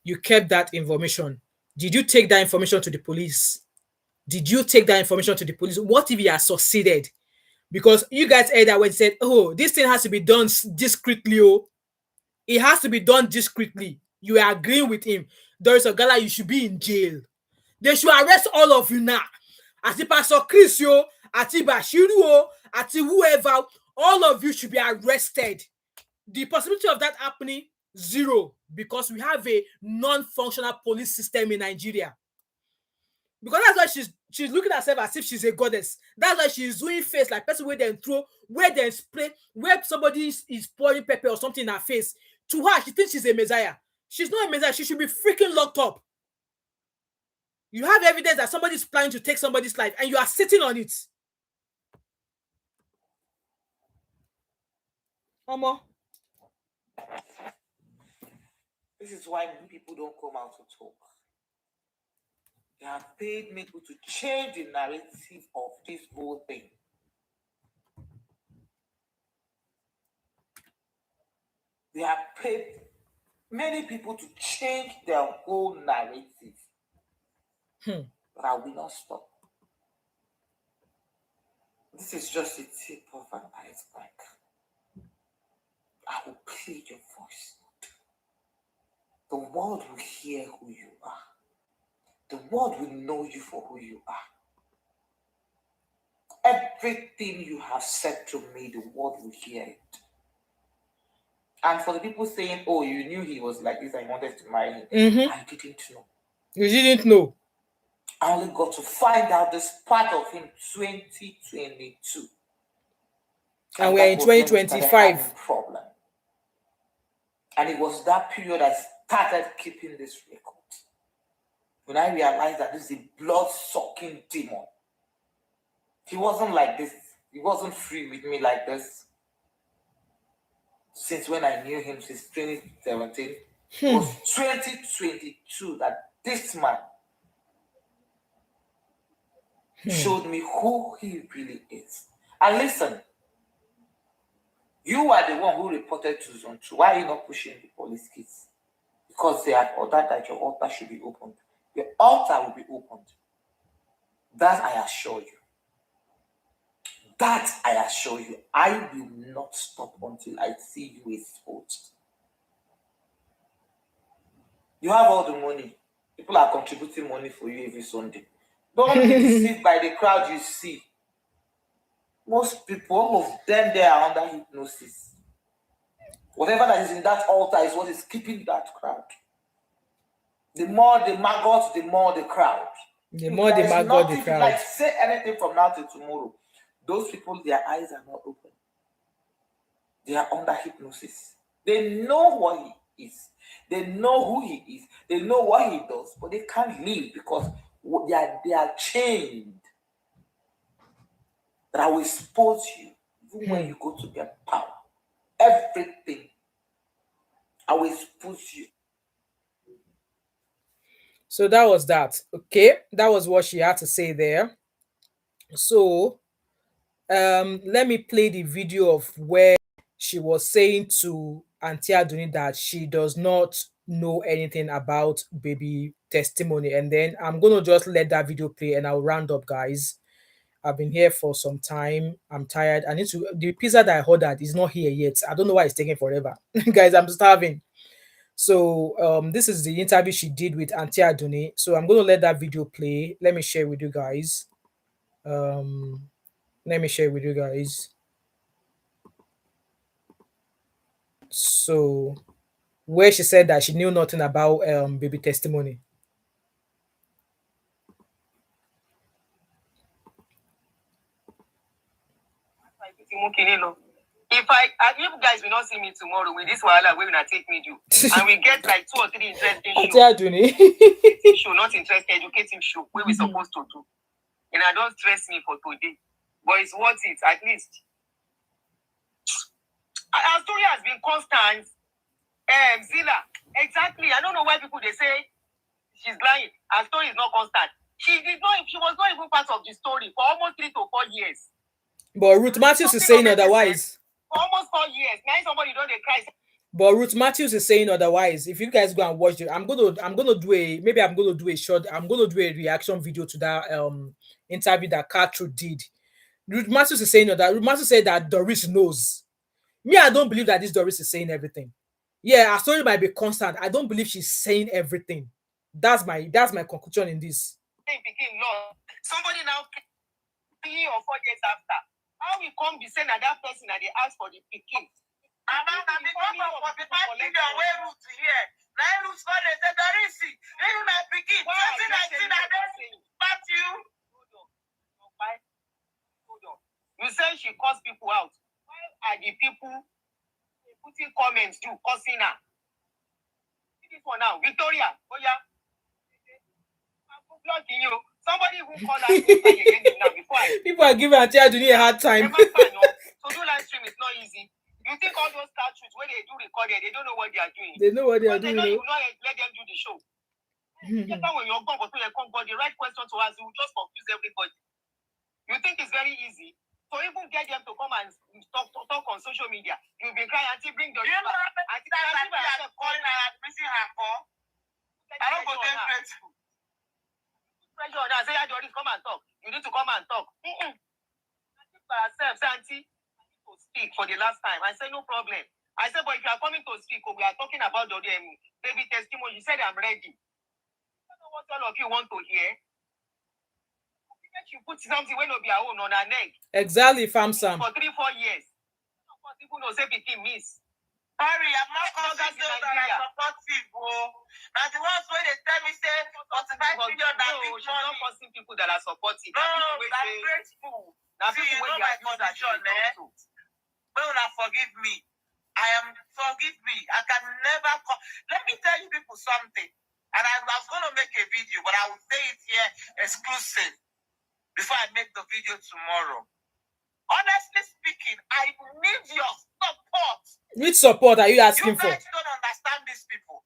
You kept that information. Did you take that information to the police? Did you take that information to the police? What if he has succeeded? Because you guys heard that when said, oh, this thing has to be done discreetly. Oh, it has to be done discreetly. You are agreeing with him. Doris Ogala, you should be in jail. They should arrest all of you now. Ati Pastor Chris, Ati Bashiru, Ati whoever, all of you should be arrested. The possibility of that happening, zero, because we have a non-functional police system in Nigeria. Because that's why she's looking at herself as if she's a goddess. That's why she's doing face like person where they throw, where they spray, where somebody is pouring pepper or something in her face To her, she thinks she's a messiah. She's not a messiah. She should be freaking locked up. You have evidence that somebody's planning to take somebody's life and you are sitting on it. Omo. This is why many people don't come out to talk. They have paid people to change the narrative of this whole thing. They have paid many people to change their whole narrative. But I will not stop. This is just the tip of an iceberg. I will plead your voice. The world will hear who you are. The world will know you for who you are. Everything you have said to me, the world will hear it. And for the people saying, oh, you knew he was like this and you wanted to marry him, I didn't know. You didn't know? I only got to find out this part of him 2022. And we're in 2025. Problem. And it was that period I started keeping this record. When I realized that this is a blood-sucking demon. He wasn't like this. He wasn't free with me like this. Since when I knew him, since 2017. It was 2022 that this man showed me who he really is. And listen, you are the one who reported to Zone 2. Why are you not pushing the police case? Because they had ordered that your altar should be opened. Your altar will be opened. That I assure you. That I assure you. I will not stop until I see you exposed. You have all the money. People are contributing money for you every Sunday. Don't be deceived by the crowd you see. Most people, almost them, they are under hypnosis. Whatever that is in that altar is what is keeping that crowd. The more the maggots, the more the crowd. The more the maggot, the crowd. Like say anything from now till tomorrow. Those people, their eyes are not open. They are under hypnosis. They know what he is. They know who he is. They know what he does, but they can't leave because they are chained. That I will expose you even when you go to get power. Everything. I will expose you. So that was that. Okay, that was what she had to say there. So let me play the video of where she was saying to Auntie Aduni that she does not know anything about baby testimony, and then I'm gonna just let that video play and I'll round up, guys. I've been here for some time. I'm tired. I need to. The pizza that I ordered is not here yet. I don't know why it's taking forever, guys. I'm starving. So this is the interview she did with Auntie Aduni. So I'm gonna let that video play. Let me share with you guys. Let me share with you guys. So where she said that she knew nothing about baby testimony. If you guys will not see me tomorrow with this wahala, we will not take me do, and we get like 2 or 3 interesting shows. Show not interesting, educative show where we supposed to do, and I don't stress me for today, but it's worth it at least. Our story has been constant. Zilla, exactly. I don't know why people they say she's lying. Our story is not constant. She was not even part of the story for almost 3 to 4 years. But Ruth Matthews is saying otherwise. For almost 4 years. Now somebody don't cry. But Ruth Matthews is saying otherwise. If you guys go and watch it, I'm gonna do a reaction video to that interview that Katru did. Ruth Matthews is saying that Ruth Matthews said that Doris knows. Me, I don't believe that this Doris is saying everything. Yeah, our story might be constant. I don't believe she's saying everything. That's my conclusion in this. Somebody now 3 or 4 years after, how we come be saying that person that they ask for the picking? And now the because of the 5 million way route here. 9 routes for the Doris. You not picking. 2019 I don't but you. Hold on. You say she calls people out. Why are the people putting comments, cursing her. This one now, Victoria, oh yeah. I'm blocking you. Somebody who call her now before people are giving Auntie Aduni a hard time. So do live stream is not easy. You think all those cartridges when they do recording, they don't know what they are doing. They know what they are doing. They know you not let them do the show. When you're gone, but the right question to ask, you will just confuse everybody. You think it's very easy. So even get them to come and talk on social media. You'll be crying, Auntie, bring the You know, Auntie calling her, missing her call. I don't go there grateful. Pressure on her, say, Doris, come and talk. You need to come and talk. By herself, say, Auntie, I need to speak for the last time. I said, no problem. I said, but if you are coming to speak, we are talking about the baby testimony. You said, I'm ready. I don't know what all of you want to hear. You put something when be our own on her neck. Exactly, Famsam. For 3-4 years. People know say picking miss. Sorry, I'm not causing those that are supportive. Now the ones where they tell me say 45 million that big money. She's not causing people that are supportive. No, that's grateful. Now see, you know my condition, Will not forgive me. Forgive me. I can never let me tell you people something. And I was going to make a video, but I will say it here exclusive before I make the video tomorrow. Honestly speaking, I need your support. Which support are you asking for? You guys don't understand these people.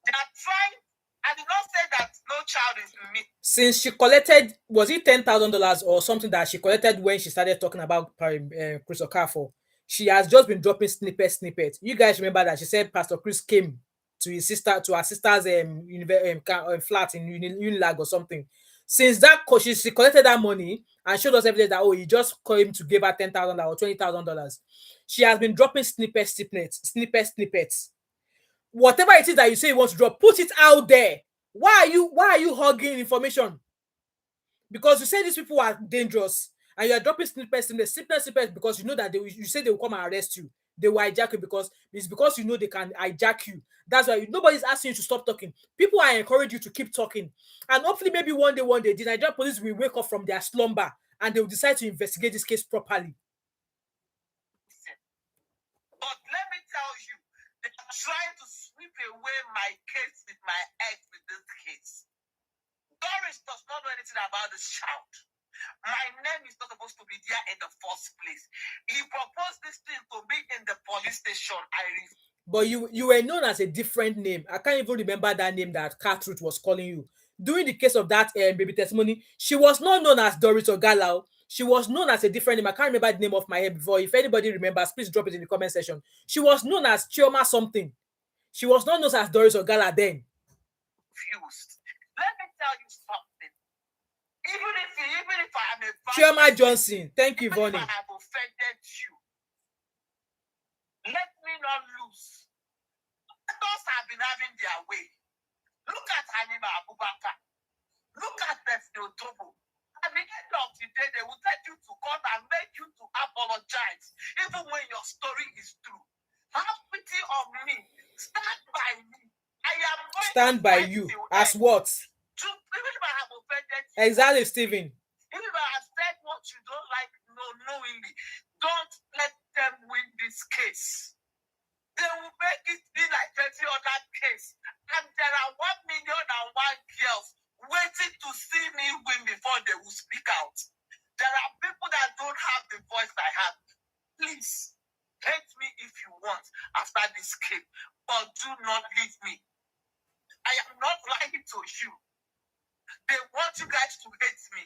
They are trying. I did not say that no child is me. Since she collected, was it $10,000 or something that she collected when she started talking about Chris Okafor? She has just been dropping snippets. You guys remember that she said Pastor Chris came to her sister's flat in Unilag or something. Since that, she collected that money and showed us evidence that he just came to give her $10,000 or $20,000. She has been dropping snippets. Whatever it is that you say you want to drop, put it out there. Why are you hogging information? Because you say these people are dangerous and you are dropping snippets because you know that you say they will come and arrest you. They will hijack you because you know they can hijack you. That's why nobody's asking you to stop talking. People are encouraging you to keep talking. And hopefully maybe one day, the Nigerian police will wake up from their slumber and they will decide to investigate this case properly. But let me tell you, they are trying to sweep away my case with my ex with this case. Doris does not know anything about this child. My name is not supposed to be there in the first place. He proposed this thing to me in the police station. But you were known as a different name. I can't even remember that name that Cartruth was calling you. During the case of that baby testimony, she was not known as Doris Ogala. She was known as a different name. I can't remember the name of my head before. If anybody remembers, please drop it in the comment section. She was known as Chioma something. She was not known as Doris Ogala then. Confused. Let me tell you something. Even if I am a Chioma Johnson, thank you, Vonnie. If I have offended you, let me not lose. Others have been having their way. Look at Halima Abubakar. Look at Bethel Tobo. At the end of the day, they will take you to court and make you to apologize, even when your story is true. Have pity on me. Stand by me. I am going stand to by you. As what? Even if I have offended you. Exactly, Stephen. Even if I have said what you don't like knowingly, don't let them win this case. They will make it be like 30 other case. And there are 1,000,001 girls waiting to see me win before they will speak out. There are people that don't have the voice I have. Please, hate me if you want after this case, but do not leave me. I am not lying to you. They want you guys to hate me.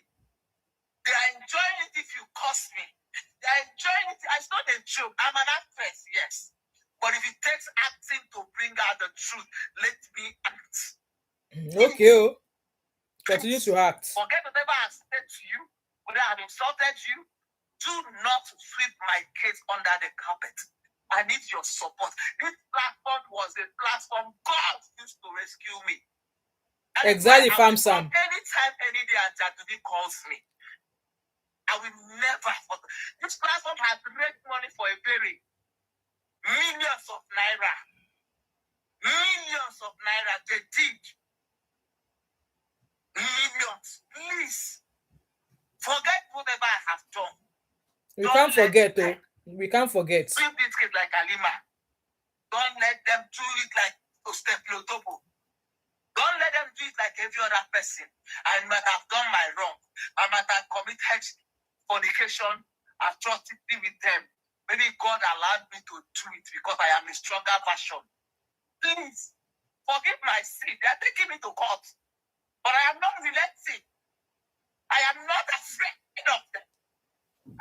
They are enjoying it if you curse me. They are enjoying it. It's not a joke. I'm an actress, yes. But if it takes acting to bring out the truth, let me act. Okay. Continue to act. Forget whatever I've said to you, whether I've insulted you. Do not sweep my case under the carpet. I need your support. This platform was a platform God used to rescue me. And exactly, Famsam. Anytime, any day, Ajaduni calls me, I will never. This platform has raised money for a very millions of naira. Millions of naira. They did. Millions. Please. Forget whatever I have done. We can't forget, though. We can't forget. Sweep this kid like Alima. Lotopo. Don't let them do it like every other person. I might have done my wrong. I might have committed fornication, atrocity with them. Maybe God allowed me to do it because I am a stronger version. Please, forgive my sin. They are taking me to court. But I am not relenting. I am not afraid of them.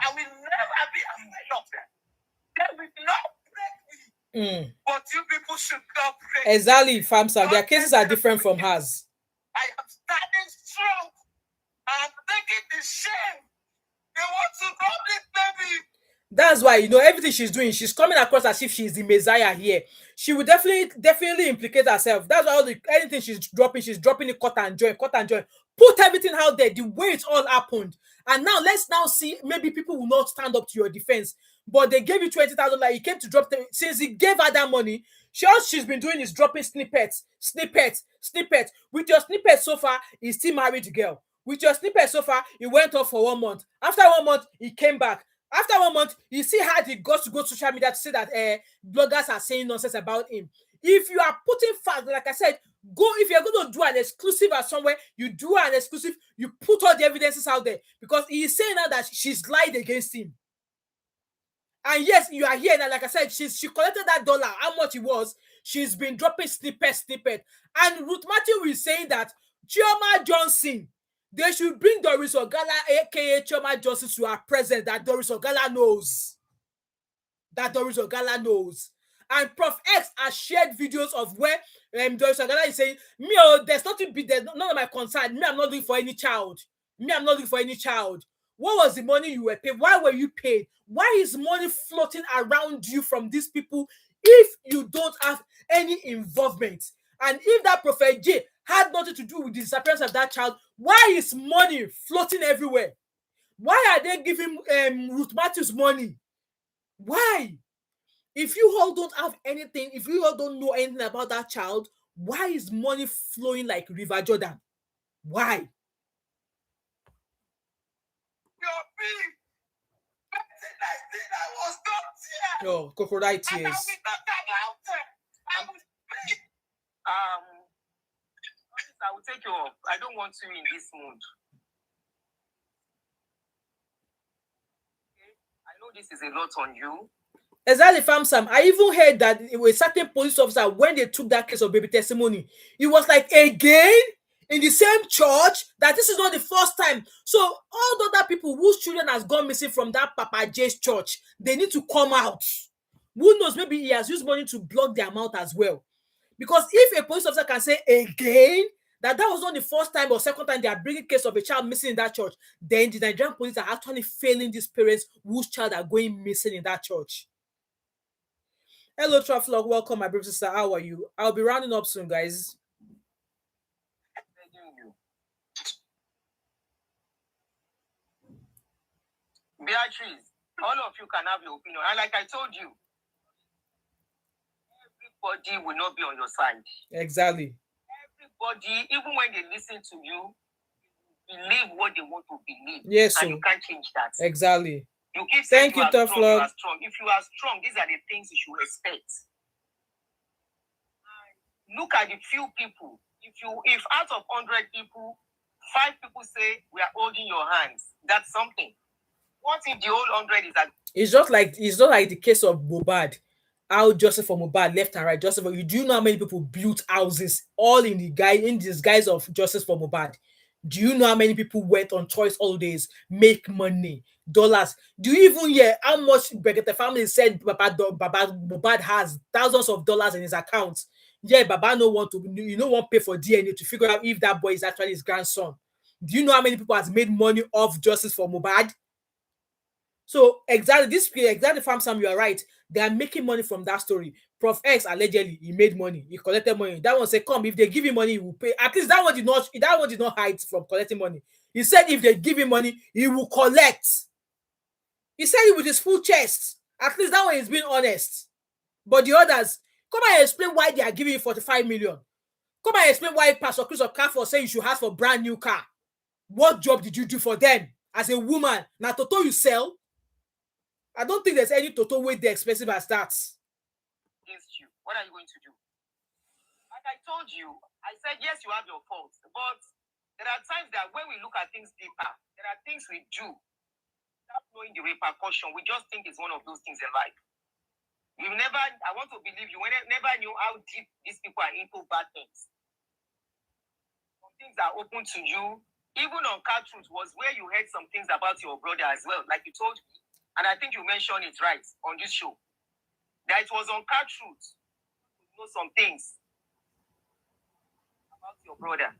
I will never be afraid of them. They will not break me. But you people should not break me. Exactly, Famsam. Their cases are different from hers. I am standing strong. I am taking the shame. They want to drop this baby. That's why, everything she's doing, she's coming across as if she's the Messiah here. She will definitely implicate herself. That's why anything she's dropping it cut and join. Put everything out there, the way it all happened. And now let's see, maybe people will not stand up to your defense. But they gave you 20,000, like he came to drop them. Since he gave her that money, all she's been doing is dropping snippets. With your snippets so far, he's still married the girl. With your snippets so far, he went off for 1 month. After 1 month, he came back. After 1 month, you see how he got to go to social media to say that bloggers are saying nonsense about him. If you are putting facts, like I said, if you're going to do an exclusive at somewhere, you do an exclusive, you put all the evidences out there, because he is saying now that she's lied against him. And yes, you are here now. Like I said, she collected that dollar, how much it was. She's been dropping snippet. And Ruth Matthew is saying that Chioma Johnson, they should bring Doris Ogala, aka Chioma Johnson, to her presence, that Doris Ogala knows. And Prof X has shared videos of where Doris Ogala is saying, there's none of my concern. I'm not looking for any child. What was the money you were paid? Why were you paid? Why is money floating around you from these people if you don't have any involvement? And if that Prophet J had nothing to do with the disappearance of that child, why is money floating everywhere? Why are they giving Ruth Matthews money? Why? If you all don't have anything, if you all don't know anything about that child, why is money flowing like River Jordan? Why? Oh, crocodile tears. I will take you off. I don't want you in this mood. Okay? I know this is a lot on you. Exactly, Famsam. I even heard that it was a certain police officer, when they took that case of baby testimony, it was like, again in the same church, that this is not the first time. So all the other people whose children has gone missing from that Papa J's church, they need to come out. Who knows, maybe he has used money to block their mouth as well. Because if a police officer can say again that was not the first time or second time they are bringing case of a child missing in that church, then the Nigerian police are actually failing these parents whose child are going missing in that church. Hello, Traflog. Welcome, my brother sister. How are you? I'll be rounding up soon, guys. Beatrice, all of you can have your opinion. And like I told you, everybody will not be on your side. Exactly. Everybody, even when they listen to you, believe what they want to believe. Yes, and you can't change that. Exactly. You keep saying Thank you, Traflog. If you are strong, these are the things you should respect. Look at the few people. If out of 100 people, 5 people say we are holding your hands, that's something. What if the whole 100 is that? It's not like the case of Mohbad. How Joseph for Mohbad left and right. Joseph, you do know how many people built houses all in this guise of justice for Mohbad? Do you know how many people went on choice holidays, make money, dollars? Do you even hear how much the family said Baba Mohbad has thousands of dollars in his account? Yeah, Baba won't pay for DNA to figure out if that boy is actually his grandson. Do you know how many people has made money off justice for Mohbad? So exactly Famsam, you are right. They are making money from that story. Prof X allegedly he made money, he collected money. That one said, come, if they give him money, he will pay. At least that one did not hide from collecting money. He said if they give him money, he will collect. He said it with his full chest. At least that one is being honest. But the others, come and explain why they are giving you 45 million. Come and explain why Pastor Chris Okafor said you should have for brand new car. What job did you do for them as a woman? Now Toto you sell? I don't think there's any Toto way they're expensive as that. Against you. What are you going to do? And I told you, I said, yes, you have your faults, but there are times that when we look at things deeper, there are things we do without knowing the repercussion. We just think it's one of those things in life. You never, I want to believe you never knew how deep these people are into bad things. Some things are open to you. Even on Car Truth was where you heard some things about your brother as well, like you told me. And I think you mentioned it right on this show. That it was on Car Truth. You know some things about your brother.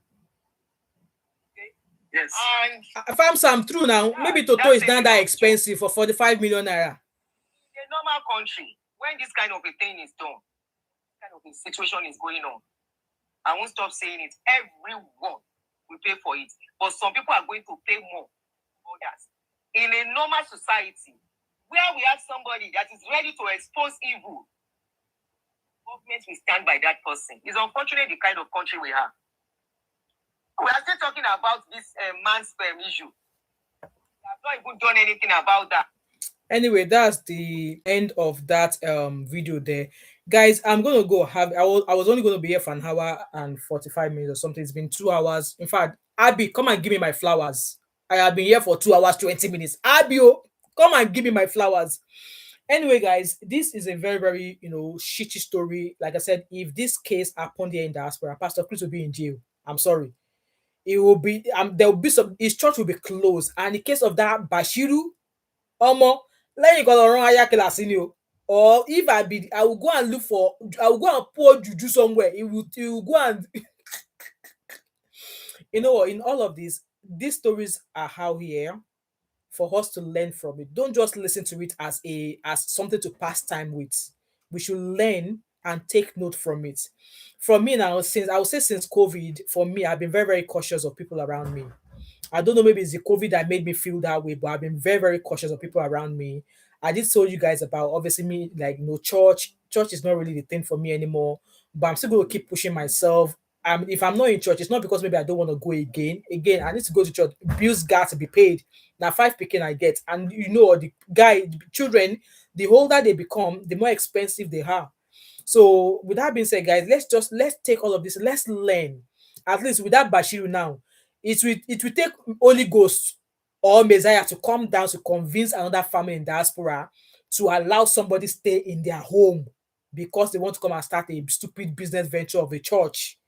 Okay? Yes. And If I'm some true now, yeah, maybe Toto is not that expensive for 45 million naira. In a normal country, when this kind of a thing is done, this kind of a situation is going on, I won't stop saying it. Everyone will pay for it. But some people are going to pay more than others. In a normal society, where we have somebody that is ready to expose evil, government will stand by that person. It's unfortunate the kind of country we have. We are still talking about this man's sperm issue. We have not even done anything about that. Anyway, that's the end of that video there, guys. I'm gonna go have I was only gonna be here for an hour and 45 minutes or something. It's been 2 hours. In fact, Abby, come and give me my flowers. I have been here for 2 hours 20 minutes. Abby, come and give me my flowers. Anyway, guys, this is a very, very shitty story. Like I said, if this case happened here in diaspora, Pastor Chris will be in jail. I'm sorry. It will be there will be some, his church will be closed. And in case of that Bashiru, let me go around higher class in you. Or if I will go and I will go and pour juju somewhere. It will go and in all of these stories are how here for us to learn from it. Don't just listen to it as something to pass time with. We should learn and take note from it. For me now, since COVID, for me, I've been very, very cautious of people around me. I don't know, maybe it's the COVID that made me feel that way, but I've been very, very cautious of people around me. I did tell you guys about, obviously, me, like, church. Church is not really the thing for me anymore, but I'm still going to keep pushing myself. If I'm not in church, it's not because maybe I don't want to go again. Again, I need to go to church. Bills got to be paid. Now, 5 picking I get. And the children, the older they become, the more expensive they are. So, with that being said, guys, let's take all of this. Let's learn. At least with that Bashiru now, it will take Holy Ghost or Messiah to come down to convince another family in diaspora to allow somebody stay in their home because they want to come and start a stupid business venture of a church.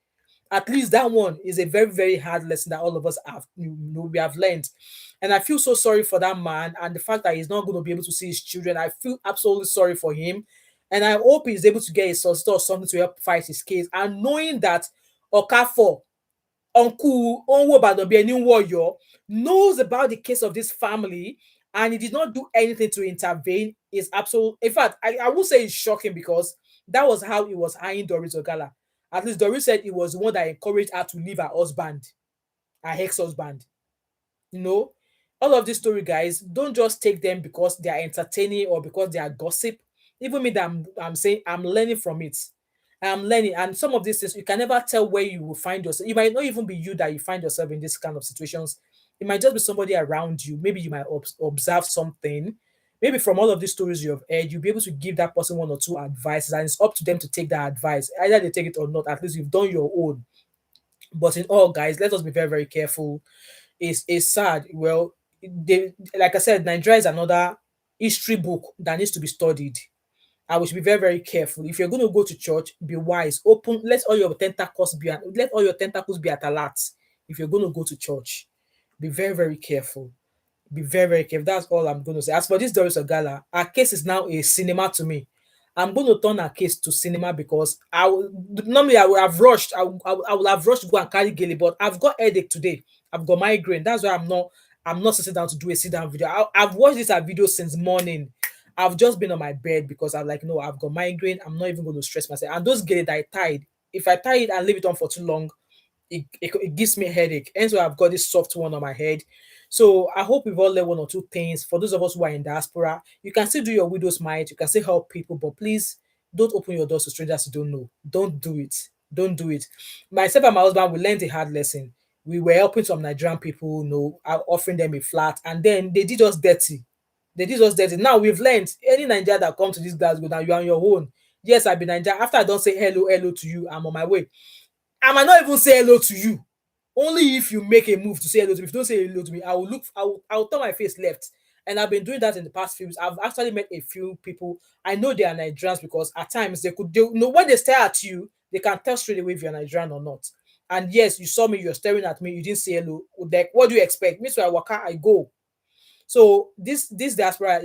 At least that one is a very, very hard lesson that all of us have we have learned. And I feel so sorry for that man and the fact that he's not going to be able to see his children. I feel absolutely sorry for him. And I hope he's able to get a solicitor or something to help fight his case. And knowing that Okafor, Uncle Onwo Badobieni Warrior, knows about the case of this family and he did not do anything to intervene is absolute. In fact, I would say it's shocking because that was how he was eyeing Doris Ogala. At least Doris said it was the one that encouraged her to leave her husband, her ex-husband. All of this story, guys, don't just take them because they are entertaining or because they are gossip. Even me, that I'm saying I'm learning from it. I'm learning, and some of these things you can never tell where you will find yourself. It might not even be you that you find yourself in this kind of situations. It might just be somebody around you. Maybe you might observe something. Maybe from all of these stories you have heard, you'll be able to give that person one or two advices, and it's up to them to take that advice. Either they take it or not. At least you've done your own. But in all, guys, let us be very, very careful. It's sad. Well, like I said, Nigeria is another history book that needs to be studied. I will be very, very careful. If you're going to go to church, be wise. Let all your tentacles be at alert. If you're going to go to church, be very, very careful. Be very, very careful. That's all I'm going to say. As for this Doris Ogala, her case is now a cinema to me. I'm going to turn her case to cinema because normally I would have rushed. I would have rushed to go and carry Gilly, but I've got headache today. I've got migraine. That's why I'm not sitting down to do a sit-down video. I've watched this video since morning. I've just been on my bed because I'm like, no, I've got migraine. I'm not even going to stress myself. And those Gilly that I tied, if I tie it and leave it on for too long, it gives me a headache. And so I've got this soft one on my head. So I hope we've all learned one or two things. For those of us who are in diaspora, you can still do your widow's mite. You can still help people, but please don't open your doors to strangers you don't know. Don't do it. Don't do it. Myself and my husband, we learned a hard lesson. We were helping some Nigerian people, offering them a flat, and then they did us dirty. Now we've learned any Nigerian that come to this Glasgow, now you're on your own. Yes, I be Niger. After I don't say hello to you, I'm on my way. I might not even say hello to you. Only if you make a move to say hello to me. If you don't say hello to me, I will look, I will turn my face left. And I've been doing that in the past few weeks. I've actually met a few people. I know they are Nigerians because at times they you know, when they stare at you, they can tell straight away if you're Nigerian or not. And yes, you saw me, you're staring at me, you didn't say hello. Like, what do you expect? Me, so I walk out, I go. So this diaspora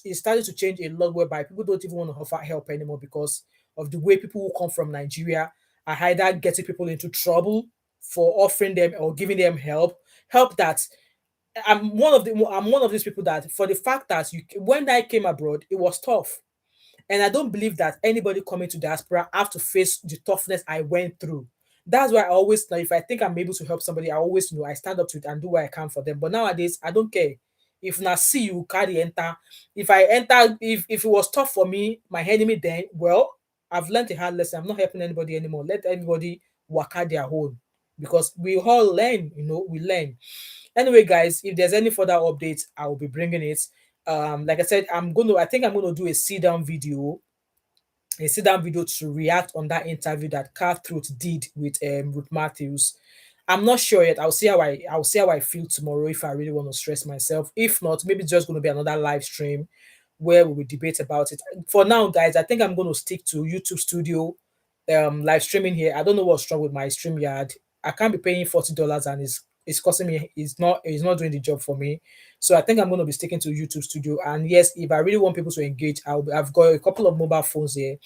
is starting to change a lot, whereby people don't even want to offer help anymore because of the way people who come from Nigeria are either getting people into trouble for offering them or giving them help that I'm one of these people that, for the fact that you, when I came abroad, it was tough. And I don't believe that anybody coming to diaspora have to face the toughness I went through. That's why I always know, if I think I'm able to help somebody, I always I stand up to it and do what I can for them. But nowadays, I don't care. If na see you carry enter, if I enter, if it was tough for me, my enemy, then well, I've learned a hard lesson. I'm not helping anybody anymore. Let everybody work out their own, because we all learn. We learn. Anyway, guys, if there's any further updates, I will be bringing it. Like I said, I think I'm gonna do a sit down video to react on that interview that Carl Truth did with Ruth Matthews. I'm not sure yet. I'll see how I feel tomorrow, if I really want to stress myself. If not, maybe it's just going to be another live stream where we will debate about it. For now, guys, I think I'm going to stick to YouTube Studio live streaming here. I don't know what's wrong with my StreamYard. I can't be paying $40 and it's costing me, it's not doing the job for me. So I think I'm going to be sticking to YouTube Studio. And yes, if I really want people to engage, I've got a couple of mobile phones here.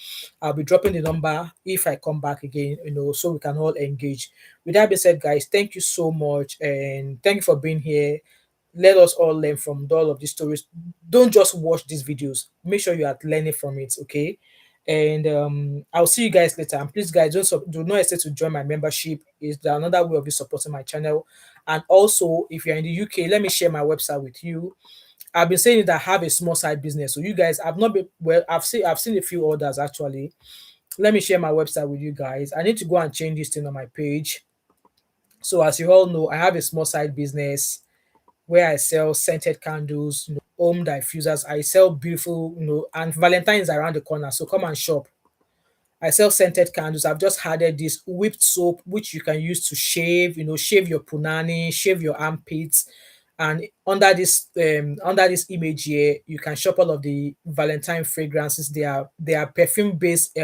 I'll be dropping the number if I come back again, so we can all engage. With that being said, guys, thank you so much and thank you for being here. Let us all learn from all of these stories. Don't just watch these videos. Make sure you are learning from it, okay? And I'll see you guys later. And please, guys, do not hesitate to join my membership. It's another way of you supporting my channel. And also, if you're in the UK, let me share my website with you. I've been saying that I have a small side business. So you guys have not been, well, I've seen a few orders actually. Let me share my website with you guys. I need to go and change this thing on my page. So as you all know, I have a small side business where I sell scented candles, home diffusers. I sell beautiful, and Valentine's around the corner. So come and shop. I sell scented candles. I've just added this whipped soap, which you can use to shave, shave your punani, shave your armpits. And under this image here, you can shop all of the Valentine fragrances. They are perfume based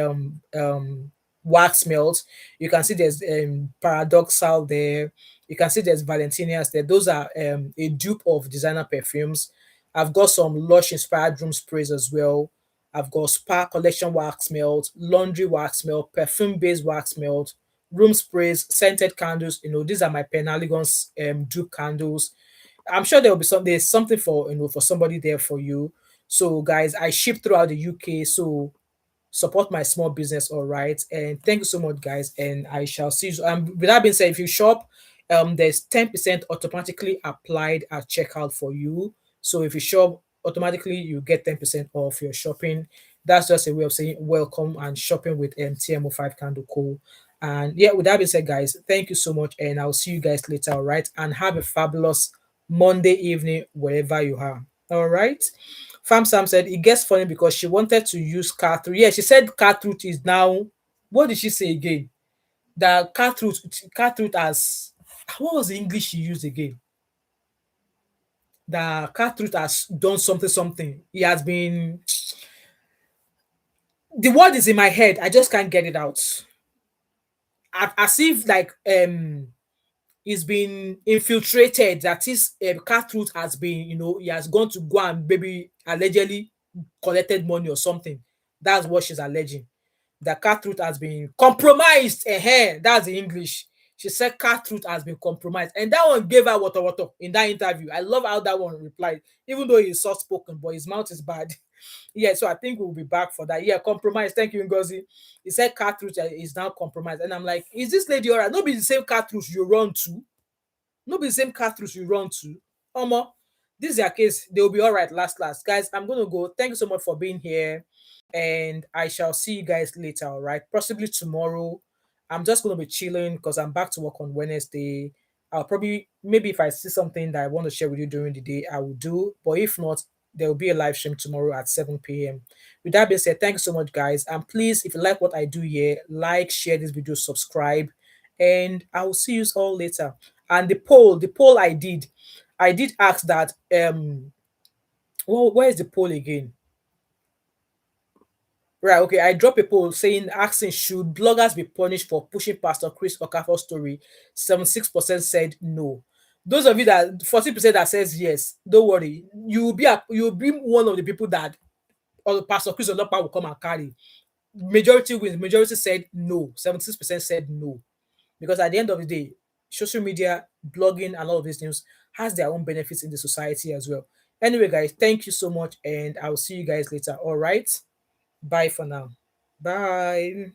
wax melts. You can see there's paradoxal there. You can see there's Valentinias there. Those are a dupe of designer perfumes. I've got some Lush inspired room sprays as well. I've got spa collection wax melt, laundry wax melt, perfume based wax melt, room sprays, scented candles. These are my Penhaligons dupe candles. I'm sure there's something for for somebody there for you. So guys, I ship throughout the UK. So support my small business, all right? And thank you so much, guys. And I shall see you. With that being said, if you shop, there's 10% automatically applied at checkout for you. So if you shop, automatically you get 10% off your shopping. That's just a way of saying welcome and shopping with TMO5 Candle Co. And yeah, with that being said, guys, thank you so much, and I'll see you guys later, all right? And have a fabulous Monday evening wherever you are. All right. Fam Sam said it gets funny because she wanted to use car through. Yeah, she said car truth is now. What did she say again? The car truth as what was the English she used again? The car truth has done something. He has been. The word is in my head. I just can't get it out. As if like he's been infiltrated. That is, Truth has been, he has gone to go and maybe allegedly collected money or something. That's what she's alleging. The Truth has been compromised. That's the English. She said Truth has been compromised, and that one gave her water in that interview. I love how that one replied, even though he's soft spoken, but his mouth is bad. Yeah, so I think we'll be back for that. Yeah, compromise. Thank you, Ngozi. He said Truth is now compromised, and I'm like, is this lady all right? Not be the same Truth you run to. Not be the same Truth you run to. Omo, this is their case. They'll be all right. Last, guys. I'm gonna go. Thank you so much for being here, and I shall see you guys later. All right, possibly tomorrow. I'm just gonna be chilling because I'm back to work on Wednesday. I'll probably maybe if I see something that I want to share with you during the day, I will do. But if not, there will be a live stream tomorrow at 7 p.m. With that being said, thank you so much, guys. And please, if you like what I do here, like, share this video, subscribe, and I will see you all later. And the poll I did ask that well, where is the poll again? Right, okay. I dropped a poll saying asking should bloggers be punished for pushing Pastor Chris Okafor's story. 76% said no. Those of you that 40% that says yes, don't worry. You'll be one of the people that or Pastor Chris Okafor will come and carry. Majority wins. Majority said no. 76% said no. Because at the end of the day, social media, blogging, and all of these things has their own benefits in the society as well. Anyway, guys, thank you so much, and I will see you guys later. All right. Bye for now. Bye.